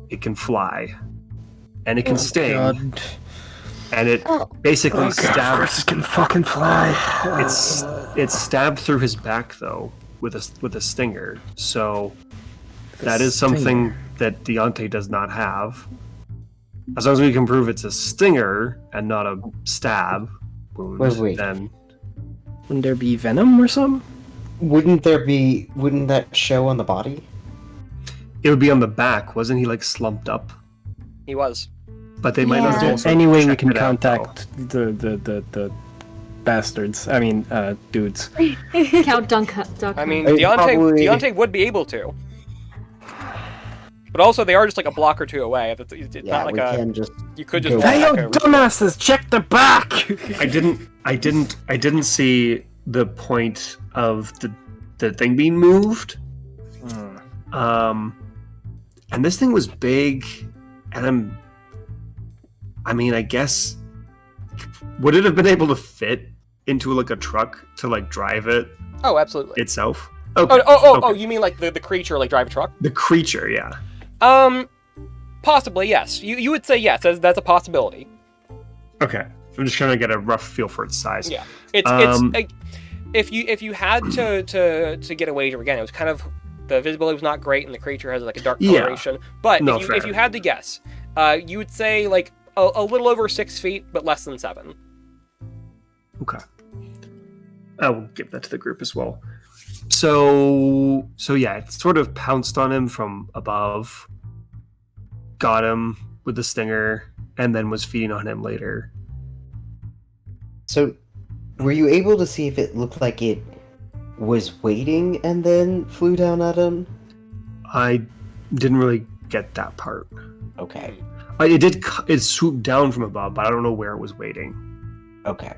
It can fly, and it can sting, God. and it basically stabs. Can fucking fly. It's stabbed through his back though with a stinger. So that is something that Deontay does not have. As long as we can prove it's a stinger and not a stab wound, Wait. then Wouldn't there be venom or something? Wouldn't that show on the body? it would be on the back. Wasn't he like slumped up? He was. But they might not Yeah. also Any way we check can it out, though. contact the bastards. I mean, dudes. Count Duck. I mean, Hey, Deontay would be able to. But also, they are just like a block or two away. It's Yeah, not like we can just. you could just go walk Hey, back yo, over. dumbasses! Check the back. I didn't see the point of the thing being moved. And this thing was big, and I guess, would it have been able to fit into like a truck to like drive it Oh, absolutely. itself? Okay. Oh, Okay. you mean like the creature like drive a truck? The creature, yeah. Possibly, yes. You would say yes. That's a possibility. Okay. I'm just trying to get a rough feel for its size. Yeah. It's like, if you had to get a wager again, it was kind of, the visibility was not great and the creature has like a dark Yeah. coloration. But No, if you had to guess, you would say like a little over 6 feet, but less than 7. Okay. I will give that to the group as well. So yeah, it sort of pounced on him from above, got him with the stinger, and then was feeding on him later. So, were you able to see if it looked like it was waiting and then flew down at him? I didn't really get that part. Okay. It swooped down from above, but I don't know where it was waiting. Okay.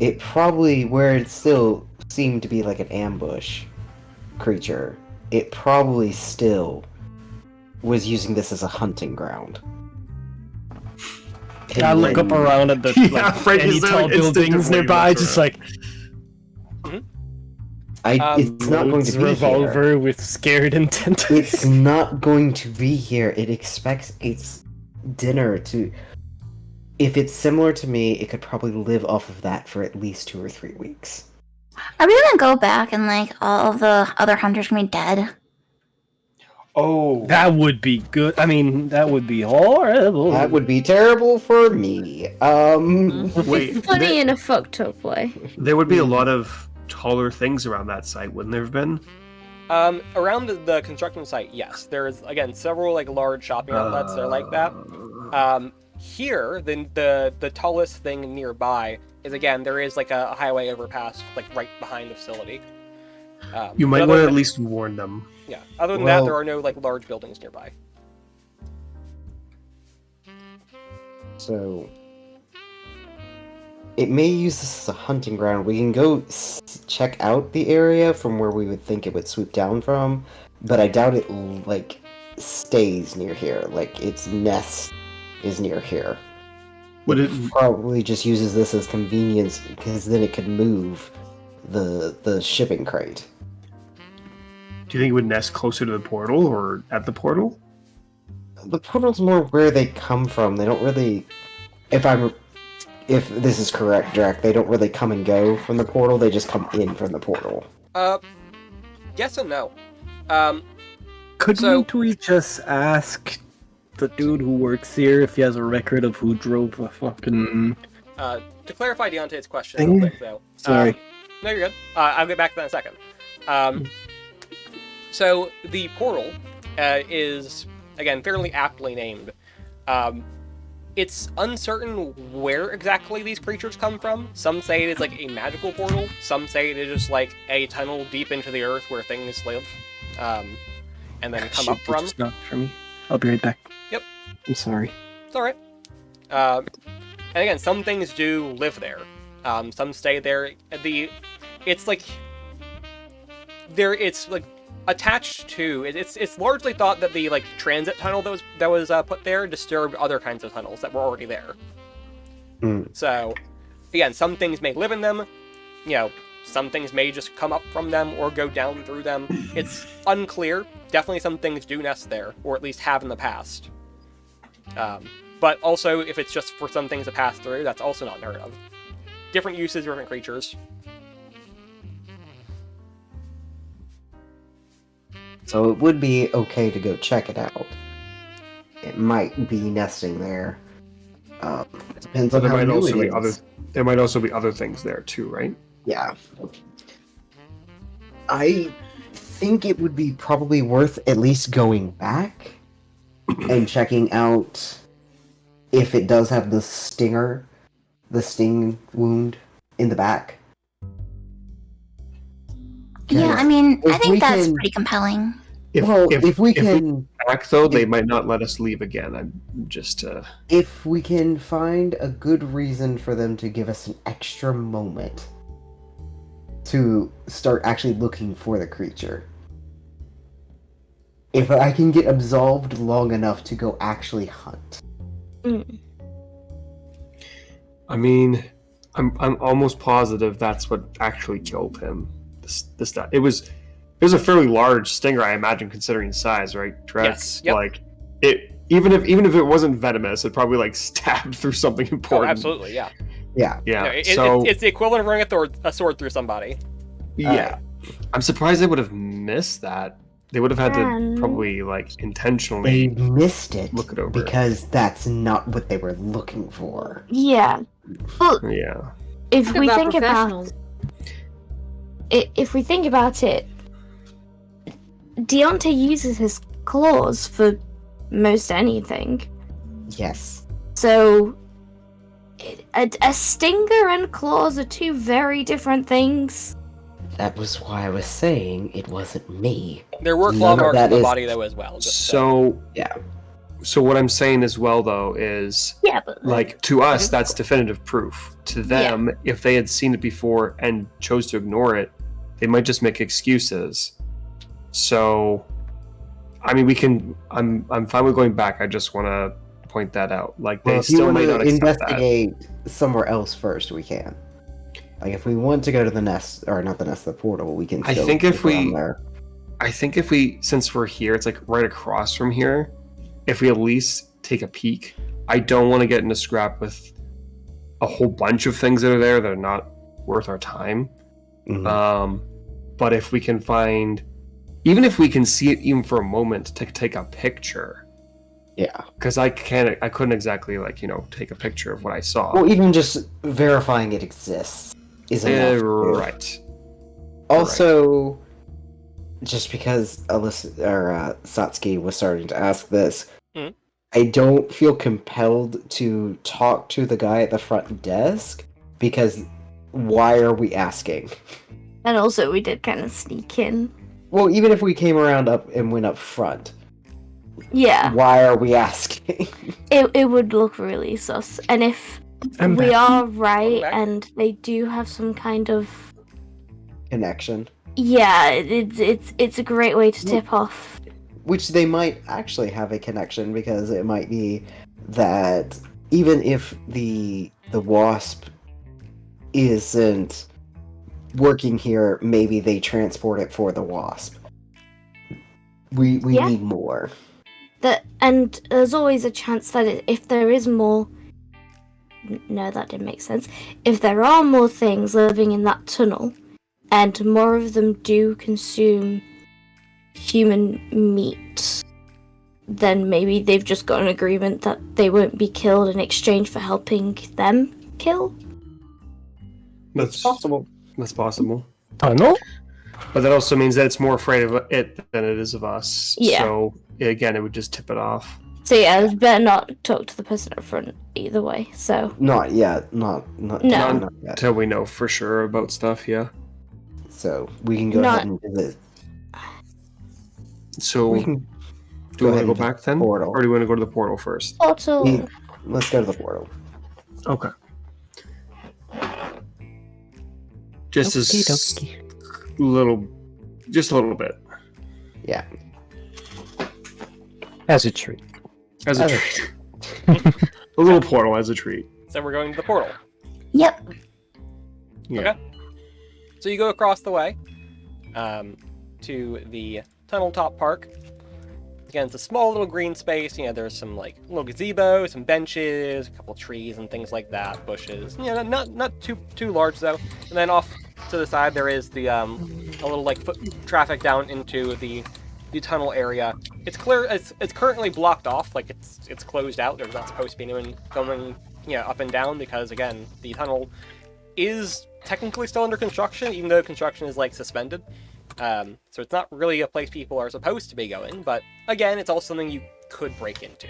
It probably, where it still seemed to be like an ambush creature, it probably still was using this as a hunting ground. I look up around at the Yeah, Frank any is there, tall like, buildings instinctively nearby, looks just around. like It's not going to be revolver here. with scared intent. It's not going to be here. It expects its dinner to... If it's similar to me, it could probably live off of that for at least 2 or 3 weeks. Are we gonna go back and like all of the other hunters gonna be dead? Oh, That would be good. I mean, that would be horrible. That would be terrible for me. wait. Funny in a fucked up way. There would be a lot of taller things around that site, wouldn't there have been? Around the construction site, yes. There's, again, several like large shopping outlets that are like that. Here, the tallest thing nearby is, again, there is like a highway overpass like right behind the facility. You might want to at least warn them. Yeah. Other than that, there are no like large buildings nearby. So it may use this as a hunting ground. We can go check out the area from where we would think it would swoop down from, but I doubt it like stays near here. Like its nest is near here. Would it Probably just uses this as convenience because then it could move the shipping crate. Do you think it would nest closer to the portal or at the portal? The portal's more where they come from. They don't really, if this is correct, Jack, they don't really come and go from the portal. They just come in from the portal. Yes and no. Couldn't we just ask the dude who works here if he has a record of who drove a fucking... To clarify Deontay's question Thing? real quick, though. Sorry. No, you're good. I'll get back to that in a second. So the portal is, again, fairly aptly named. It's uncertain where exactly these creatures come from. Some say it is like a magical portal. Some say it is just like a tunnel deep into the earth where things live, and then come up from. It's not for me. I'll be right back. Yep. I'm sorry. It's alright. And again, some things do live there. Some stay there. It's like attached to. It's largely thought that the like transit tunnel that was put there disturbed other kinds of tunnels that were already there. So, again, some things may live in them. You know, some things may just come up from them or go down through them. It's unclear. Definitely some things do nest there, or at least have in the past. But also, if it's just for some things to pass through, that's also not unheard of. Different uses, different creatures. So it would be okay to go check it out. It might be nesting there. Depends on There how might new also it be is. there might also be other things there too, right? Yeah. I think it would be probably worth at least going back and checking out if it does have the sting wound in the back. Yeah, I mean, I if think we that's can- pretty compelling. If we can Back though, they might not let us leave again. I'm just if we can find a good reason for them to give us an extra moment to start actually looking for the creature. If I can get absolved long enough to go actually hunt. I mean, I'm almost positive that's what actually killed him. This stuff. It was a fairly large stinger, I imagine, considering size, right? Trex? Yes, yep. Like it. Even if it wasn't venomous, it probably like stabbed through something Oh, important. absolutely, yeah. Yeah. Yeah. You know, So it's the equivalent of running a sword through somebody. yeah, I'm surprised they would have missed that. They would have had to probably like They intentionally missed it look it over. because that's not what they were looking for. Yeah. But Yeah. if Talk we about think about professionals. if we think about it, Deontay uses his claws for most anything. Yes. So a stinger and claws are two very different things. That was why I was saying it wasn't me. There were claw None of marks that on the is- body, though, as well. So Yeah. So what I'm saying as well, though, is Yeah, but like to us, that's definitive proof. To them, if they had seen it before and chose to ignore it, they might just make excuses. So, I mean, we can. I'm fine with going back. I just want to point that out. Like they Well, if you still want might to not accept that. investigate somewhere else first, we can. Like if we want to go to the nest, or not the nest, the portal, we can. I Still think if look around we- there. I think if we, since we're here, it's like right across from here. If we at least take a peek, I don't want to get in a scrap with a whole bunch of things that are there that are not worth our time. Mhm. But if we can find even if we can see it even for a moment to take a picture, Yeah. because I couldn't exactly take a picture of what I saw. Well, even just verifying it exists is enough. Right. Also, just because Alyssa or Satsuki was starting to ask this, I don't feel compelled to talk to the guy at the front desk because why are we asking? And also, we did kind of sneak in. Well, even if we came around up and went up front, Yeah. why are we asking? It would look really sus. And if I'm we back. are right back. and they do have some kind of Connection. yeah, it's a great way to tip off. Which they might actually have a connection because it might be that even if the wasp isn't working here, maybe they transport it for the wasp. We Yeah. need more. And there's always a chance that if there is more no, that didn't make sense. If there are more things living in that tunnel and more of them do consume human meat, then maybe they've just got an agreement that they won't be killed in exchange for helping them kill. That's possible. That's possible. Tunnel? But that also means that it's more afraid of it than it is of us. Yeah. So again, it would just tip it off. So yeah, I better not talk to the person up front either way. So Not yet. Not No. not yet. Until we know for sure about stuff, yeah. So we can go Not- ahead and visit. So We can do go we want ahead to go and back then? portal. Or do we want to go to the portal first? also Let's go to the portal. Okay. Just Okie just a little bit. Yeah. As a treat. As a As a- treat. A little portal as a treat. So we're going to the portal. Yep. Yeah. Okay. So you go across the way to the tunnel top park. Again, it's a small little green space. You know, there's some like little gazebo, some benches, a couple trees and things like that, bushes. You know, not too large though. And then off to the side there is the a little like foot traffic down into the tunnel area. It's clear. It's currently blocked off. Like it's closed out. There's not supposed to be anyone going up and down because again the tunnel is technically still under construction, even though construction is like suspended. So it's not really a place people are supposed to be going, but again, it's also something you could break into.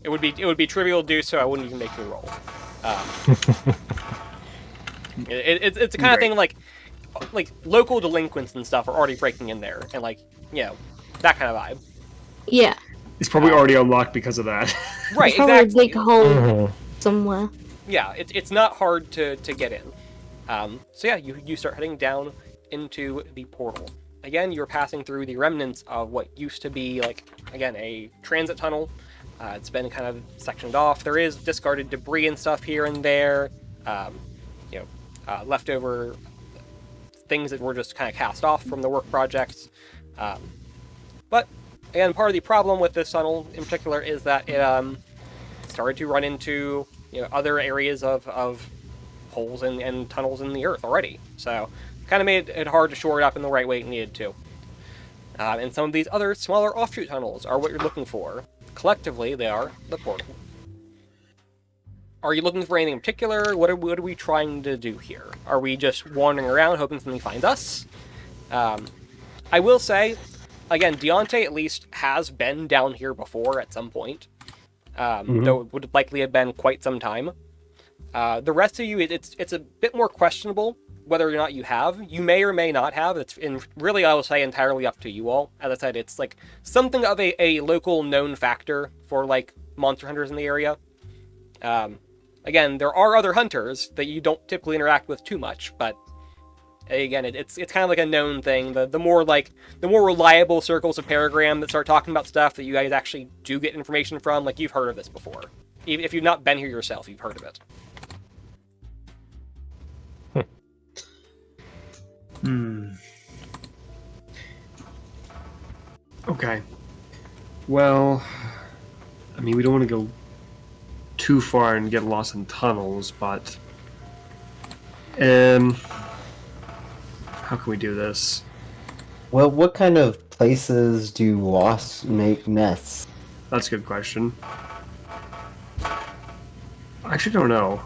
It would be trivial to do so. I wouldn't even make you roll. It's the kind of thing like local delinquents and stuff are already breaking in there, and that kind of vibe. yeah, It's probably already unlocked because of that. Right, there's probably exactly. a big hole Mhm. somewhere. Yeah, it's not hard to get in. So yeah, you start heading down into the portal. Again, you're passing through the remnants of what used to be a transit tunnel. It's been kind of sectioned off. There is discarded debris and stuff here and there. Leftover things that were just kind of cast off from the work projects. But again, part of the problem with this tunnel in particular is that it started to run into other areas of holes and tunnels in the earth already. So kind of made it hard to shore it up in the right way it needed to. And some of these other smaller offshoot tunnels are what you're looking for. Collectively, they are the portal. Are you looking for anything in particular? What are we trying to do here? Are we just wandering around hoping something finds us? I will say, again, Deontay at least has been down here before at some point. Though it would likely have been quite some time. The rest of you, it's a bit more questionable whether or not you have. You may or may not have. Really, I will say, entirely up to you all. As I said, it's like something of a local known factor for monster hunters in the area. Again, there are other hunters that you don't typically interact with too much, but again, it's kind of like a known thing. The more reliable circles of Paragram that start talking about stuff that you guys actually do get information from, you've heard of this before. Even if you've not been here yourself, you've heard of it. Okay. Well, I mean, we don't want to go too far and get lost in tunnels, but How can we do this? Well, what kind of places do wasps make nests? That's a good question. I actually don't know.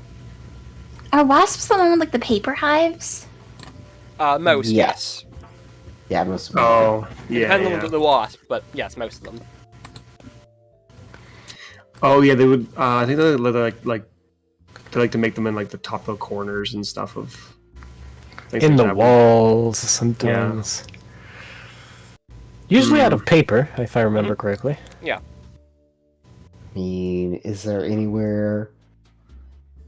Are wasps the one with like the paper hives? Most, yes. Yeah, most of them. Oh, yeah. Depends yeah. on the wasp, but yes, most of them. Oh, yeah. They would. I think they like to make them in like the top of corners and stuff of. things In like the that. walls, sometimes. Usually out of paper, if I remember correctly. Yeah. I mean, is there anywhere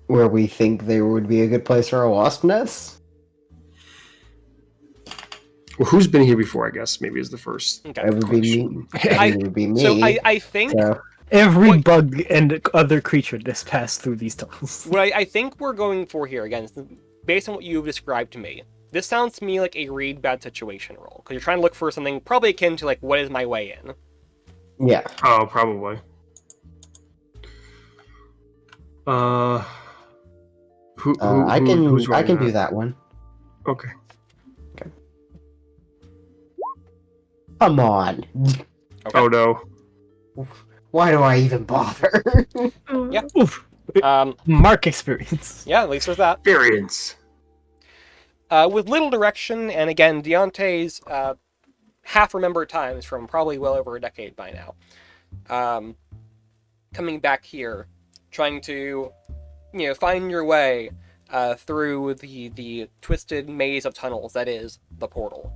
where we think there would be a good place for a wasp nest? Well, who's been here before? I guess maybe is the first. Okay. It would be me. It would be me. So I think So, Every What- bug and other creature that's passed through these tunnels. what I think we're going for here, again, is based on what you've described to me, this sounds to me like a read bad situation roll. Because you're trying to look for something probably akin to, like, what is my way in? yeah. Oh, probably. I who's can running do that one. Okay. Come on. Okay. Oh no. Why do I even bother? Yeah. Oof. Mark experience. Yeah, at least there's that. Variance. With little direction, and again, Deontay's half-remembered times from probably well over a decade by now. Coming back here, trying to, find your way through the twisted maze of tunnels that is the portal.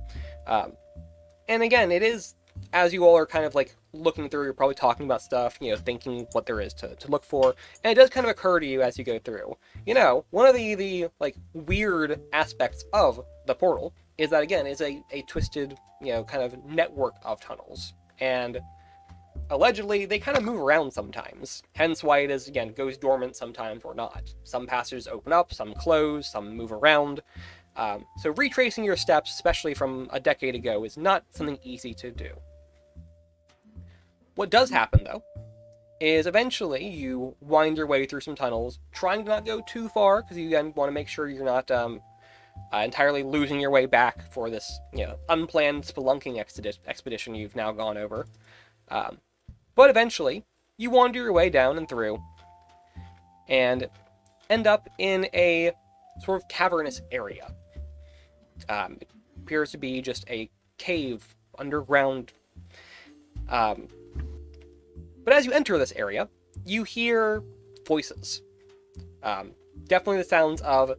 And again, it is, as you all are kind of like looking through, you're probably talking about stuff, thinking what there is to look for, and it does kind of occur to you as you go through. One of the like weird aspects of the portal is that, again, is a twisted, kind of network of tunnels, and allegedly they kind of move around sometimes, hence why it is, again, goes dormant sometimes or not. Some passages open up, some close, some move around. So retracing your steps, especially from a decade ago, is not something easy to do. What does happen, though, is eventually you wind your way through some tunnels, trying to not go too far, because you again want to make sure you're not entirely losing your way back for this, unplanned spelunking expedition you've now gone over. But eventually, you wander your way down and through, and end up in a sort of cavernous area. It appears to be just a cave, underground. But as you enter this area, you hear voices. Definitely the sounds of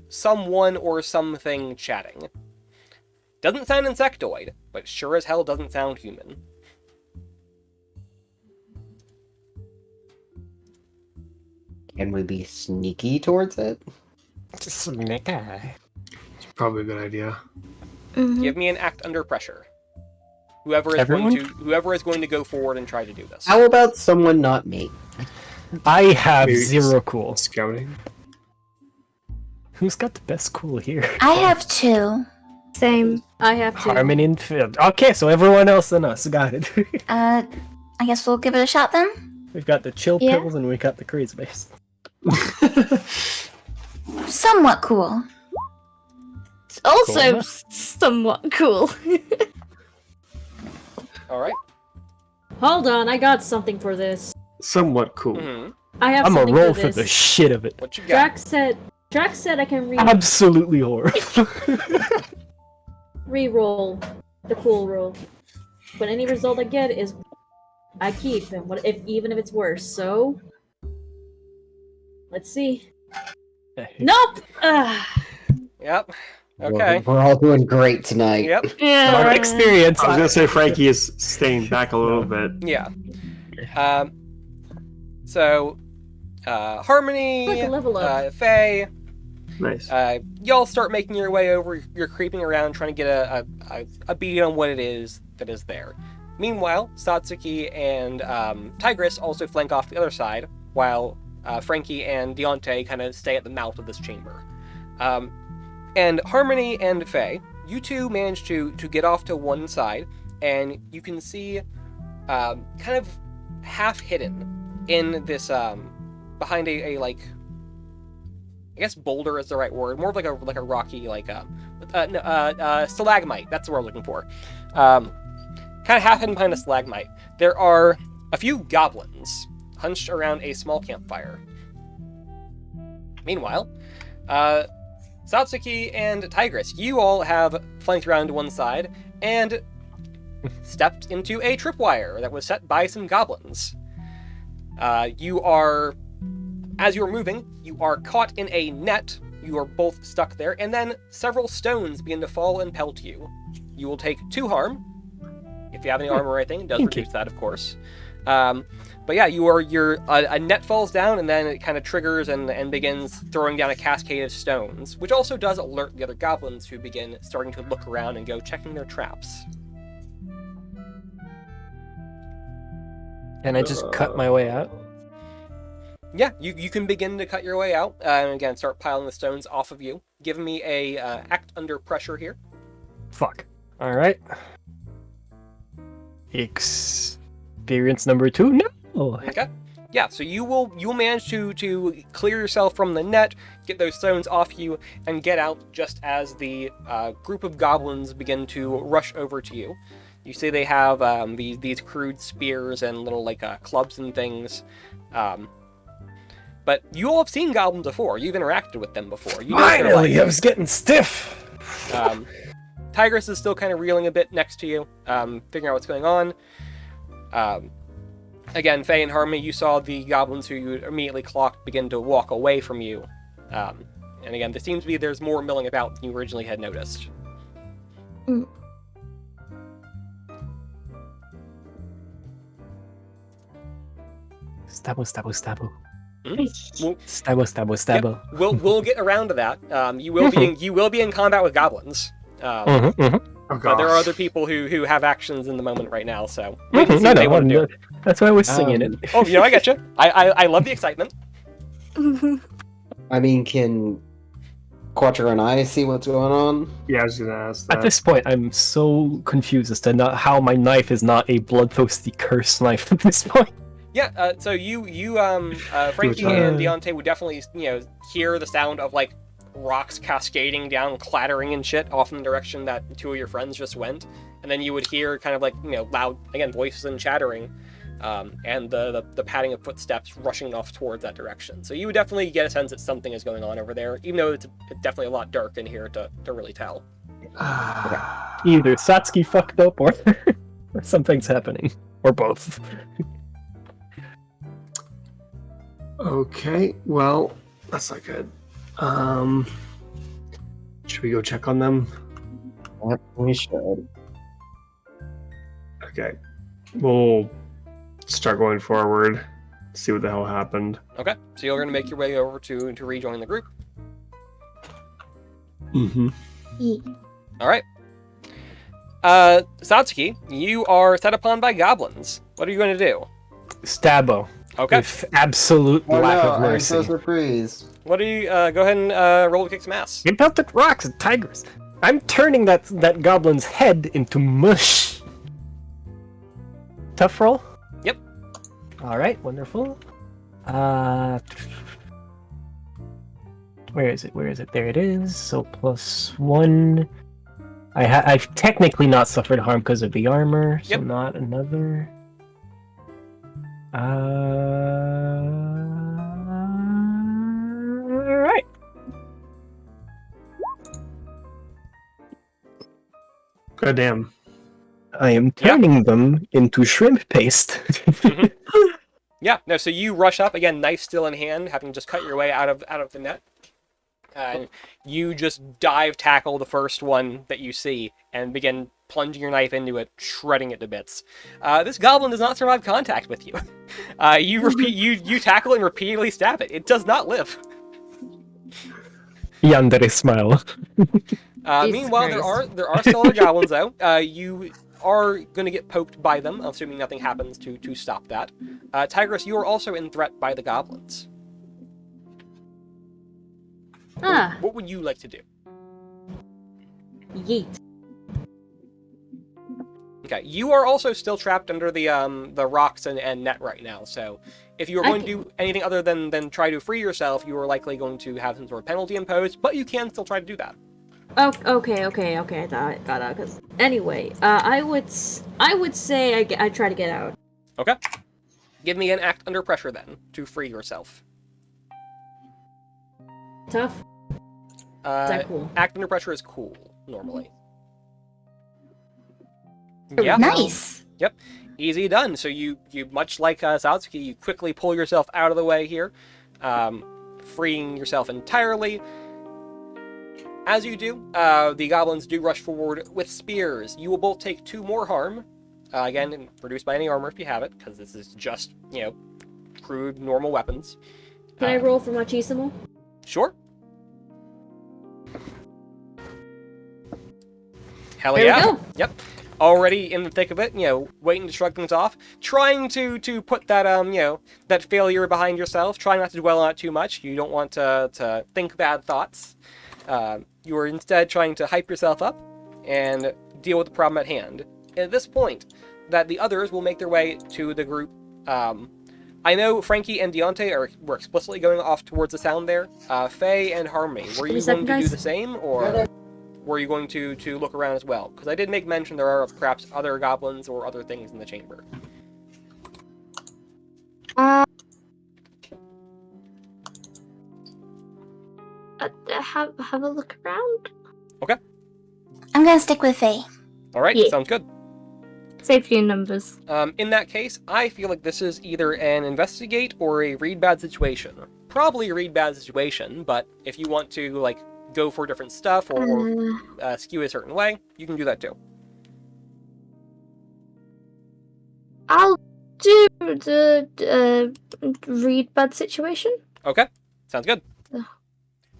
someone or something chatting. Doesn't sound insectoid, but sure as hell doesn't sound human. Can we be sneaky towards it? Snake eye. It's probably a good idea. Give me an act under pressure. Whoever is going to go forward and try to do this. How about someone not me? I have Maybe zero cool. Scouting. Who's got the best cool here? I have 2. Same. I have to. Harmony and Field. Okay, so everyone else than us got it. I guess we'll give it a shot then. We've got the chill Yeah. pills and we got the crazy base. Somewhat cool. It's also Cool. somewhat cool. Alright. Hold on, I got something for this. Somewhat cool. Mm-hmm. I have I'm gonna something roll for for this. the shit of it. What you got? Drax said I can Absolutely horrible. re-roll the cool roll. But any result I get is I keep, and even if it's worse. So let's see. Nope. Yep. Okay. We're all doing great tonight. Yep. Mark Yeah. experience. I was gonna say Frankie is staying back a little bit. Yeah. So, Harmony, Like a level up. Faye, Nice. y'all start making your way over. You're creeping around, trying to get a beat on what it is that is there. Meanwhile, Satsuki and Tigress also flank off the other side, while Frankie and Deontay kind of stay at the mouth of this chamber. And Harmony and Faye, you two manage to get off to one side, and you can see kind of half hidden in this behind a like, I guess boulder is the right word, more of like a rocky, like stalagmite. That's the word I'm looking for. Kind of half hidden behind a stalagmite, there are a few goblins hunched around a small campfire. Meanwhile, Satsuki and Tigress, you all have flanked around to one side and stepped into a tripwire that was set by some goblins. As you are moving, you are caught in a net. You are both stuck there, and then several stones begin to fall and pelt you. You will take 2 harm. If you have any armor or anything, it does reduce that, of course. But yeah, a net falls down, and then it kind of triggers and begins throwing down a cascade of stones, which also does alert the other goblins, who begin starting to look around and go checking their traps. And I just cut my way out. Yeah, you can begin to cut your way out, and again, start piling the stones off of you. Give me a act under pressure here. Fuck. Alright. Experience number 2? No! Okay. Yeah, so you will manage to clear yourself from the net, get those stones off you, and get out just as the group of goblins begin to rush over to you. You see they have these crude spears and little clubs and things. But you all have seen goblins before. You've interacted with them before. You know Finally, I was getting stiff! Tigress is still kind of reeling a bit next to you, figuring out what's going on. Again, Faye and Harmony, you saw the goblins who you immediately clocked begin to walk away from you. And again, there seems to be there's more milling about than you originally had noticed. Mm. Stabbo. Well, Stabbo. Yep, we'll get around to that. You will be in combat with goblins. Oh, But there are other people who have actions in the moment right now, so we can see what they want to do. That's why I was singing it. Oh, I get you. I love the excitement. I mean, can Quattro and I see what's going on? Yeah, I was gonna ask that. At this point, I'm so confused as to how my knife is not a bloodthirsty curse knife at this point. Yeah, so you Frankie and Deontay would definitely, hear the sound of rocks cascading down, clattering and shit off in the direction that 2 of your friends just went, and then you would hear kind of loud, again, voices and chattering, and the padding of footsteps rushing off towards that direction. So you would definitely get a sense that something is going on over there, even though it's definitely a lot dark in here to really tell. Either Satsuki fucked up or something's happening, or both. Okay, well, that's not good. Should we go check on them? Yep, we should. Okay. We'll start going forward, see what the hell happened. Okay, so you're going to make your way over to rejoin the group. Mm-hmm. All right. Satsuki, you are set upon by goblins. What are you going to do? Stabbo. Okay. With absolute Oh lack no, of I'm mercy. so surprised. What do you, go ahead and roll to kick some ass. You pelted rocks and tigers. I'm turning that goblin's head into mush. Tough roll? Yep. Alright, wonderful. Where is it? There it is. So +1. I've technically not suffered harm because of the armor, so Yep. not another. Alright. Goddamn. I am turning them into shrimp paste. Yeah, no, so you rush up, again, knife still in hand, having just cut your way out of the net. And you just dive tackle the first one that you see and begin plunging your knife into it, shredding it to bits. This goblin does not survive contact with you. You tackle and repeatedly stab it. It does not live. Yandere smile. Meanwhile, there are still other goblins though. You are going to get poked by them, assuming nothing happens to stop that. Tigress, you are also in threat by the goblins. What would you like to do? Yeet. Okay, you are also still trapped under the rocks and net right now, so if you are going to do anything other than try to free yourself, you are likely going to have some sort of penalty imposed, but you can still try to do that. Oh, okay. I thought I got out. Cause anyway, I would say I try to get out. Okay. Give me an act under pressure then to free yourself. Tough. Is that cool? Act under pressure is cool normally. Yeah. Nice. Yep. Easy done. So you much like Satsuki, you quickly pull yourself out of the way here, freeing yourself entirely. As you do, the goblins do rush forward with spears. You will both take 2 more harm. Again, reduced by any armor if you have it, because this is just, crude, normal weapons. Can I roll for machismo? Sure. Hell There yeah. we go. Yep. Already in the thick of it, waiting to shrug things off, trying to put that that failure behind yourself, trying not to dwell on it too much. You don't want to think bad thoughts. You are instead trying to hype yourself up and deal with the problem at hand. At this point, that the others will make their way to the group. I know Frankie and Deontay were explicitly going off towards the sound there. Faye and Harmony, were you going to do the same, or were you going to look around as well? Because I did make mention there are perhaps other goblins or other things in the chamber. Have a look around. Okay. I'm gonna stick with Faye. All right, Yeah. sounds good. Safety in numbers. In that case, I feel like this is either an investigate or a read bad situation. Probably a read bad situation, but if you want to go for different stuff or skew a certain way, you can do that too. I'll do the read bad situation. Okay, sounds good.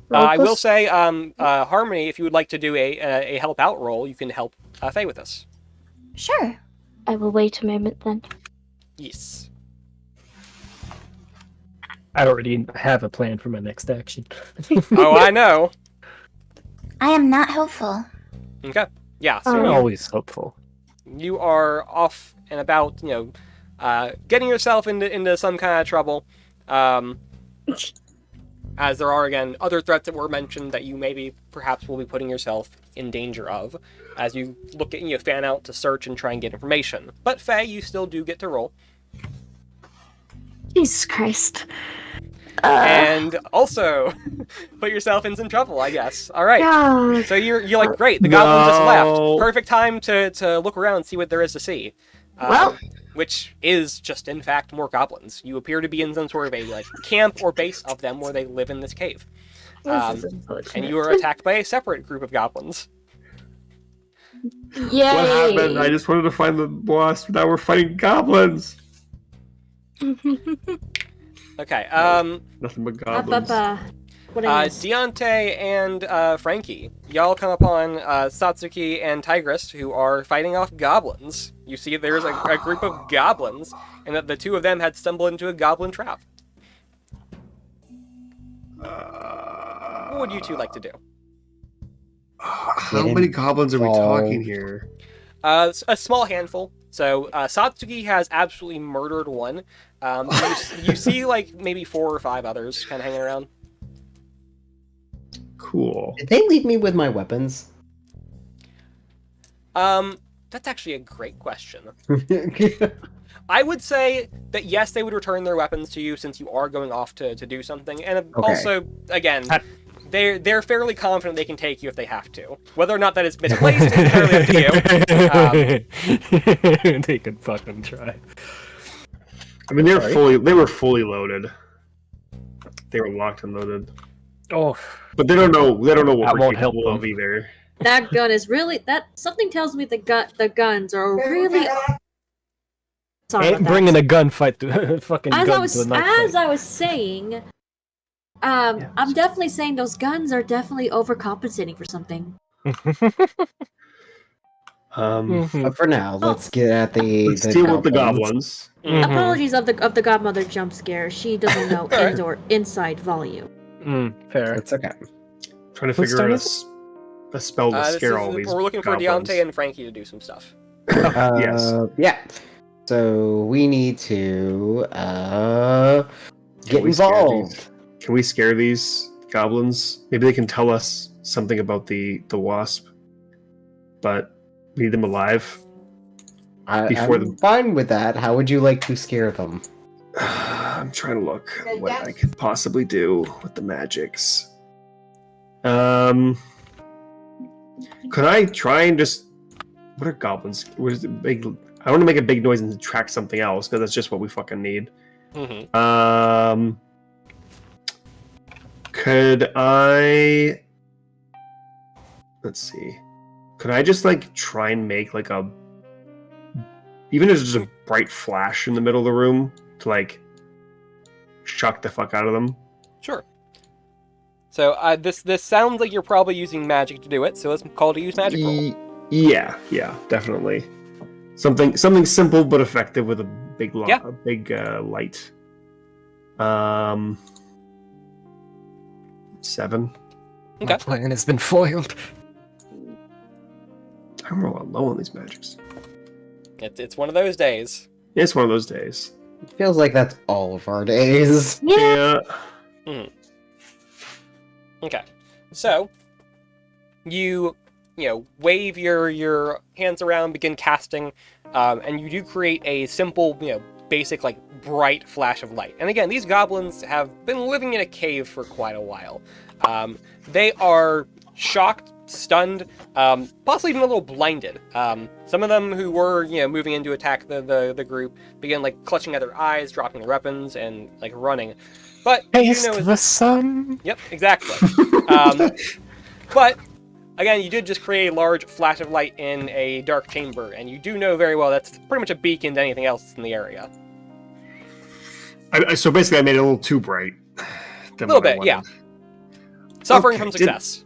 Roll I will plus- say, Harmony, if you would like to do a help out roll, you can help Faye with this. Sure. I will wait a moment then. Yes. I already have a plan for my next action. Oh, I know. I am not hopeful. Okay. Yeah, so I'm always hopeful. you are off and about, getting yourself into some kind of trouble. As there are, again, other threats that were mentioned that you maybe perhaps will be putting yourself in danger of as you look at, fan out to search and try and get information. But Faye, you still do get to roll. Jesus Christ. And also put yourself in some trouble, I guess. All right. God. So you're like, great, the goblin just No. left. Perfect time to look around and see what there is to see. Well- Which is just, in fact, more goblins. You appear to be in some sort of a camp or base of them where they live in this cave. This is unfortunate. And you are attacked by a separate group of goblins. Yay! What happened? I just wanted to find the boss, but now we're fighting goblins. Okay, Nothing but goblins. What I miss? Deontay and Frankie, y'all come upon Satsuki and Tigress, who are fighting off goblins. You see there's a group of goblins, and that the 2 of them had stumbled into a goblin trap. What would you 2 like to do? How many goblins are we talking here? A small handful. So Satsuki has absolutely murdered one. You see maybe 4 or 5 others kind of hanging around. Cool. Did they leave me with my weapons? That's actually a great question. I would say that yes, they would return their weapons to you since you are going off to do something, and also, again, they're fairly confident they can take you if they have to. Whether or not that is misplaced is entirely up to you. They could fucking try. I mean, they were fully loaded. They were locked and loaded. Oh, But they don't know what That we're won't help capable of them. either. That gun is really something tells me the guns are really. Sorry ain't about that. bringing a gunfight to fucking As gun to a knife I fight. was saying, I'm definitely saying those guns are definitely overcompensating for something. But for now, let's get at the. Let's deal with the goblins. Apologies of the godmother jump scare. She doesn't know Alright. indoor inside volume. Fair. It's okay. Trying to Whose figure turn out is a spell to scare all these We're looking for goblins. Deontay and Frankie to do some stuff. Yes. Yeah. So we need to get we scare involved. Can we scare these goblins? Maybe they can tell us something about the wasp, but we need them alive. I'm fine with that. How would you like to scare them? I'm trying to look at what I could possibly do with the magics. Could I try and just... What are goblins? What is it big? I want to make a big noise and attract something else, because that's just what we fucking need. Mm-hmm. Could I... Let's see. Could I just, like, try and make, like, a... Even if it's just a bright flash in the middle of the room to, like, shock the fuck out of them? Sure. So this sounds like you're probably using magic to do it, so let's call it a use magic roll. Yeah, definitely. Something simple but effective with a big light. Seven. Okay. My plan has been foiled. I'm rolling low on these magics. It's one of those days. It's one of those days. It feels like that's all of our days. Yeah. Okay. So you wave your hands around, begin casting, and you do create a simple, basic, like, bright flash of light. And again, these goblins have been living in a cave for quite a while. They are shocked, stunned, possibly even a little blinded. Some of them who were, moving in to attack the group begin, like, clutching at their eyes, dropping their weapons, and, like, running. But Taste the sun. Yep, exactly. But again, you did just create a large flash of light in a dark chamber, and you do know very well that's pretty much a beacon to anything else in the area. So basically, I made it a little too bright. A little bit, yeah. Suffering from success.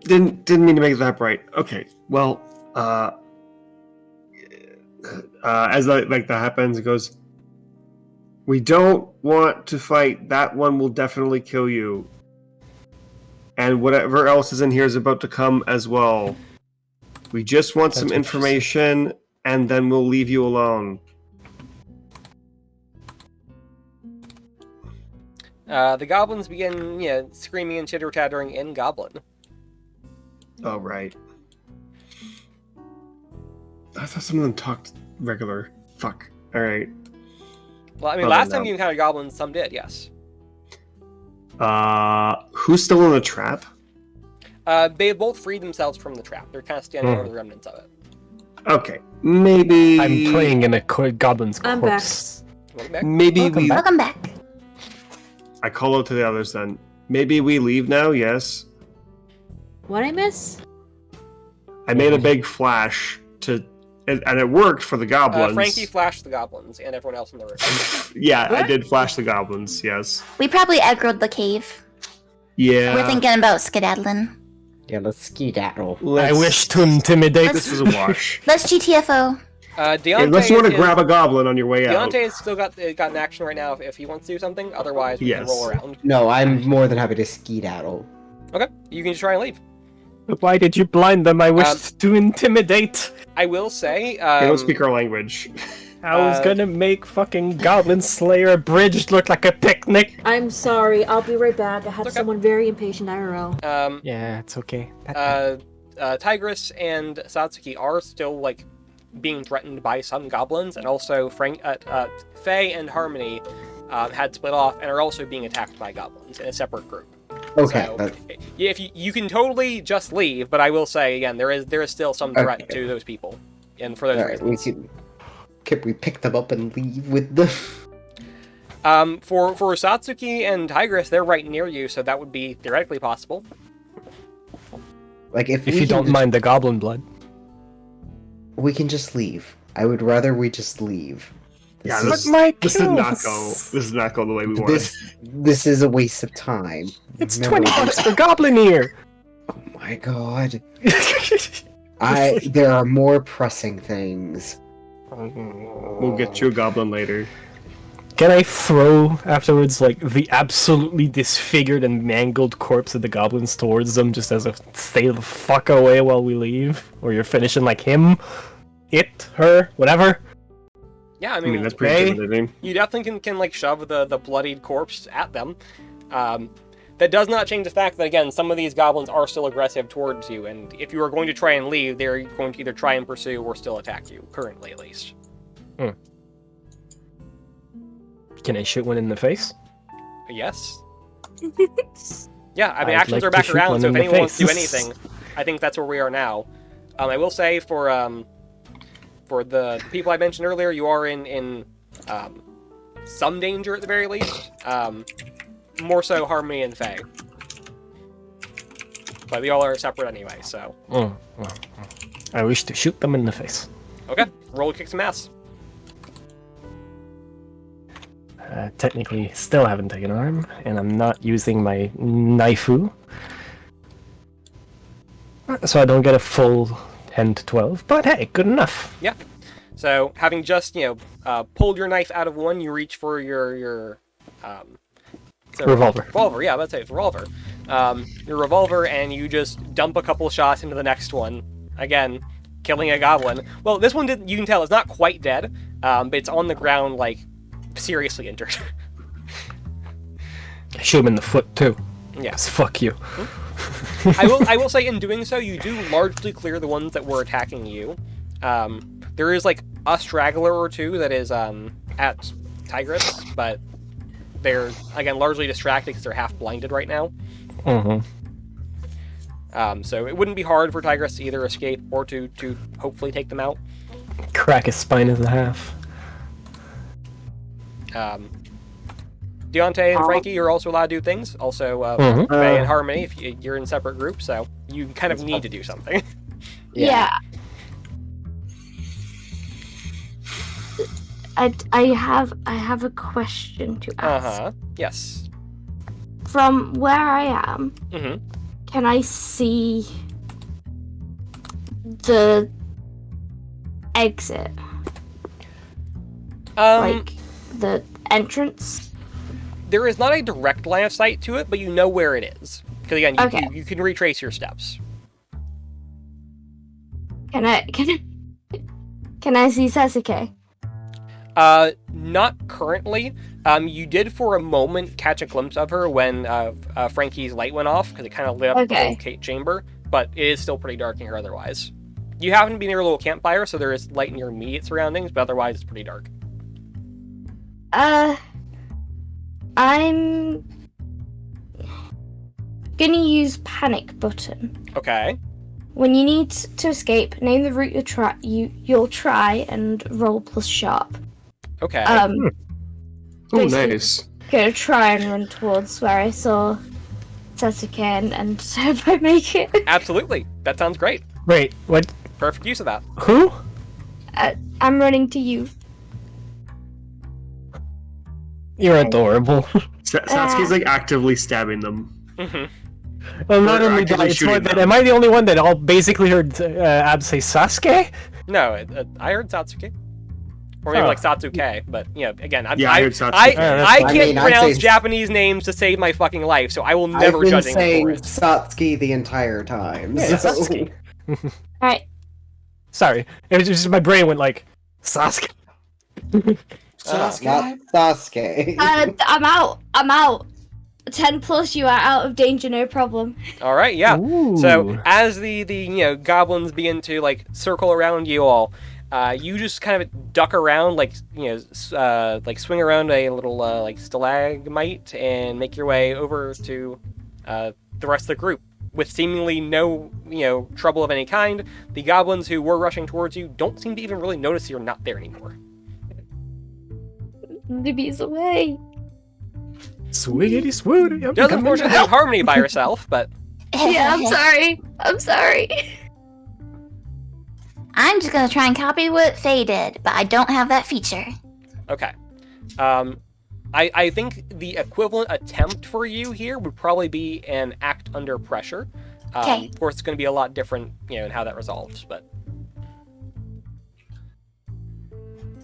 Didn't mean to make it that bright. Okay, well, as that happens, it goes, we don't want to fight. That one will definitely kill you. And whatever else is in here is about to come as well. We just want some information, and then we'll leave you alone. The goblins begin, screaming and chitter-chattering in Goblin. Oh, right. I thought some of them talked regular. Fuck. Alright. Well, I mean, last time you encountered goblins, some did, yes. Who's still in the trap? They both freed themselves from the trap. They're kind of standing over the remnants of it. Okay, maybe... I'm playing in a goblin's I'm corpse. Welcome back. Maybe Welcome back. I call out to the others then. Maybe we leave now, yes? What I miss? I made a big flash and it worked for the goblins. Frankie flashed the goblins and everyone else in the room. Yeah, I did flash the goblins, yes. We probably aggroed the cave. Yeah. We're thinking about skedaddling. Yeah, let's skedaddle. I wish to intimidate. This was a wash. Let's GTFO. Deontay Unless you want to grab a goblin on your way out. Deontay has still got an action right now if he wants to do something. Otherwise, we can roll around. No, I'm more than happy to skedaddle. Okay, you can just try and leave. But why did you blind them? I wish to intimidate. I will say... They don't speak our language. I was gonna make fucking Goblin Slayer Bridge look like a picnic. I'm sorry, I'll be right back. I had someone very impatient IRL. Yeah, it's okay. Tigress and Satsuki are still, like, being threatened by some goblins, and also Faye and Harmony had split off and are also being attacked by goblins in a separate group. Okay. So, if you can totally just leave, but I will say again, there is still some threat to those people, and for those reasons. Can we pick them up and leave with them? For Satsuki and Tigress, they're right near you, so that would be theoretically possible. Like if you don't mind the goblin blood, we can just leave. I would rather we just leave. This did not go. This is not going the way we wanted. This is a waste of time. It's $20 for goblin ear. Oh my god. There are more pressing things. We'll get you a goblin later. Can I throw afterwards, like, the absolutely disfigured and mangled corpse of the goblins towards them, just as a stay the fuck away while we leave? Or you're finishing like him, it, her, whatever. Yeah, I mean that's pretty intimidating. You definitely can like shove the bloodied corpse at them. that does not change the fact that, again, some of these goblins are still aggressive towards you, and if you are going to try and leave, they're going to either try and pursue or still attack you, currently at least. Can I shoot one in the face? Yes. Yeah, I mean, I'd actions like are to back shoot around, one so in if the anyone wants to do face. anything, I think that's where we are now. I will say for the people I mentioned earlier, you are in some danger at the very least. More so Harmony and Faye. But we all are separate anyway, so. I wish to shoot them in the face. Okay, roll kick some ass. Technically, still haven't taken arm, and I'm not using my knifeu. So I don't get a full 10 to 12, but hey, good enough. Yeah. So, having just, pulled your knife out of one, you reach for your Revolver. Revolver, yeah, let's say it's revolver. Your revolver, and you just dump a couple shots into the next one. Again, killing a goblin. Well, this one, you can tell, is not quite dead, but it's on the ground, like, seriously injured. Shoot him in the foot, too. Yeah. 'Cause fuck you. I will say, in doing so, you do largely clear the ones that were attacking you. There is, like, a straggler or two that is at Tigress, but they're, again, largely distracted because they're half blinded right now. So it wouldn't be hard for Tigress to either escape or to hopefully take them out. Crack his spine in half. Deontay and Frankie, you're also allowed to do things. Also, Faye and Harmony, if you're in separate groups, so you kind of need to do something. Yeah. I have a question to ask. Yes. From where I am, Mm-hmm. can I see the exit? Like the entrance? There is not a direct line of sight to it, but you know where it is. Because again, you can retrace your steps. Can I see Sasuke? Not currently. You did for a moment catch a glimpse of her when Frankie's light went off, because it kind of lit up the whole chamber, but it is still pretty dark in here otherwise. You happen to be near a little campfire, so there is light in your immediate surroundings, but otherwise it's pretty dark. I'm gonna use panic button. Okay. When you need to escape, name the route you'll try and roll plus sharp. Okay. Oh, Basically, nice. Gonna try and run towards where I saw Sasuke and hope I make it. Absolutely. That sounds great. Wait, what? Perfect use of that. Who? I'm running to you. You're adorable. Satsuki's like actively stabbing them. Mm-hmm. Well, not Or only actively that, it's more shooting that, them. am I the only one that all basically heard Ab say Sasuke? No, I heard Satsuke. Or maybe Oh. like Satsuke, but, again, I heard Satsuke. I I can't mean, I'd pronounce say- Japanese names to save my fucking life, so I will never I've been judge anyone saying for it. Satsuki the entire time. Yeah, so- Satsuki. Alright. Sorry, it was just my brain went like Sasuke. Not Sasuke. I'm out. 10 plus, you are out of danger, no problem. All right, yeah. Ooh. So as the goblins begin to like circle around you all, you just kind of duck around, like like swing around a little like stalagmite and make your way over to the rest of the group with seemingly no trouble of any kind. The goblins who were rushing towards you don't seem to even really notice you're not there anymore. Libby's away. Swiggity swooty. Does unfortunately have Harmony by herself, but Yeah, I'm sorry. I'm just gonna try and copy what Faye did, but I don't have that feature. okay. I think the equivalent attempt for you here would probably be an act under pressure. Okay. Of course, it's going to be a lot different, in how that resolves, but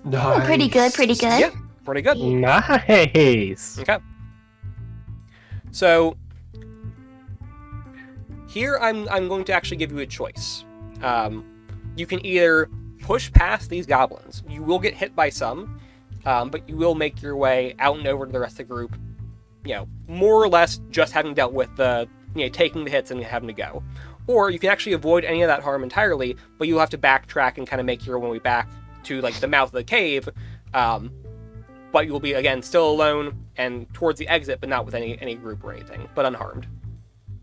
Oh, pretty good. yeah, pretty good. Nice. Okay. So here I'm going to actually give you a choice. You can either push past these goblins. You will get hit by some, but you will make your way out and over to the rest of the group more or less just having dealt with the, taking the hits and having to go. Or you can actually avoid any of that harm entirely, but you'll have to backtrack and kind of make your way back to, like, the mouth of the cave, but you'll be, again, still alone and towards the exit, but not with any group or anything, but unharmed.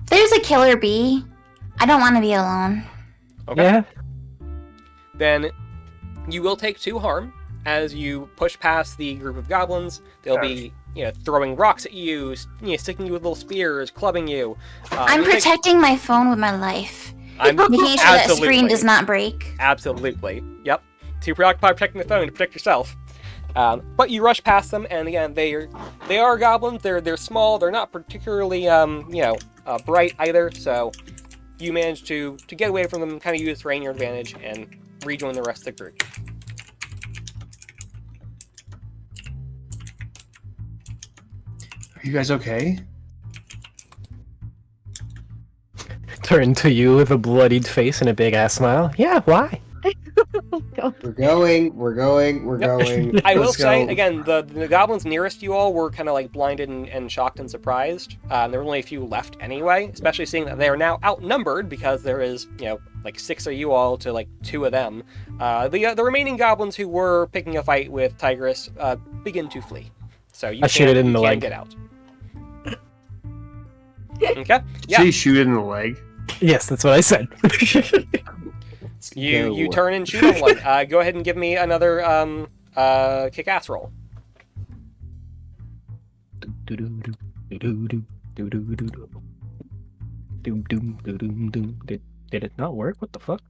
There's a killer bee. I don't want to be alone. Okay. Yeah. Then you will take 2 harm as you push past the group of goblins. They'll be, throwing rocks at you, sticking you with little spears, clubbing you. I'm protecting my phone with my life. I'm Making sure that absolutely. screen does not break. Absolutely. Yep. Too preoccupied protecting the phone to protect yourself. But you rush past them, and again, they are goblins. They're small. They're not particularly bright either. So you manage to get away from them, kind of use terrain your advantage, and rejoin the rest of the group. Are you guys okay? Turn to you with a bloodied face and a big ass smile. Yeah, why? We're going. I will Let's say, go. again, the goblins nearest you all were kind of like blinded and shocked and surprised. There were only a few left anyway, especially seeing that they are now outnumbered because there is, like 6 of you all to like 2 of them. The remaining goblins who were picking a fight with Tigress begin to flee. So you I shoot it in you the can leg. get out. Okay. Yeah. So you shoot it in the leg. Yes, that's what I said. You turn and shoot on one. Go ahead and give me another kick-ass roll. Did it not work? What the fuck?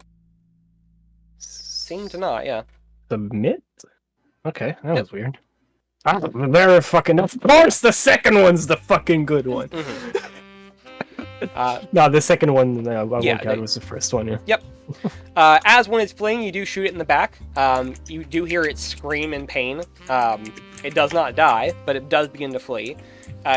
Seem to not, yeah. Submit? Okay, that was weird. They're fucking. Of course, the second one's the fucking good one. No, the second one I won't count was the first one. Yeah. Yep. As one is fleeing, you do shoot it in the back. You do hear it scream in pain. It does not die, but it does begin to flee.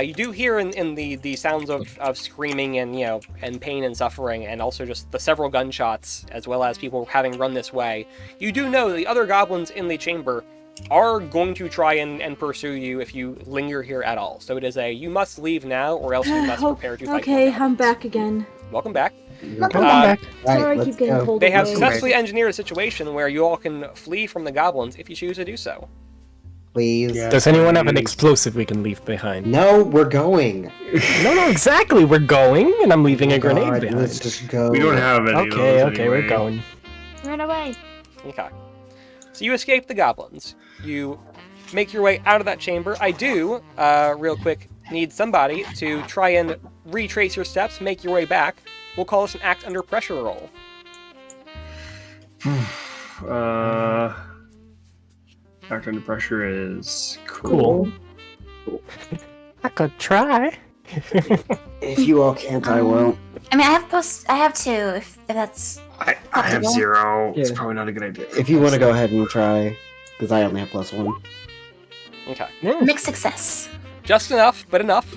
You do hear in the sounds of screaming and and pain and suffering, and also just the several gunshots, as well as people having run this way. You do know the other goblins in the chamber are going to try and pursue you if you linger here at all. So it is you must leave now, or else you must prepare to fight. Okay, more I'm goblins. back again. Welcome back. Welcome back. Sorry, I keep getting pulled They have away. successfully engineered a situation where you all can flee from the goblins if you choose to do so. Please. Yeah. Does anyone have an explosive we can leave behind? No, we're going. No, exactly. We're going, and I'm leaving a grenade God, behind. let's just go. We don't have any of those Okay, we're anyway. going. Run away. Okay. So you escape the goblins. You make your way out of that chamber. I do, real quick, need somebody to try and retrace your steps, make your way back. We'll call this an act under pressure roll. Act under pressure is Cool. I could try. If you all can't, I won't. I mean, I have 2, if that's... I have Possible. 0. It's Yeah. probably not a good idea. If you want to go ahead and try, because I only have +1. Okay. Mixed success. Just enough, but enough.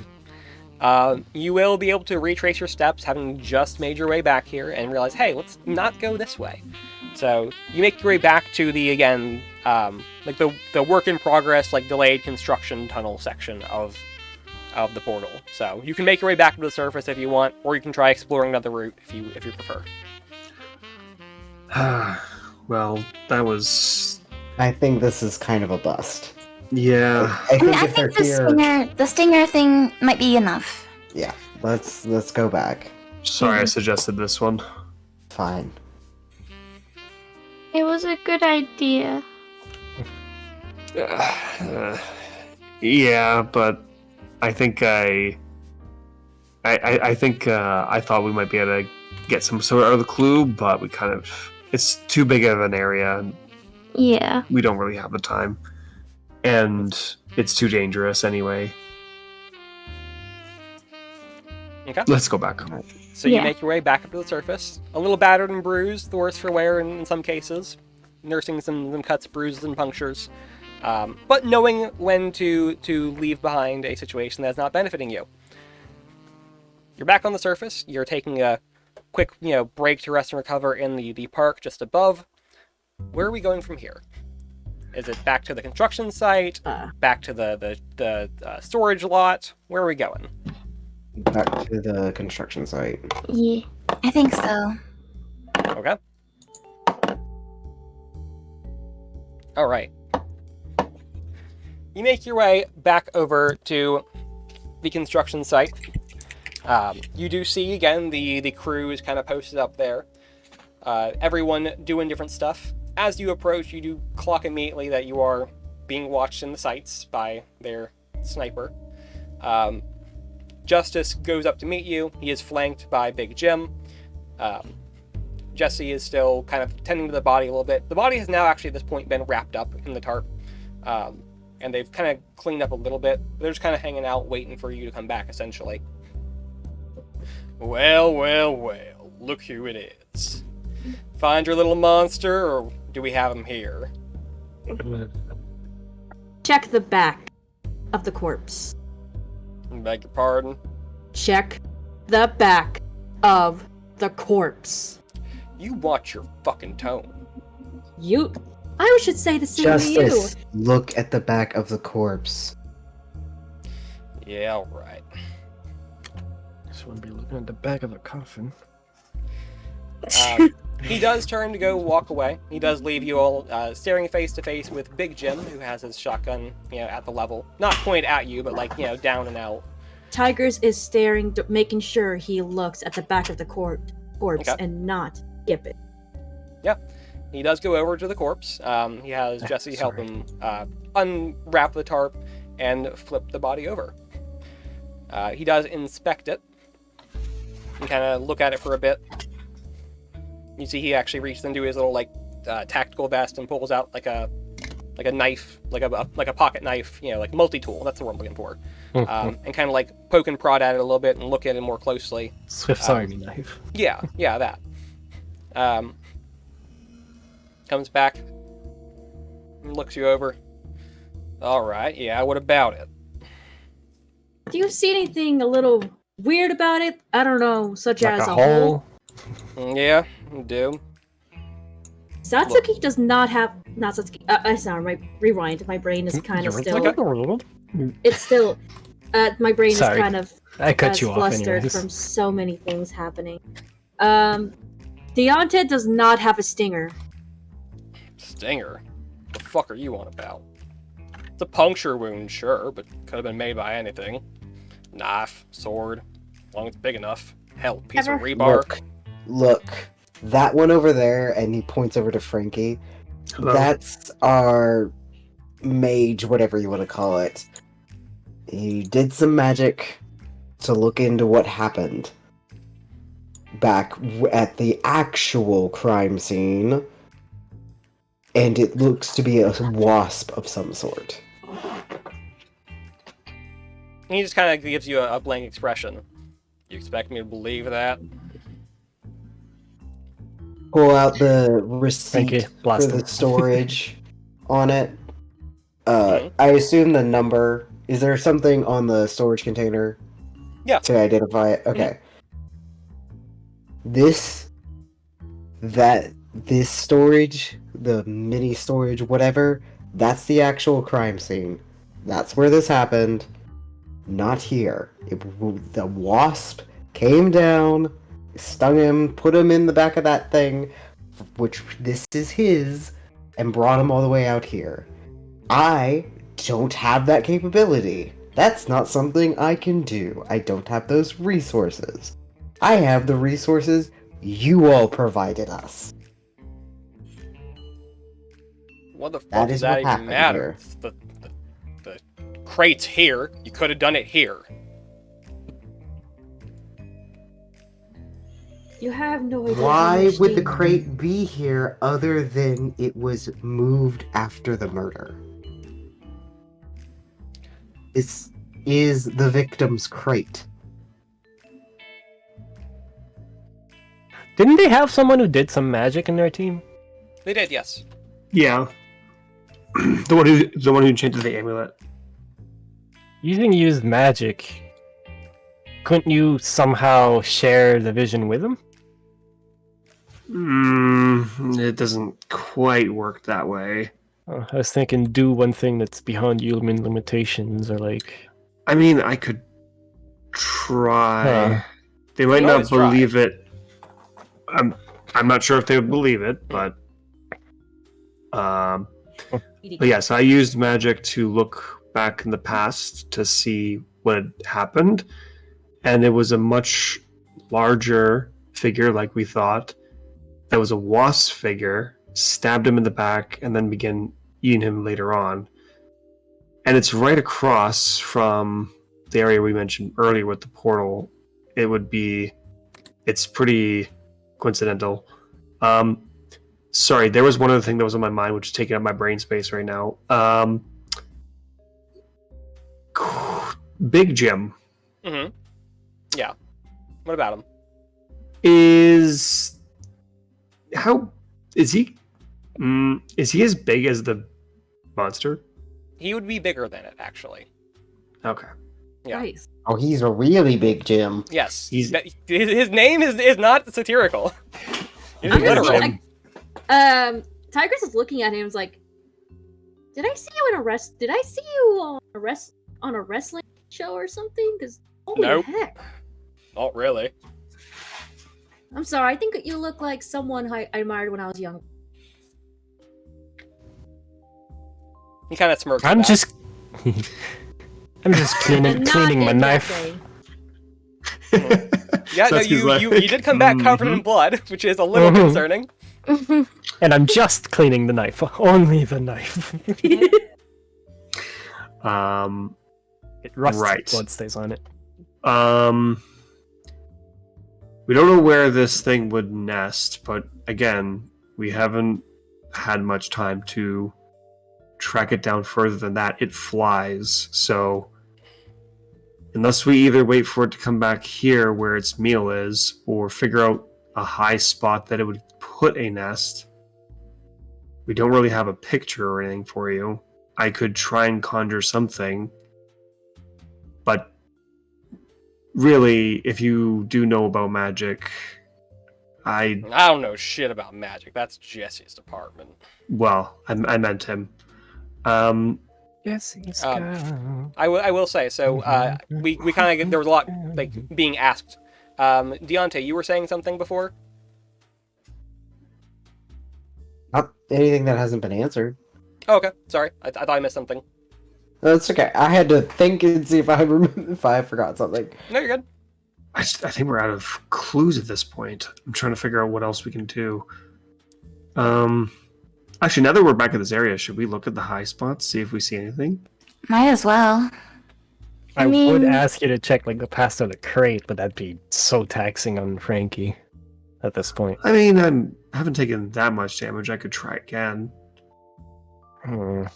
You will be able to retrace your steps, having just made your way back here, and realize, hey, let's not go this way. So you make your way back to the, again, like the work in progress, like delayed construction tunnel section of the portal. So you can make your way back to the surface if you want, or you can try exploring another route if you prefer. Well, that was... I think this is kind of a bust. Yeah. I I think mean, I if they're think here, the stinger thing might be enough. yeah, let's go back. Sorry I suggested this one. Fine. It was a good idea. Yeah, but I think I think I thought we might be able to get some sort of clue, but we kind of... It's too big of an area, and Yeah. we don't really have the time. And it's too dangerous anyway. Okay. Let's go back. So you Yeah. make your way back up to the surface, a little battered and bruised, the worse for wear in some cases, nursing some cuts, bruises, and punctures, but knowing when to leave behind a situation that's not benefiting you. You're back on the surface. You're taking a quick, break to rest and recover in the park just above. Where are we going from here? Is it back to the construction site? Uh, Back to the storage lot? Where are we going? Back to the construction site. Yeah, I think so. Okay. All right. You make your way back over to the construction site. You do see, again, the crew is kind of posted up there. Everyone doing different stuff. As you approach, you do clock immediately that you are being watched in the sights by their sniper. Justice goes up to meet you. He is flanked by Big Jim. Jesse is still kind of tending to the body a little bit. The body has now actually at this point been wrapped up in the tarp. And they've kind of cleaned up a little bit. They're just kind of hanging out, waiting for you to come back, essentially. Well, well, well. Look who it is. Find your little monster, or do we have him here? check the back of the corpse. Beg your pardon? Check the back of the corpse. You watch your fucking tone. I should say the same to you. Justice, look at the back of the corpse. Yeah, alright. Just want to be looking at the back of the coffin. He does turn to go walk away. He does leave you all staring face to face with Big Jim, who has his shotgun, at the level. Not pointed at you, but down and out. Tigers is staring, making sure he looks at the back of the corpse Okay. and not skip it. Yep. He does go over to the corpse. He has Jesse help him unwrap the tarp and flip the body over. He does inspect it and kind of look at it for a bit. You see he actually reaches into his little tactical vest and pulls out like a knife, like a pocket knife, like multi-tool. That's the word I'm looking for. And kind of poke and prod at it a little bit and look at it more closely. Swift's Army knife. Yeah, that. Comes back, looks you over. All right, yeah, what about it? Do you see anything a little weird about it? I don't know, such Like as a a hole? Yeah, you do. Satsuki does not have. Not Satsuki. Sorry, rewind. My brain is kind of still. It's still. My brain Sorry. is kind of. I cut you off flustered anyways. from so many things happening. Deontay does not have a stinger. Stinger? The fuck are you on about? It's a puncture wound, sure, but could have been made by anything. Knife, sword, as long as it's big enough. Hell, piece of rebar. Look, that one over there, and he points over to Frankie. Hello. That's our mage, whatever you want to call it. He did some magic to look into what happened back at the actual crime scene, and it looks to be a wasp of some sort. He just kind of gives you a blank expression. You expect me to believe that? Pull out the receipt you. for Blast the him. storage on it. I assume the number. Is there something on the storage container? Yeah. To identify it? Okay. This storage, the mini storage, whatever, that's the actual crime scene. That's where this happened. Not here. The wasp came down, stung him, put him in the back of that thing, which this is his, and brought him all the way out here. I don't have that capability. That's not something I can do. I don't have those resources. I have the resources you all provided us. What the fuck That does is that what even happened matter? here. The crate's here. You could have done it here. You have no idea. how Why much would the danger- crate be here other than it was moved after the murder? This is the victim's crate. Didn't they have someone who did some magic in their team? They did, yes. Yeah. the one who changes the amulet. You didn't use magic. Couldn't you somehow share the vision with him? It doesn't quite work that way. I was thinking do one thing that's beyond human limitations, or like... I mean, I could try. Huh. They might can not always try. believe it. I'm not sure if they would believe it, but yes, I used magic to look back in the past to see what had happened, and it was a much larger figure, like we thought. That was a wasp figure, stabbed him in the back, and then began eating him later on. And it's right across from the area we mentioned earlier with the portal. It's pretty coincidental. Sorry, there was one other thing that was on my mind, which is taking up my brain space right now. Big Jim. Mm-hmm. Yeah. What about him? Is he as big as the monster? He would be bigger than it, actually. Okay. Yeah. Nice. Oh, he's a really big Jim. Yes. He's- His name is not satirical. It is I'm just literal. like, Tigress is looking at him. And is like, did I see you on a wrestling show or something? Because holy Nope. heck! Not really. I'm sorry. I think you look like someone I admired when I was young. He kind of smirks. I'm at that. just... I'm just cleaning And not my in that knife. day. Yeah, no, Satsuki's like, you did come back covered in blood, which is a little Mhm. concerning. And I'm just cleaning the knife. Only the knife. It rusts, Right. blood stays on it. We don't know where this thing would nest, but again, we haven't had much time to track it down further than that. It flies, so unless we either wait for it to come back here where its meal is, or figure out a high spot that it would put a nest, we don't really have a picture or anything for you. I could try and conjure something, but really, if you do know about magic, I don't know shit about magic. That's Jesse's department. I meant him. Yes, he's I will say, so we kind of, there was a lot like being asked. Deontay, you were saying something before? Not anything that hasn't been answered. Oh, okay, sorry. I thought I missed something. That's okay. I had to think and see if I forgot something. No, you're good. I think we're out of clues at this point. I'm trying to figure out what else we can do. Actually, now that we're back in this area, should we look at the high spots, see if we see anything? Might as well. I mean- would ask you to check like the past of the crate, but that'd be so taxing on Frankie at this point. I mean, I haven't taken that much damage. I could try again. You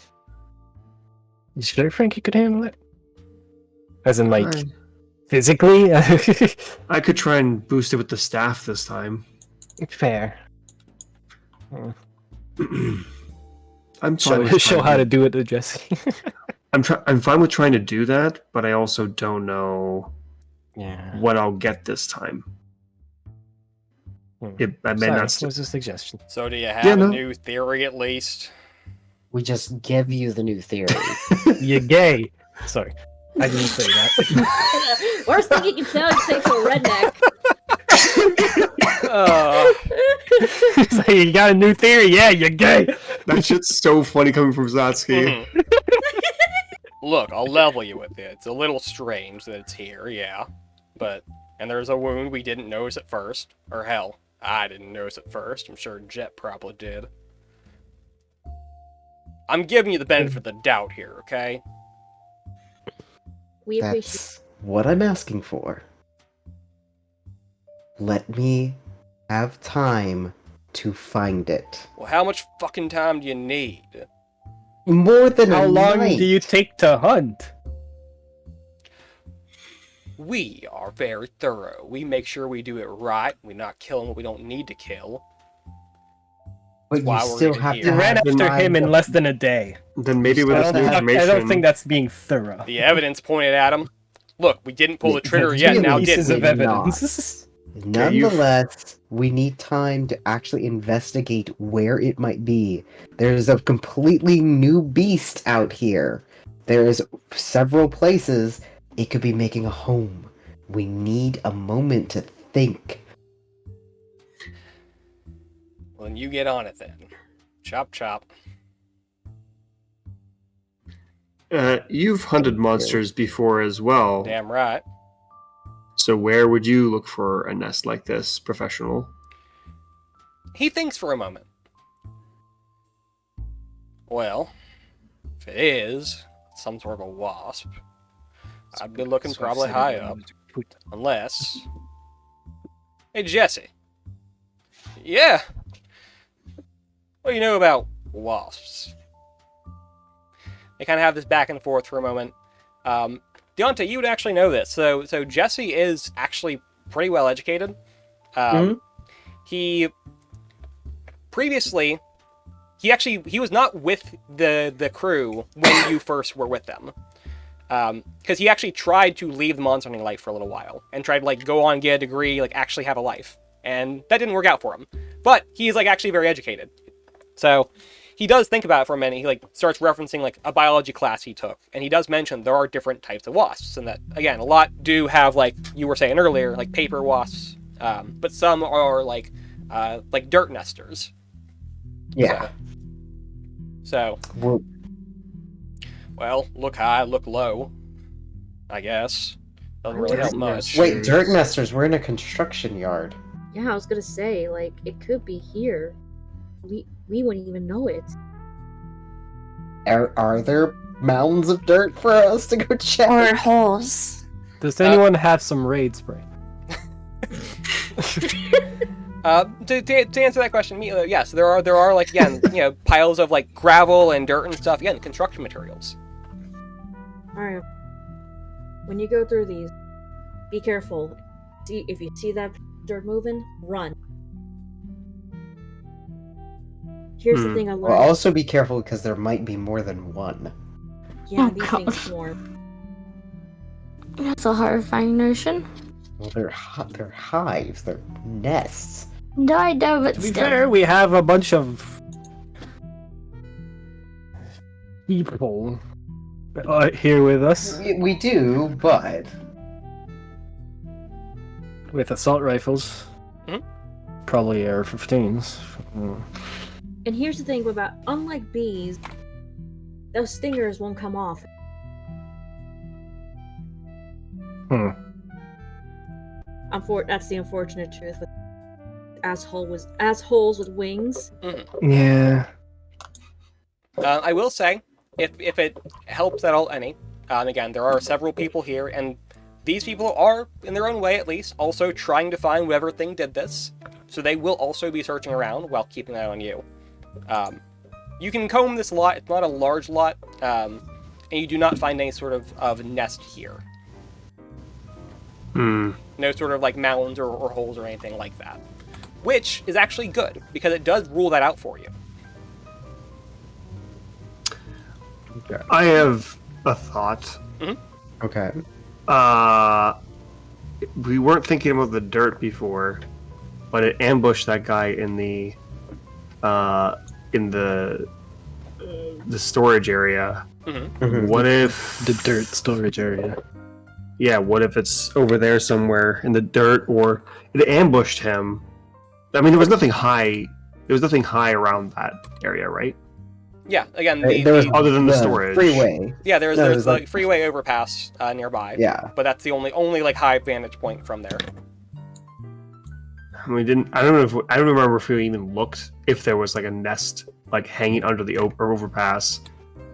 sure Frankie could handle it? As in, like, physically? I could try and boost it with the staff this time. Fair. I'm fine with Show trying how to do it to Jesse. I'm fine with trying to do that, but I also don't know Yeah. what I'll get this time. I may Sorry, not. it was a suggestion. So do you have Yeah, a no. new theory at least? We just give you the new theory. You're gay. Sorry. I didn't say that. Worst thing you can say to a redneck. He's like, you got a new theory? Yeah, you're gay. That shit's so funny coming from Zatsuki. Mhm. Look, I'll level you with it. It's a little strange that it's here, yeah. And there's a wound we didn't notice at first. Or hell, I didn't notice at first. I'm sure Jet probably did. I'm giving you the benefit of the doubt here, okay? We appreciate. That's what I'm asking for. Let me have time to find it. Well, how much fucking time do you need? More than How a long night. do you take to hunt? We are very thorough. We make sure we do it right. We're not killing what we don't need to kill. But you why we're still even have here. to You ran have after mind him in of- less than a day. Then maybe with this new I information, don't think that's being thorough. The evidence pointed at him. Look, we didn't pull the trigger yet, really now Pieces did of we? not. evidence. Nonetheless, we need time to actually investigate where it might be. There's a completely new beast out here. There's several places it could be making a home. We need a moment to think. Well, then you get on it then. Chop chop. You've hunted monsters before as well. Damn right. So where would you look for a nest like this, professional? He thinks for a moment. Well, if it is some sort of a wasp, I'd be looking probably high up. Unless... Hey, Jesse. Yeah. What do you know about wasps? They kind of have this back and forth for a moment. Deontay, you would actually know this. So Jesse is actually pretty well educated. He previously, he was not with the crew when you first were with them. Because he actually tried to leave the monster hunting life for a little while and tried to like go on, get a degree, like actually have a life, and that didn't work out for him. But he's like actually very educated, so he does think about it for a minute. He like starts referencing like a biology class he took, and he does mention there are different types of wasps, and that again a lot do have, like you were saying earlier, like paper wasps, but some are like dirt nesters. Yeah. So well, look high, look low, I guess. Doesn't really help much. Wait, dirt nesters, we're in a construction yard. Yeah, I was gonna say, like, it could be here. We wouldn't even know it. Are there mounds of dirt for us to go check? Or holes. Does anyone have some raid spray? To answer that question, yes, there are like again, piles of like gravel and dirt and stuff. Again, construction materials. All right. When you go through these, be careful. See if you see that dirt moving, run. Here's the thing I learned. Well, also be careful because there might be more than one. Yeah, Oh, these God. things swarm. That's a horrifying notion. Well, they're hives. They're nests. No, I know, but To be still. fair, we have a bunch of people here with us We do, but with assault rifles. Mhm. Probably AR-15s. And here's the thing about, unlike bees, those stingers won't come off. That's the unfortunate truth with assholes with wings. Yeah. I will say, if it helps at all any, again, there are several people here, and these people are, in their own way at least, also trying to find whoever thing did this. So they will also be searching around while keeping an eye on you. You can comb this lot. It's not a large lot, and you do not find any sort of nest here. No sort of like mounds or holes or anything like that. Which is actually good, because it does rule that out for you. I have a thought. okay. We weren't thinking about the dirt before, but it ambushed that guy in the storage area. What if The dirt storage area. Yeah, what if it's over there somewhere in the dirt, or it ambushed him? I mean, there was nothing high. There was nothing high around that area, right? Yeah, again, There was Other than the storage. freeway. yeah, there's no, there's there's like freeway overpass nearby. Yeah. But that's the only like high vantage point from there. We didn't. I don't remember if we even looked if there was like a nest like hanging under the overpass.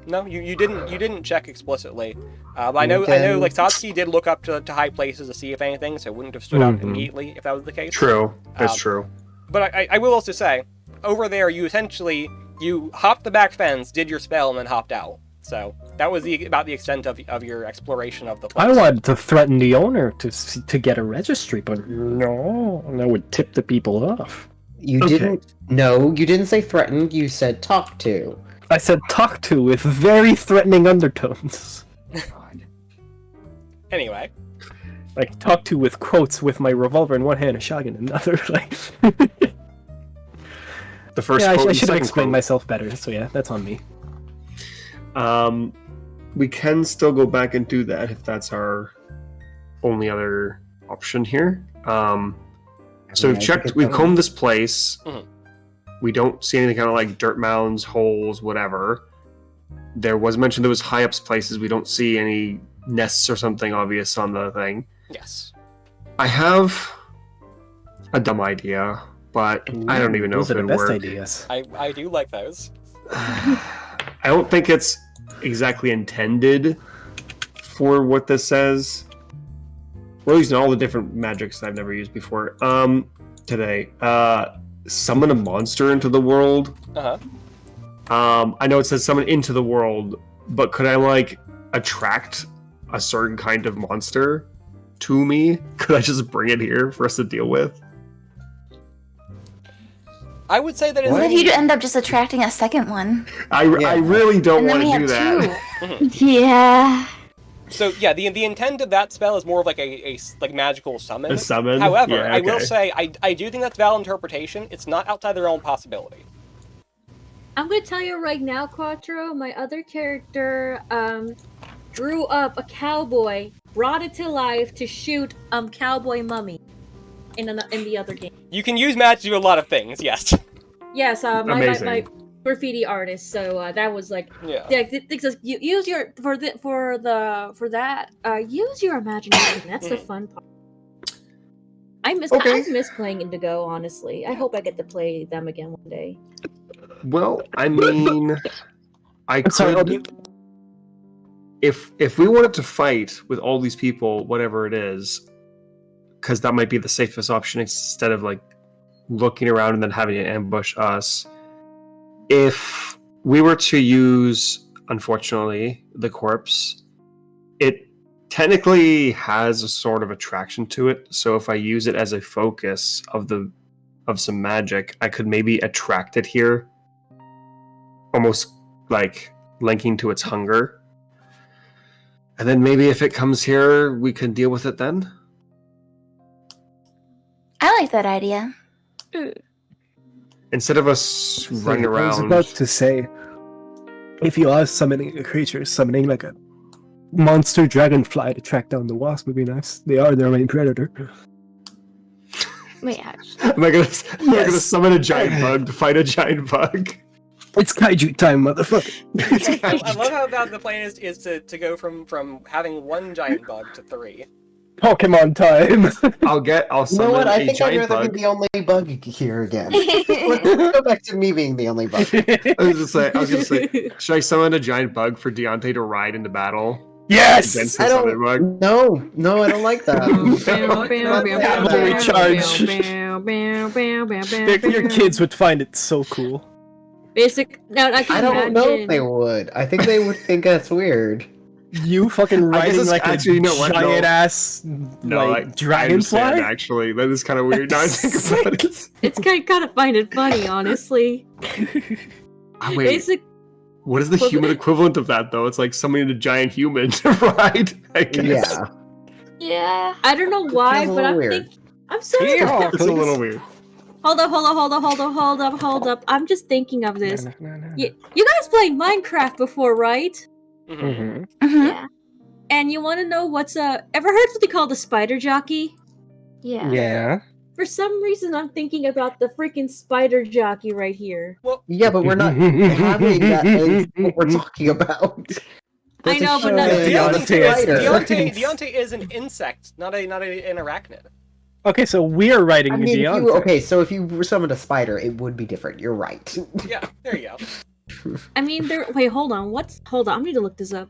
No, you didn't check explicitly. But I know Then- like Satsuki did look up to high places to see if anything, so it wouldn't have stood out immediately if that was the case. True, that's Um, true. But I will also say, over there you hopped the back fence, did your spell, and then hopped out. So that was about the extent of your exploration of the place. I wanted to threaten the owner to get a registry, but no, that would tip the people off. You Okay. didn't. No, you didn't say threatened. You said talk to. I said talk to with very threatening undertones. Anyway, like talk to with quotes with my revolver in one hand and shotgun in another. Like, The first yeah, quote I and should have second explained quote. myself better. So yeah, that's on me. We can still go back and do that if that's our only other option here. So we've checked, we've combed this place. Mhm. We don't see anything kind of like dirt mounds, holes, whatever. There was mentioned there was high ups places. We don't see any nests or something obvious on the thing. Yes. I have a dumb idea, but I don't even know Those if are it the would best work. ideas. I do like those. I don't think it's exactly intended for what this says. We're using all the different magics I've never used before. Today, summon a monster into the world. I know it says summon into the world, but could I like attract a certain kind of monster to me? Could I just bring it here for us to deal with? I would say that What if is. you end up just attracting a second one? I really don't And then want we to have do that. two. Yeah. So yeah, the intent of that spell is more of like a like magical summon. A summon? However, Yeah, I will okay. say I do think that's valid interpretation. It's not outside the realm of possibility. I'm gonna tell you right now, Quattro, my other character drew up a cowboy, brought it to life to shoot cowboy mummy in the other game. You can use magic to do a lot of things. Yes. Yes, Amazing. my graffiti artist. So that was like, Yeah. use your use your imagination. That's the fun part. I miss playing Indigo. Honestly, I hope I get to play them again one day. Well, I mean, I Sorry, could. If we wanted to fight with all these people, whatever it is, because that might be the safest option instead of like looking around and then having to ambush us. If we were to use, unfortunately, the corpse, it technically has a sort of attraction to it. So if I use it as a focus of some magic, I could maybe attract it here, almost like linking to its hunger. And then maybe if it comes here, we can deal with it then. I like that idea. Instead of us running I was around. about to say, if you are summoning a creature, summoning like a monster dragonfly to track down the wasp would be nice. They are their main predator. Wait, actually. Am I gonna summon a giant bug to fight a giant bug? It's kaiju time, motherfucker. I love how about the plan is to go from having one giant bug to 3. Pokemon time. I'll You know summon what? I a think I'd giant rather bug. be the only bug here again. Let's go back to me being the only bug. I was gonna say, should I summon a giant bug for Deontay to ride into battle Yes! against I this other don't. bug? No, I don't like that. Cavalry charge. Your kids would find it so cool. Now I can I don't know if imagine. they would. I think they would think that's weird. You fucking I guess riding it's like actually, a you know what? No. giant ass No, like I dragonfly? understand, actually. That is kind of weird now I think about it. It's kind of find it funny, honestly. Wait, Basic. what is the Well, human equivalent of that, though? It's like summoning a giant human to ride, I guess. Yeah. Yeah. I don't know why, feels a but little I'm weird. thinking. I'm sorry. It's a little weird. Hold up. I'm just thinking of this. You guys played Minecraft before, right? Mm-hmm. Mhm. Yeah. And you want to know what's ever heard something called a spider jockey? Yeah. Yeah. For some reason, I'm thinking about the freaking spider jockey right here. Yeah, but we're not having that as what we're talking about. I know, but not- Deontay is an insect, not an arachnid. Okay, so we're riding I mean, Deontay. so if you summoned a spider, it would be different. You're right. Yeah, there you go. I mean, wait, hold on. Hold on. I need to look this up.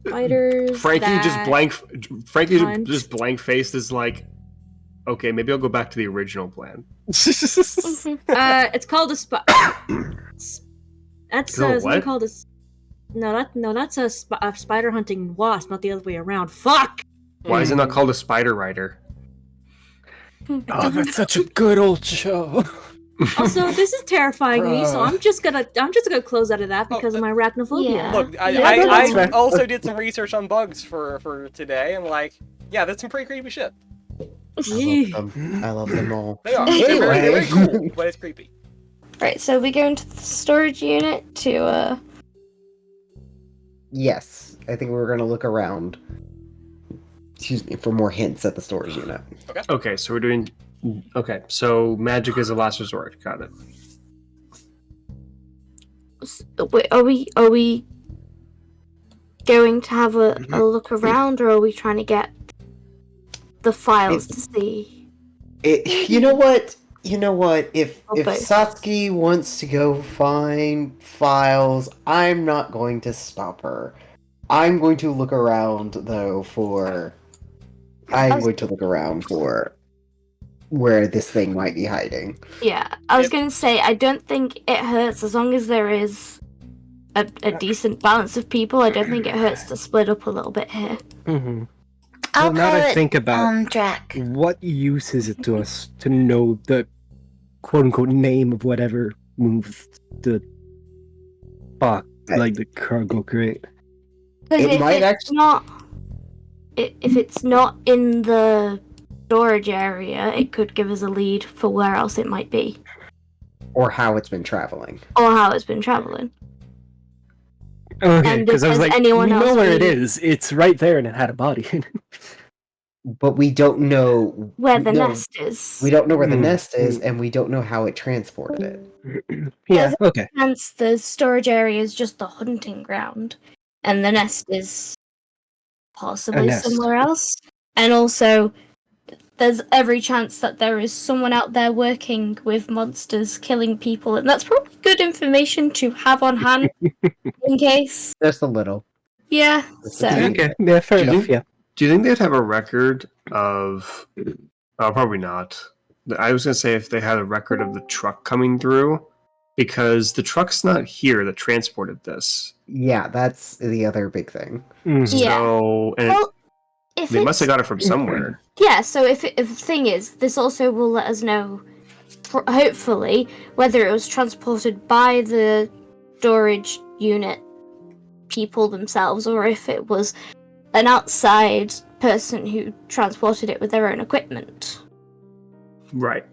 Spiders. Frankie hunt. just blank faced is like, okay, maybe I'll go back to the original plan. It's called a That's Called something what? called a. No, that's a spider hunting wasp, not the other way around. Fuck. Why is it not called a spider rider? Oh, that's such a good old show. Also, this is terrifying me, so Bruh. I'm just gonna close out of that because of my arachnophobia. Yeah. Look, Yeah, that's I fair. also did some research on bugs for today, and like, yeah, that's some pretty creepy shit. Yee. I love them all. They are. They're very Anyway. cool, but it's creepy. Right, so we go into the storage unit to Yes, I think we're gonna look around. Excuse me, for more hints at the storage unit. Okay, so we're doing. Okay, so magic is a last resort. Got it. wait, are we going to have a look around, or are we trying to get the files to see? You know what? If Or both. Satsuki wants to go find files, I'm not going to stop her. I'm going to look around though for. I'm going to look around for where this thing might be hiding. Yeah, I was Yep. going to say, I don't think it hurts as long as there is a decent balance of people. I don't think it hurts to split up a little bit here. Mm-hmm. I'll Well, now call that I it, think about Drac. what use is it to us to know the quote-unquote name of whatever moved the box, like the cargo crate? Because It if might it's actually- not, if it's not in the storage area, it could give us a lead for where else it might be, Or how it's been traveling. or how it's been traveling. Okay, And because I was does like, anyone we know else where it need- is. It's right there, and it had a body. But we don't know Where the no, nest is. We don't know where the Hmm. nest is, and we don't know how it transported it. Yeah. Okay. Hence, the storage area is just the hunting ground, and the nest is possibly nest. somewhere else. And also, there's every chance that there is someone out there working with monsters, killing people, and that's probably good information to have on hand in case. Just a little. Yeah. Just So a teeny Okay. Yeah. Fair Do you enough. think- Yeah. Do you think they'd have a record of? Oh, probably not. I was gonna say if they had a record of the truck coming through, because the truck's not here that transported this. Yeah, that's the other big thing. Mhm. Yeah. So, and Well, if they must have it's- got it from somewhere. Yeah, so if the thing is, this also will let us know, hopefully, whether it was transported by the storage unit people themselves, or if it was an outside person who transported it with their own equipment. Right.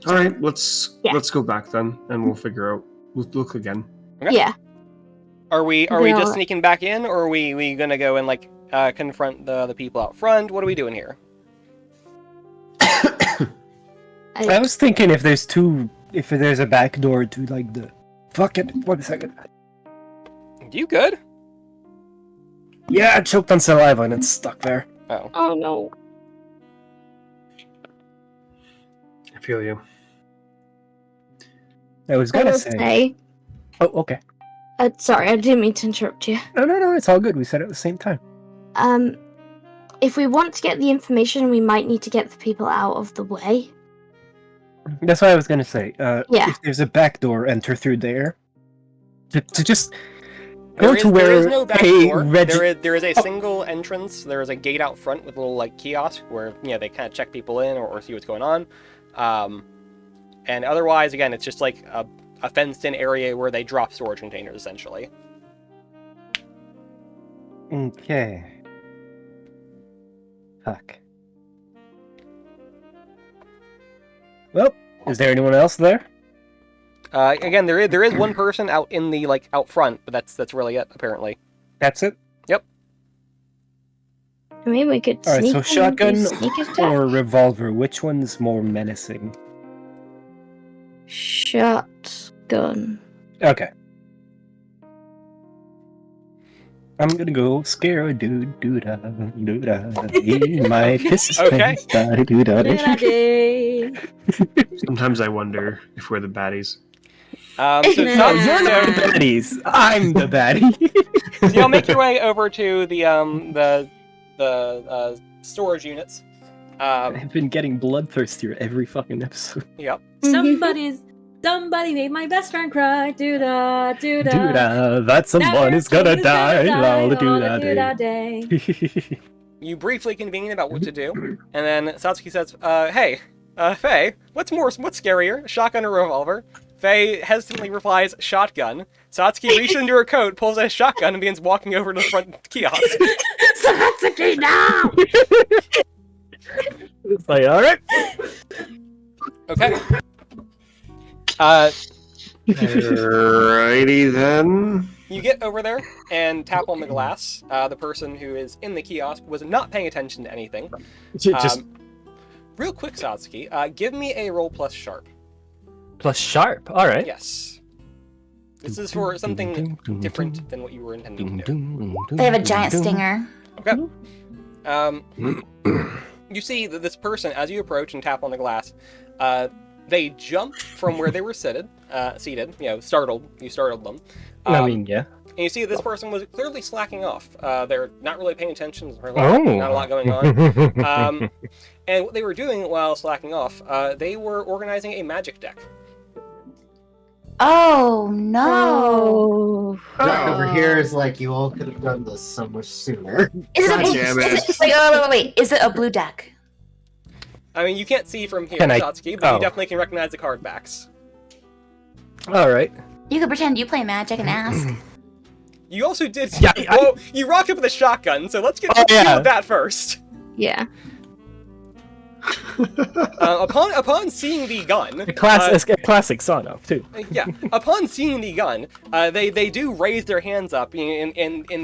All right. Let's Yeah. go back then, and we'll figure out. We'll look again. Okay. Yeah. Are we Yeah. just sneaking back in, or are we gonna go and like confront the people out front? What are we doing here? I was thinking if there's a back door to like the. Fuck it. 1 second. You good? Yeah, I choked on saliva and it's stuck there. Oh. Oh no. I feel you. I was I gonna will say. Oh, okay. Sorry, I didn't mean to interrupt you. No, it's all good. We said it at the same time. If we want to get the information, we might need to get the people out of the way. That's what I was gonna say. Yeah. If there's a back door, enter through there. To just There go is, to where there is no back a door. regi- There is a Oh. single entrance. There is a gate out front with a little like kiosk where they kind of check people in or see what's going on. And otherwise, again, it's just like a fenced-in area where they drop storage containers essentially. Okay. Fuck. Well, is there anyone else there? Again, there is one person out in the out front, but that's really it apparently. That's it? I mean, we could Alright, sneak so in, shotgun do sneak attack. or revolver? Which one's more menacing? Shotgun. Okay. I'm gonna go scare a dude, He might piss Okay. Day. Sometimes I wonder if we're the baddies. So, No, so- You're not the so- baddies. I'm the baddie. so y'all make your way over to the storage units. I've been getting bloodthirstier every fucking episode. Yep. Somebody made my best friend cry. Do da do da. That someone is gonna die. Lol, Day. You briefly convene about what to do, and then Satsuki says, "Hey, Faye, what's scarier, a shotgun or a revolver? Faye hesitantly replies, shotgun. Satsuki reaches into her coat, pulls out a shotgun, and begins walking over to the front kiosk. Satsuki, now! It's like, alright. Okay. Alrighty then. You get over there and tap on the glass. The person who is in the kiosk was not paying attention to anything. Just Real quick, Satsuki, give me a roll plus sharp. plus sharp. Alright. Yes. This is for something different than what you were intending to do. They have a giant stinger. Okay. You see that this person, as you approach and tap on the glass, they jump from where they were seated. Startled. You startled them. I mean, yeah. And you see that this person was clearly slacking off. They're not really paying attention. There's Oh. not a lot going on. And what they were doing while slacking off, they were organizing a magic deck. Oh no! Jack over here is like, you all could have done this so much sooner. Is it a blue? damn it. Wait. Is it a blue deck? I mean, you can't see from here, Can I- Satsuki, but oh. you definitely can recognize the card backs. Alright. You could pretend you play Magic and ask. You also did. Yeah, you rocked up with a shotgun, so let's get Oh, deal yeah. with that first. Yeah. Upon seeing the gun, A classic son of, too. yeah. Upon seeing the gun, they do raise their hands up in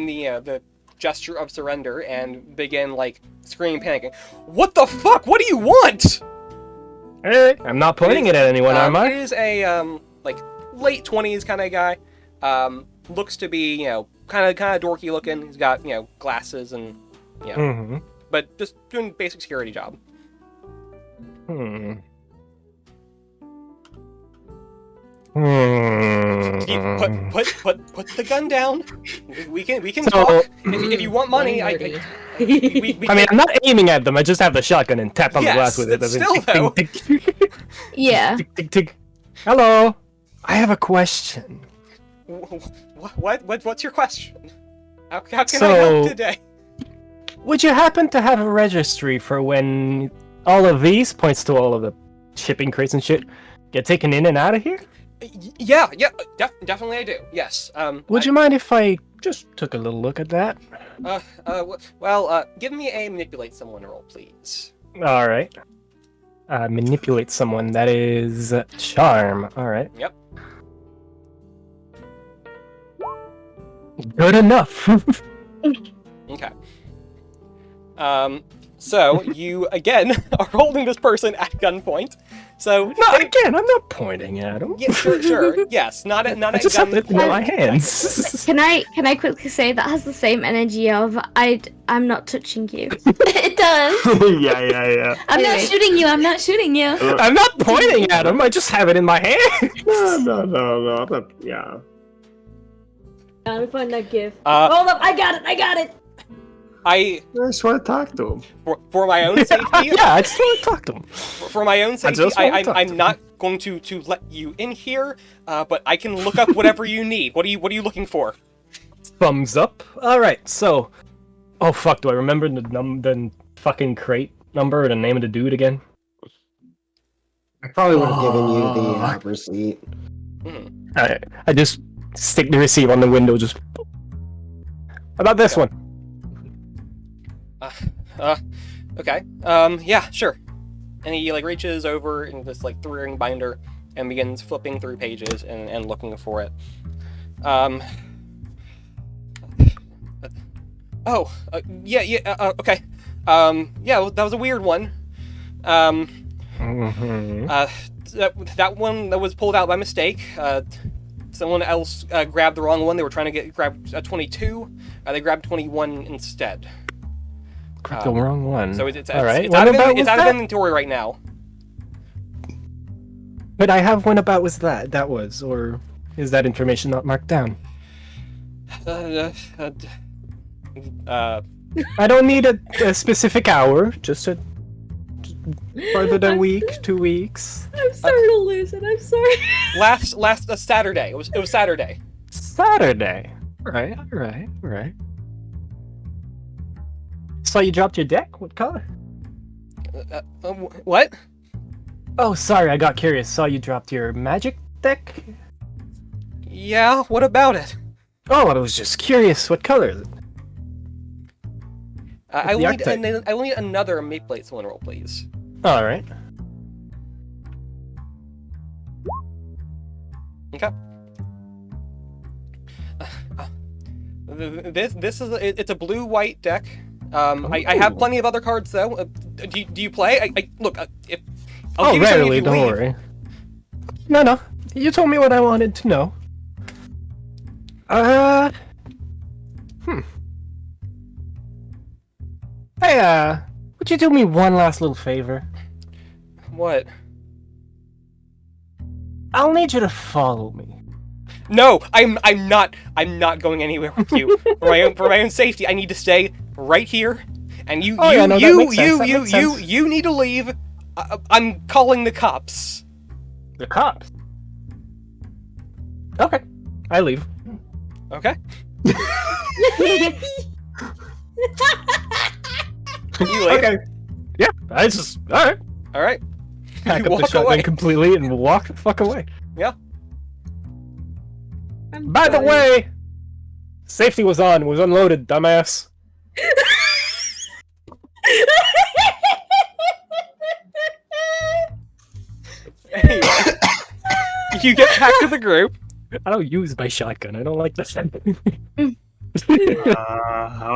the gesture of surrender and begin like screaming, panicking. What the fuck? What do you want? Hey, I'm not pointing it at anyone, am It I? is a like late 20s kind of guy. Looks to be kind of dorky looking. He's got glasses and Mm-hmm. but just doing basic security job. Hmm. Put the gun down. We can So- talk. If you want money, we I mean, I'm not aiming at them. I just have the shotgun and tap on the Yes, glass with it. it's still, though. Yeah. Tick, tick, tick. Hello. I have a question. What's your question? How can I So- help today? Would you happen to have a registry for when all of these points to all of the shipping crates and shit get taken in and out of here? Yeah, definitely I do. Yes. Would you mind if I just took a little look at that? Give me a manipulate someone roll, please. All right. Manipulate someone. That is charm. All right. Yep. Good enough. Okay. So you again are holding this person at gunpoint. So No, again, I'm not pointing at him. yeah, sure. Yes, not I at just have it in gunpoint. my hands. Can I quickly say that has the same energy of I'm not touching you. It does. yeah. I'm not Anyway. shooting you. I'm not shooting you. I'm not pointing at him. I just have it in my hand. No. Yeah. Let me find that gif. Uh, Hold up, I got it! I I just want to talk to him. for my own safety. Yeah, I just want to talk to him. For my own safety, just wanna talk I'm to not going to let you in here. But I can look up whatever you need. What are you looking for? Thumbs up. All right, so. Oh fuck! Do I remember the fucking crate number or the name of the dude again? I probably would have given you the receipt. I just stick the receipt on the window. Just. How about this one? Okay. Yeah, sure. And he like reaches over in this like 3-ring binder and begins flipping through pages and looking for it. Okay. Yeah, well, that was a weird one. Mm-hmm. That one that was pulled out by mistake. Someone else grabbed the wrong one. They were trying to grab a 22. They grabbed 21 instead. Grabbed the wrong one. So it's all right. it's out, When about it's was out of that? inventory right now. But I have when about was that? That was, or is that information not marked down? Uh, I don't need a specific hour. Just further than a week, 2 weeks. I'm starting to lose it, I'm sorry. last Saturday. It was Saturday. Saturday. Right. Saw you dropped your deck. What color? What? Oh, sorry, I got curious. Saw you dropped your magic deck? Yeah, what about it? Oh, I was just curious. What color is it? I the will archetype? I will need another Maple Someone roll, please. Alright. Okay. This is it's a blue-white deck. I have plenty of other cards though. Do you play? Look. If I'll give you something if Rarely, you don't leave. worry. No. You told me what I wanted to know. Hey, would you do me one last little favor? What? I'll need you to follow me. No, I'm not going anywhere with you. For my own safety, I need to stay right here. And you you need to leave. I'm calling the cops. The cops? Okay. I leave. Okay. You leave. Okay. Yeah, I just... Alright. All right. Pack You up the walk shotgun away. completely and walk the fuck away. Yeah. By the way, safety was on. Was unloaded, dumbass. Anyway, you get back to the group. I don't use my shotgun. I don't like this. How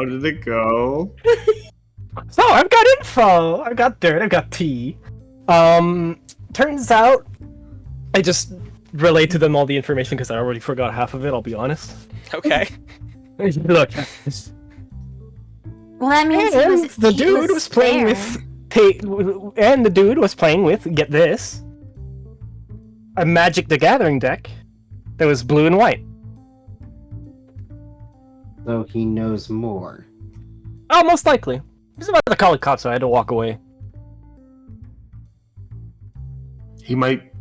did it go? So I've got info. I've got dirt. I've got tea. Turns out I just relayed to them all the information because I already forgot half of it. I'll be honest. Okay. Look, Well, that means and the dude was playing with. And the dude was playing with. Get this. A Magic the Gathering deck that was blue and white. So he knows more. Oh, most likely. He was about to call the cops, so I had to walk away. He might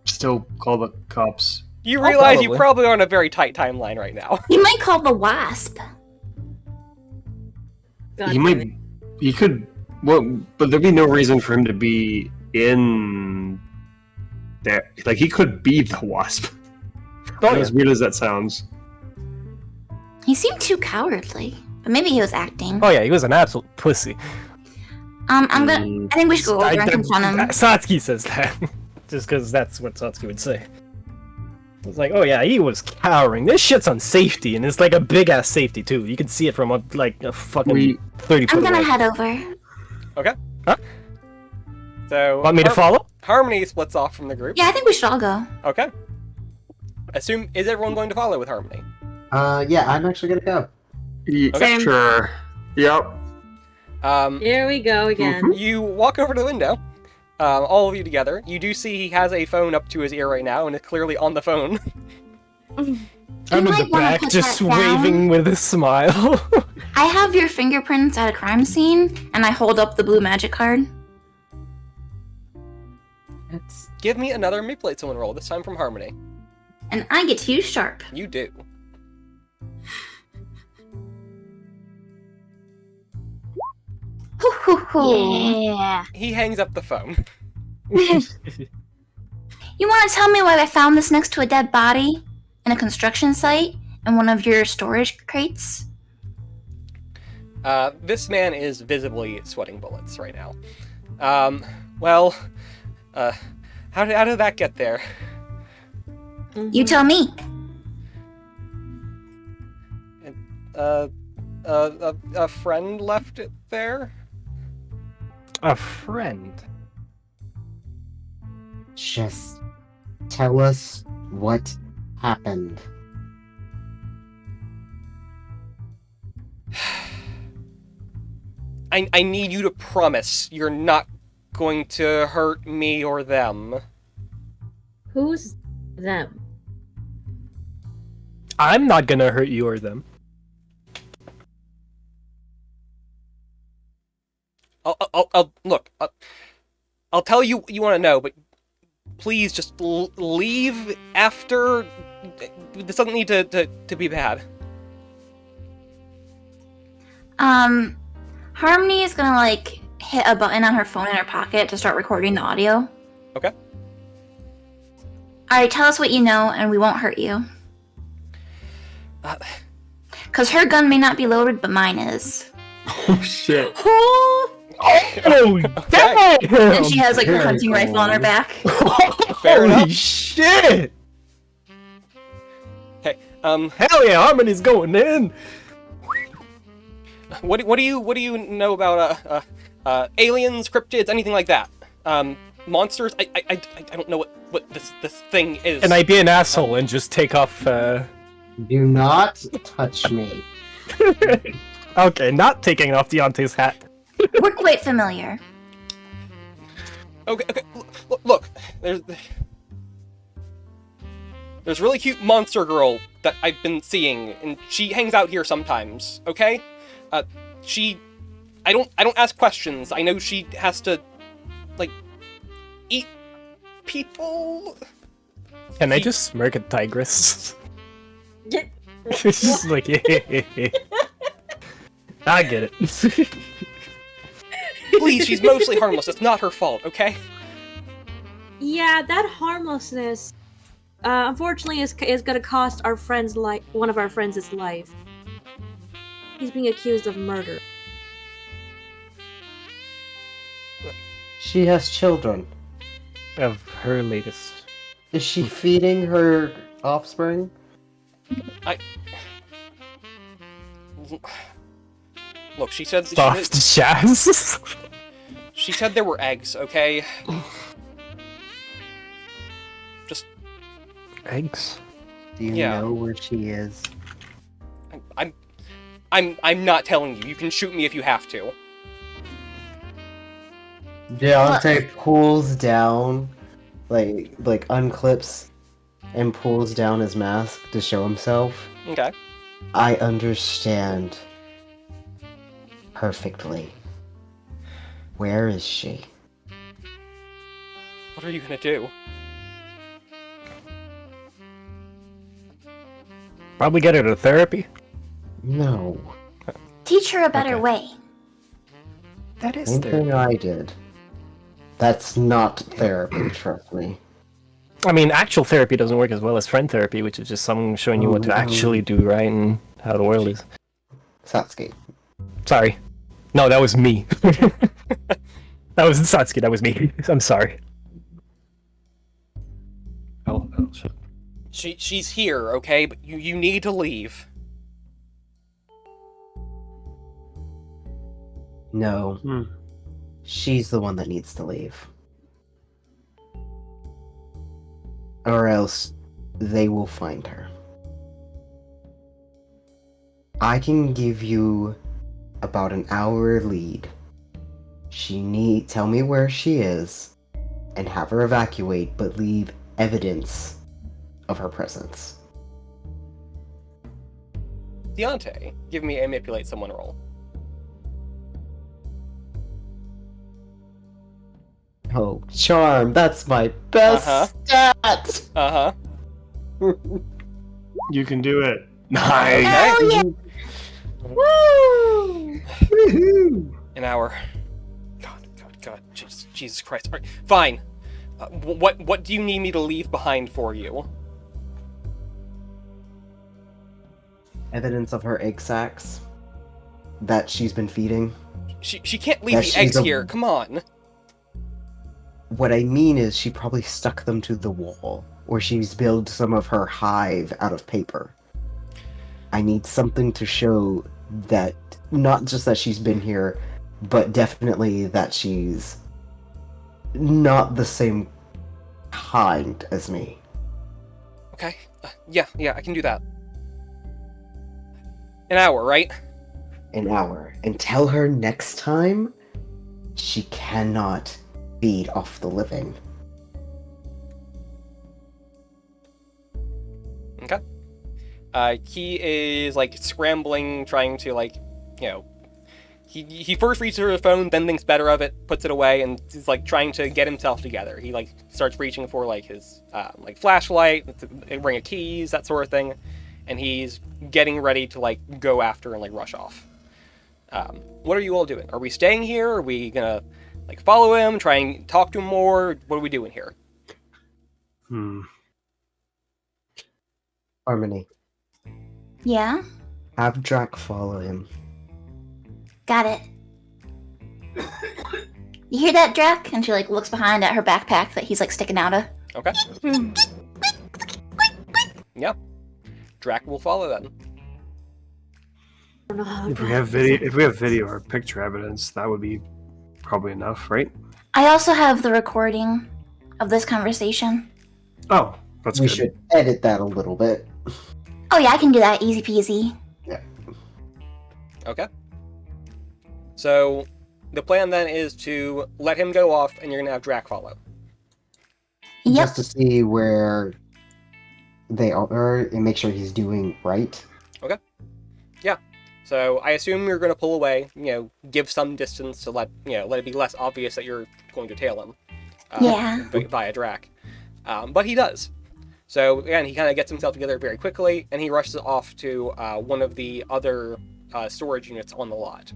still call the cops. You realize you probably. probably are on a very tight timeline right now. You might call the wasp. God He damn might. it. He could. Well, but there'd be no reason for him to be in there. Like, he could be the Wasp. Oh, As weird as that sounds. He seemed too cowardly, but maybe he was acting. Oh yeah, he was an absolute pussy. I think we should go over and confront him. Satsuki says that. Just because that's what Satsuki would say. It's like, oh yeah, he was cowering. This shit's on safety, and it's like a big-ass safety, too. You can see it from, like, a fucking 30 foot I'm gonna away. head over. Okay. Huh? So Want me to follow? Harmony splits off from the group. Yeah, I think we should all go. Okay. Is everyone going to follow with Harmony? Yeah, I'm actually gonna go. Okay. Sure. Yep. Here we go again. You walk over to the window. All of you together. You do see he has a phone up to his ear right now, and it's clearly on the phone. I'm You in might the wanna back, put just that down. waving with a smile. I have your fingerprints at a crime scene, and I hold up the blue magic card. Give me another manipulate someone roll, this time from Harmony. And I get to use sharp. You do. Hoo, hoo, hoo. Yeah. He hangs up the phone. You want to tell me why I found this next to a dead body in a construction site in one of your storage crates? This man is visibly sweating bullets right now. How did that get there? You tell me. A friend left it there? A friend. Just tell us what happened. I need you to promise you're not going to hurt me or them. Who's them? I'm not gonna hurt you or them. I'll tell you what you want to know, but please just leave after. This doesn't need to be bad. Harmony is gonna hit a button on her phone in her pocket to start recording the audio. Okay. Alright, tell us what you know, and we won't hurt you. Because her gun may not be loaded, but mine is. Oh shit. Oh, Okay. damn! And she has, like, her Very hunting rifle on her cool. back. Fair Holy enough. shit! Okay. Hell yeah, Harmony's going in! What do you know about aliens, cryptids, anything like that? Monsters? I don't know what this thing is. Can I be an asshole and just take off, Do not touch me. Okay, not taking off Deontay's hat. We're quite familiar. Okay. Look. There's a really cute monster girl that I've been seeing, and she hangs out here sometimes. Okay? I don't ask questions. I know she has to, like, eat people. Can I just smirk at Tigress? Yeah. It's just like, yeah. I get it. Please, she's mostly harmless. It's not her fault, okay? Yeah, that harmlessness, unfortunately, is gonna cost our friend's life. One of our friends' his life. He's being accused of murder. She has children. Of her latest. Is she feeding her offspring? Look, she said Soft jazz. she said there were eggs, okay? Just Eggs. Do you Yeah. know where she is? I'm not telling you. You can shoot me if you have to. Deontay pulls down, like unclips and pulls down his mask to show himself. Okay. I understand perfectly. Where is she? What are you gonna do? Probably get her to therapy. No. Teach her a better Okay. way. That is Same thing I did. That's not therapy, trust me. I mean, actual therapy doesn't work as well as friend therapy, which is just someone showing you what to actually do, right, and how the world is. Satsuki. Sorry. No, that was me. That was Satsuki, that was me. I'm sorry. Oh, shit. She's here, okay? But you need to leave. No. Hmm. She's the one that needs to leave. Or else they will find her. I can give you about an hour lead. Tell me where she is and have her evacuate, but leave evidence of her presence. Deontay, give me a manipulate someone roll. Oh, charm, that's my best stat! Uh-huh. You can do it. Okay. Hell yeah! Woo! Woohoo! An hour. God. Jesus Christ. All right, fine. What do you need me to leave behind for you? Evidence of her egg sacs that she's been feeding. She can't leave Yeah, the she's eggs a- here. Come on. What I mean is she probably stuck them to the wall, or she's built some of her hive out of paper. I need something to show that, not just that she's been here, but definitely that she's not the same kind as me. Okay. Yeah, I can do that. An hour, right? An hour. And tell her next time she cannot feed off the living. Okay. He is like scrambling, trying to he first reaches for the phone, then thinks better of it, puts it away, and is like trying to get himself together. He like starts reaching for like his flashlight, a ring of keys, that sort of thing, and he's getting ready to like go after and like rush off. What are you all doing? Are we staying here? Are we gonna like follow him, try and talk to him more? What are we doing here? Harmony, Yeah? have Drac follow him. Got it. You hear that, Drac? And she like looks behind at her backpack that he's like sticking out of. Okay. Yeah. Drac will follow then. I don't know how If we Drac have video or picture evidence, that would be probably enough, right? I also have the recording of this conversation. Oh, that's We good. should edit that a little bit. Oh yeah, I can do that. Easy peasy. Okay. So the plan then is to let him go off, and you're gonna have Drac follow. Yep. Just to see where they are and make sure he's doing right. So I assume you're gonna pull away. Give some distance to let it be less obvious that you're going to tail him. Yeah. Via Drac. But he does. So again, he kind of gets himself together very quickly, and he rushes off to one of the other storage units on the lot.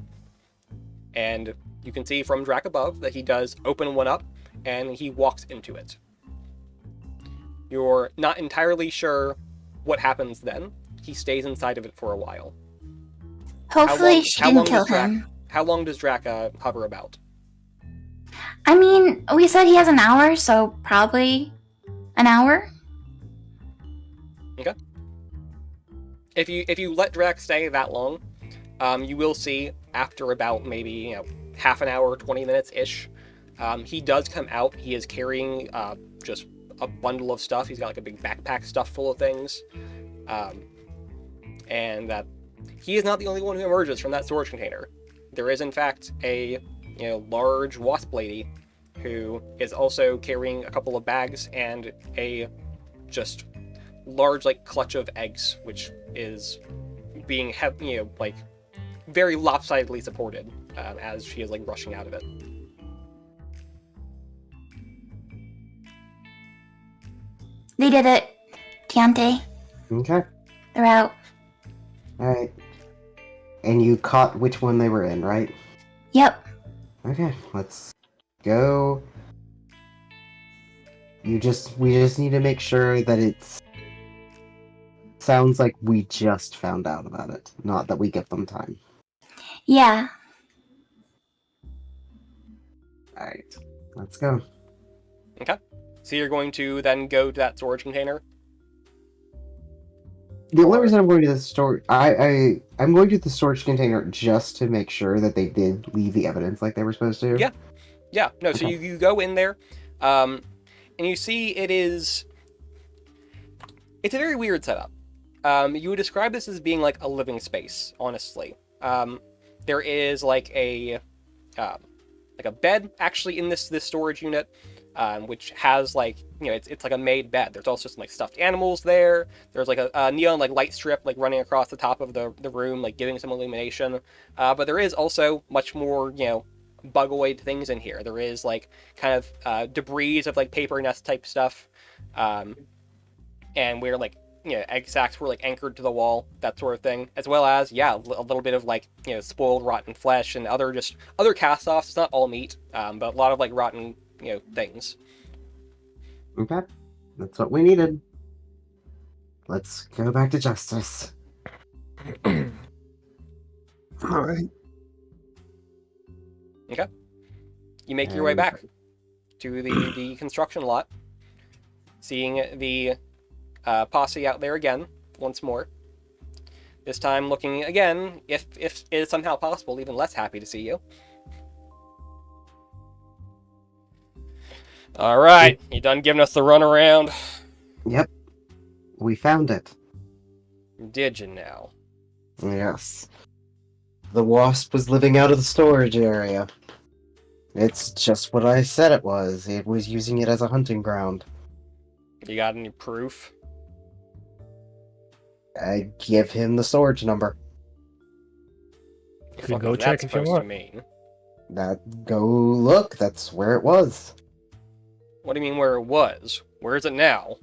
And you can see from Drac above that he does open one up, and he walks into it. You're not entirely sure what happens then. He stays inside of it for a while. Hopefully she how long didn't kill does Drac- him. How long does Drac hover about? I mean, we said he has an hour, so probably an hour. If you let Drac stay that long, you will see after about maybe half an hour, 20 minutes ish, he does come out. He is carrying just a bundle of stuff. He's got like a big backpack stuffed full of things, and that he is not the only one who emerges from that storage container. There is in fact a large wasp lady who is also carrying a couple of bags and a just large like clutch of eggs, which is being very lopsidedly supported as she is like rushing out of it. They did it. Chiante, Okay. they're out. Alright. And you caught which one they were in, right? Yep. Okay, let's go. We just need to make sure that it's sounds like we just found out about it, not that we give them time. Yeah. Alright, let's go. So you're going to then go to that storage container. The only reason I'm going to the storage, I'm going to the storage container just to make sure that they did leave the evidence like they were supposed to. Yeah, no, so Okay. you go in there, and you see it's a very weird setup. You would describe this as being like a living space, honestly. There is like a bed actually in this storage unit, which has it's like a made bed. There's also some like stuffed animals there. There's like a neon like light strip like running across the top of the room, like giving some illumination. But there is also much more bugoid things in here. There is like kind of debris of like paper nest type stuff, and where egg sacs were like anchored to the wall, that sort of thing, as well as a little bit of like spoiled rotten flesh and other cast-offs. It's not all meat, but a lot of like rotten things. Okay, that's what we needed. Let's go back to justice. All right. You make your way back to the construction lot, seeing the posse out there again once more. This time looking again, if it is somehow possible, even less happy to see you. All right, you done giving us the runaround? Yep, we found it. Did you now? Yes. The wasp was living out of the storage area. It's just what I said it was. It was using it as a hunting ground. You got any proof? I give him the storage number. You can Fuck go is that check if you supposed to want. mean? Go look, that's where it was. What do you mean where it was? Where is it now?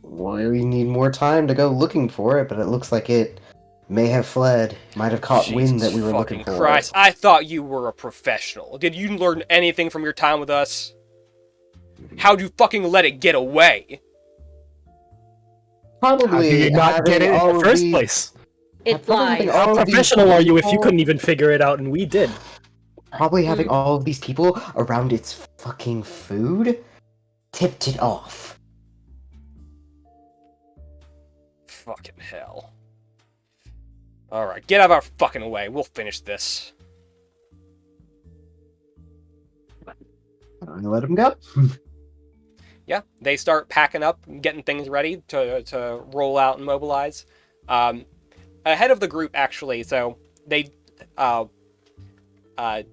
Well, we need more time to go looking for it, but it looks like it may have fled. Might have caught wind Jesus that we were looking fucking for. Christ, I thought you were a professional. Did you learn anything from your time with us? How'd you fucking let it get away? Probably How did you not get it in all the of first these- place? It probably flies. having How all of these professional are you if you people- couldn't even figure it out and we did? Probably having all of these people around its fucking food tipped it off. Fucking hell. Alright, get out of our fucking way. We'll finish this. I'm gonna let him go. Yeah, they start packing up and getting things ready to roll out and mobilize. Ahead of the group, actually, so they...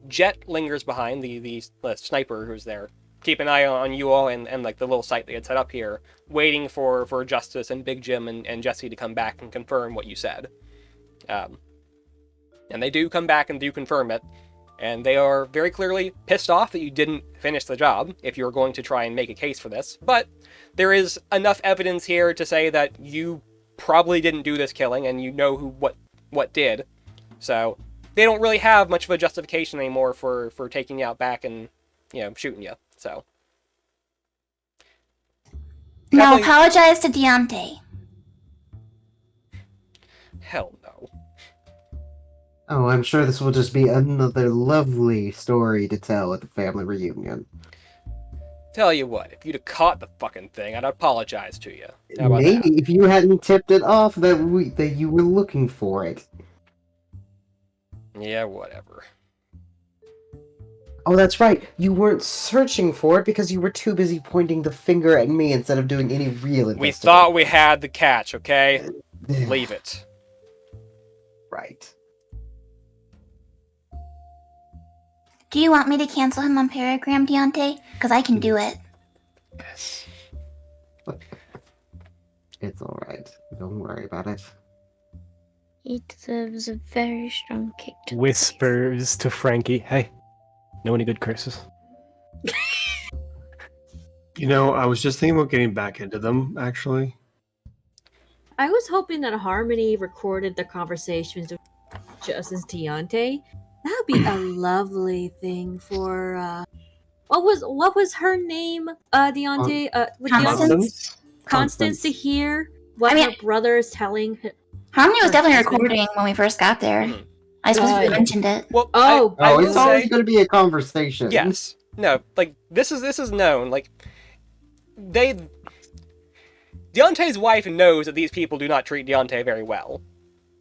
Jet lingers behind, the sniper who's there. Keep an eye on you all and like the little site they had set up here, waiting for Justice and Big Jim and Jesse to come back and confirm what you said. And they do come back and do confirm it, and they are very clearly pissed off that you didn't finish the job if you're going to try and make a case for this, but there is enough evidence here to say that you probably didn't do this killing and you know what did, so they don't really have much of a justification anymore for taking you out back and, you know, shooting you, so. Now Definitely- apologize to Deontay. Hell no. Oh, I'm sure this will just be another lovely story to tell at the family reunion. Tell you what, if you'd have caught the fucking thing, I'd apologize to you. How about Maybe that? if you hadn't tipped it off that you were looking for it. Yeah, whatever. Oh, that's right. You weren't searching for it because you were too busy pointing the finger at me instead of doing any real investigation. We thought we had the catch, okay? Leave it. Right. Do you want me to cancel him on Paragram, Deontay? Because I can do it. Yes. It's alright. Don't worry about it. He deserves a very strong kick to the face. Whispers to Frankie, hey, know any good curses? You know, I was just thinking about getting back into them, actually. I was hoping that Harmony recorded the conversations with Justice Deontay. That would be a lovely thing for what was her name? Deontay? With Constance? Constance to hear what I mean- her brother is telling her. Harmony was Her definitely husband. recording when we first got there. Mhm. I suppose we yeah. mentioned it. Well, Oh, I Oh, will it's always say, going to be a conversation. yes. No, like, this is known. Like, Deontay's wife knows that these people do not treat Deontay very well.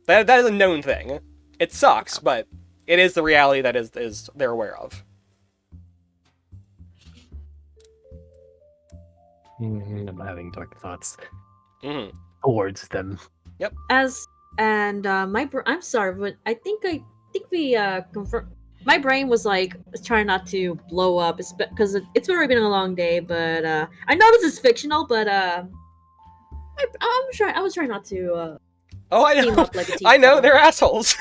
That is a known thing. It sucks, but it is the reality that is they're aware of. I'm having dark thoughts hmm towards them. I'm sorry, but I think we confirmed. My brain was like trying not to blow up, because it's already been a long day. But I know this is fictional, but I was trying not to Oh, I team know. up like a team. I know, they're assholes.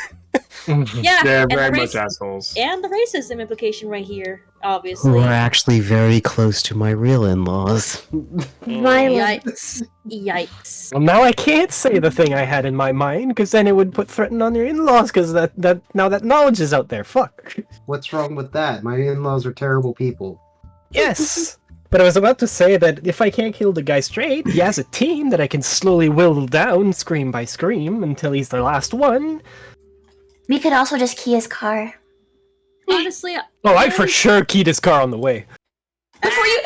Yeah, They're and very the much assholes. and the racism implication right here, obviously. Who are actually very close to my real in-laws. Violence. Yikes! Well, now I can't say the thing I had in my mind, because then it would put threaten on your in-laws, because that now that knowledge is out there. Fuck. What's wrong with that? My in-laws are terrible people. Yes! But I was about to say that if I can't kill the guy straight, he has a team that I can slowly whittle down, scream by scream, until he's the last one. We could also just key his car. Honestly, Oh, I for sure keyed his car on the way. Before you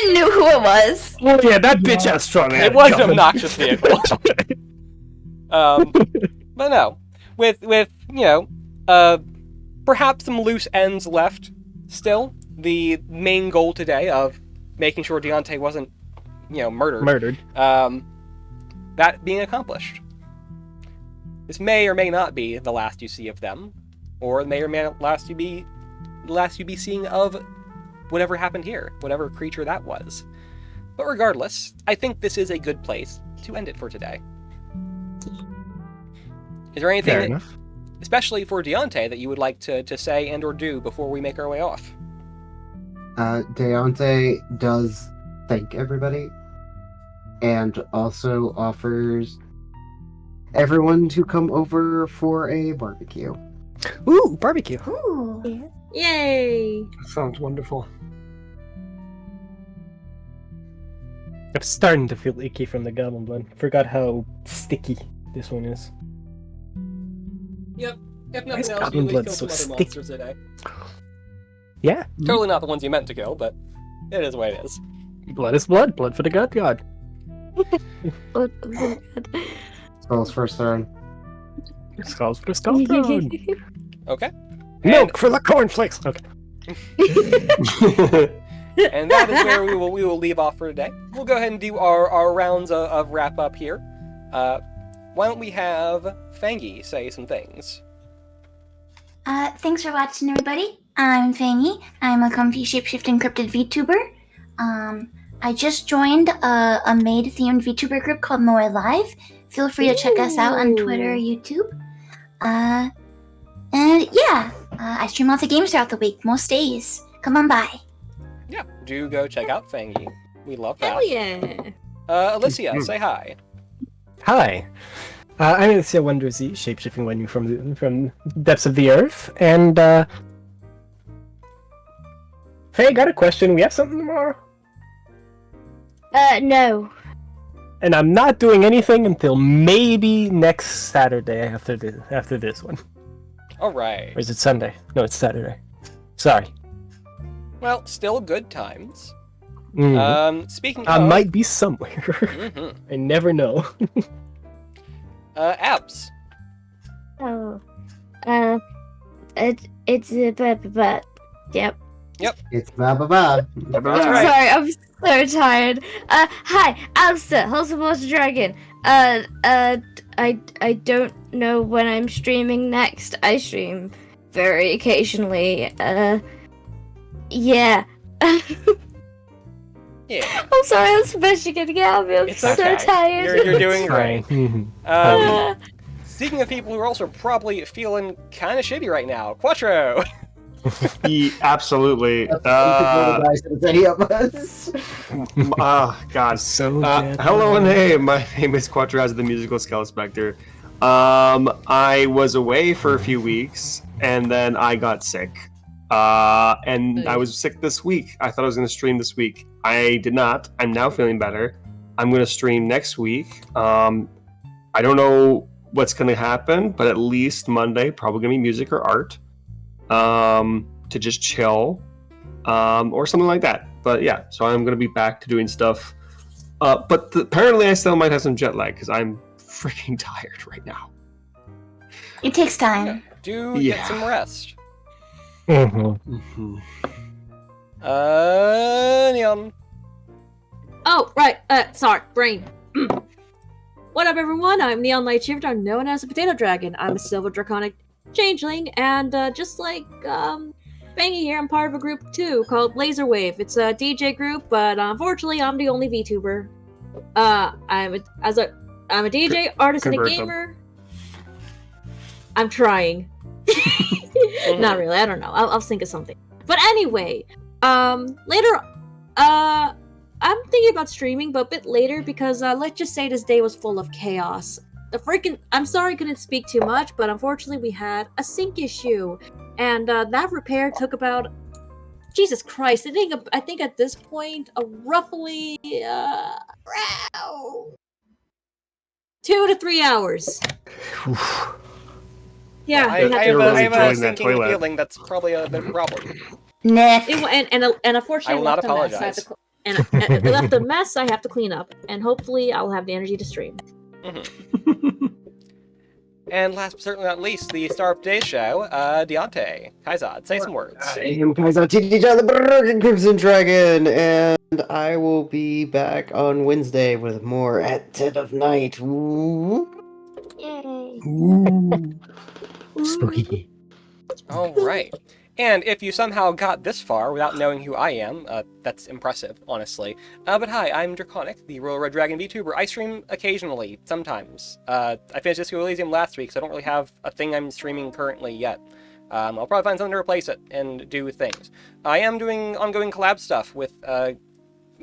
even knew who it was. Oh yeah, that bitch ass truck had It was an coming. obnoxious vehicle. But no, with perhaps some loose ends left still. The main goal today of making sure Deontay wasn't, murdered. Murdered. That being accomplished. This may or may not be the last you see of them, or it may or may not last you be seeing of whatever happened here, whatever creature that was. But regardless, I think this is a good place to end it for today. Is there anything, Fair that, enough. especially for Deontay, that you would like to say and or do before we make our way off? Deontay does thank everybody and also offers everyone to come over for a barbecue. Ooh, barbecue. Ooh. Yay! Sounds wonderful. I'm starting to feel icky from the goblin blood. Forgot how sticky this one is. Yep. If Why is nothing else, you goblin at blood least so killed some other sticky? monsters today. Yeah, Totally not the ones you meant to kill, but it is what it is. blood is blood. Blood for the god god. Oh my god. Spells first turn. Skulls for the skull throne. Okay. Milk for the cornflakes. Okay. And that is where we will leave off for today. We'll go ahead and do our rounds of wrap up here. Why don't we have Fangy say some things? Thanks for watching, everybody. I'm Fangy. I'm a comfy shapeshifting cryptid VTuber. I just joined a maid-themed VTuber group called More Live. Feel free to check us out on Twitter or YouTube. And yeah, I stream lots of games throughout the week, most days. Come on by. Yeah, do go check out Fangy. We love that. Hell yeah! Alicia, say hi. Hi. I'm Alicia Wondersy, shapeshifting one from depths of the earth, and Faye, got a question. We have something tomorrow? No. And I'm not doing anything until maybe next Saturday after this one. Alright. Or is it Sunday? No, it's Saturday. Sorry. Well, still good times. Speaking I of... might be somewhere. Mhm. I never know. Abs. Oh. It's but yep. It's ba ba ba. That's I'm right. sorry, I'm so tired. Hi, Alistair, Wholesome Water Dragon. I don't know when I'm streaming next. I stream very occasionally. Yeah. Yeah. I'm sorry, that's the best you can get out of me. I'm It's so okay. tired. You're doing great. Fine. Speaking of people who are also probably feeling kind of shitty right now, Quattro. Absolutely. Any of us. God. So Hello and hey, my name is Quattraz, the musical Skull Spectre. I was away for a few weeks, and then I got sick. And I was sick this week. I thought I was going to stream this week. I did not. I'm now feeling better. I'm going to stream next week. I don't know what's going to happen, but at least Monday, probably going to be music or art. To just chill, or something like that. But yeah, so I'm gonna be back to doing stuff. But apparently, I still might have some jet lag because I'm freaking tired right now. It takes time. Do Yeah. get some rest. Mm-hmm. Neon. Oh, right. Sorry, brain. What up, everyone? I'm Neon Light Shifter. I'm known as a Potato Dragon. I'm a Silver Draconic Changeling, and just like Fangy here, I'm part of a group too called Laser Wave. It's a DJ group, but unfortunately, I'm the only VTuber. I'm a DJ, artist, and a Convert them. gamer. I'm trying. Not really. I don't know. I'll think of something. But anyway, later, I'm thinking about streaming, but a bit later because let's just say this day was full of chaos. I'm sorry I couldn't speak too much, but unfortunately we had a sync issue, and that repair took about, Jesus Christ, I think at this point, roughly, around 2 to 3 hours. Yeah, I we had have to- a really enjoying that sinking toilet. feeling that's probably a bit of a problem. Nick. and unfortunately, I will not left a mess. I have apologize. to and it left a mess I have to clean up, and hopefully I'll have the energy to stream. And last but certainly not least, the star of today's show, Deontay. Kaizad, say some words. I am Kaiser TTRPG, the Broken Crimson Dragon, and I will be back on Wednesday with more at Dead of Night. Ooh. Yay. Spooky. Alright. And if you somehow got this far without knowing who I am, that's impressive, honestly. But hi, I'm Draconic, the Royal Red Dragon VTuber. I stream occasionally, sometimes. I finished Disco Elysium last week, so I don't really have a thing I'm streaming currently yet. I'll probably find something to replace it and do things. I am doing ongoing collab stuff with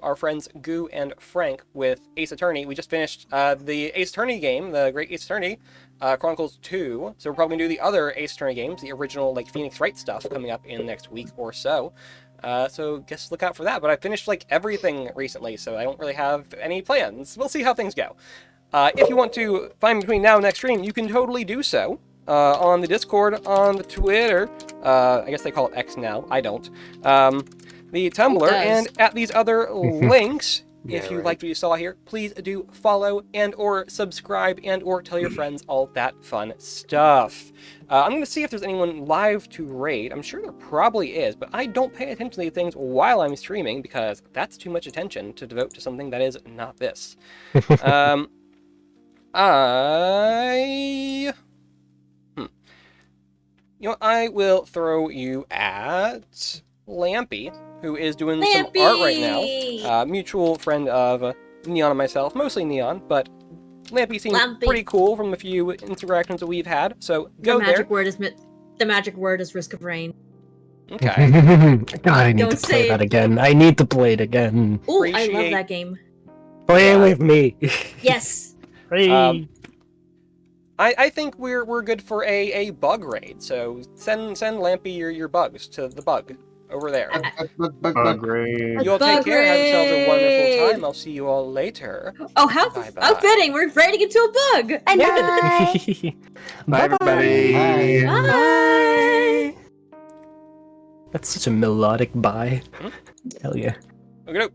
our friends Goo and Frank with Ace Attorney. We just finished the Ace Attorney game, the Great Ace Attorney Chronicles 2. So we're probably going to do the other Ace Attorney games, the original like Phoenix Wright stuff coming up in the next week or so. So guess look out for that. But I finished like everything recently, so I don't really have any plans. We'll see how things go. If you want to find me between now and next stream, you can totally do so. On the Discord, on the Twitter, I guess they call it X now, I don't, the Tumblr, and at these other links. If you liked what you saw here, please do follow and or subscribe and or tell your friends all that fun stuff. I'm going to see if there's anyone live to raid. I'm sure there probably is, but I don't pay attention to these things while I'm streaming because that's too much attention to devote to something that is not this. You know, I will throw you at Lampy, who is doing some art right now. Mutual friend of Neon and myself, mostly Neon, but Lampy seems pretty cool from the few interactions that we've had. So go there. The magic word is Risk of Rain. Okay. God, I need to play that again. I need to play it again. Oh, I love that game. Play with me. Yes. I think we're good for a bug raid. So send Lampy your bugs to the bug over there. Bug raid. You all take care. Have yourselves a wonderful time. I'll see you all later. Oh, how fitting! We're raiding into a bug. Bye. Bye, everybody. Bye. That's such a melodic bye. Hell yeah. Okay.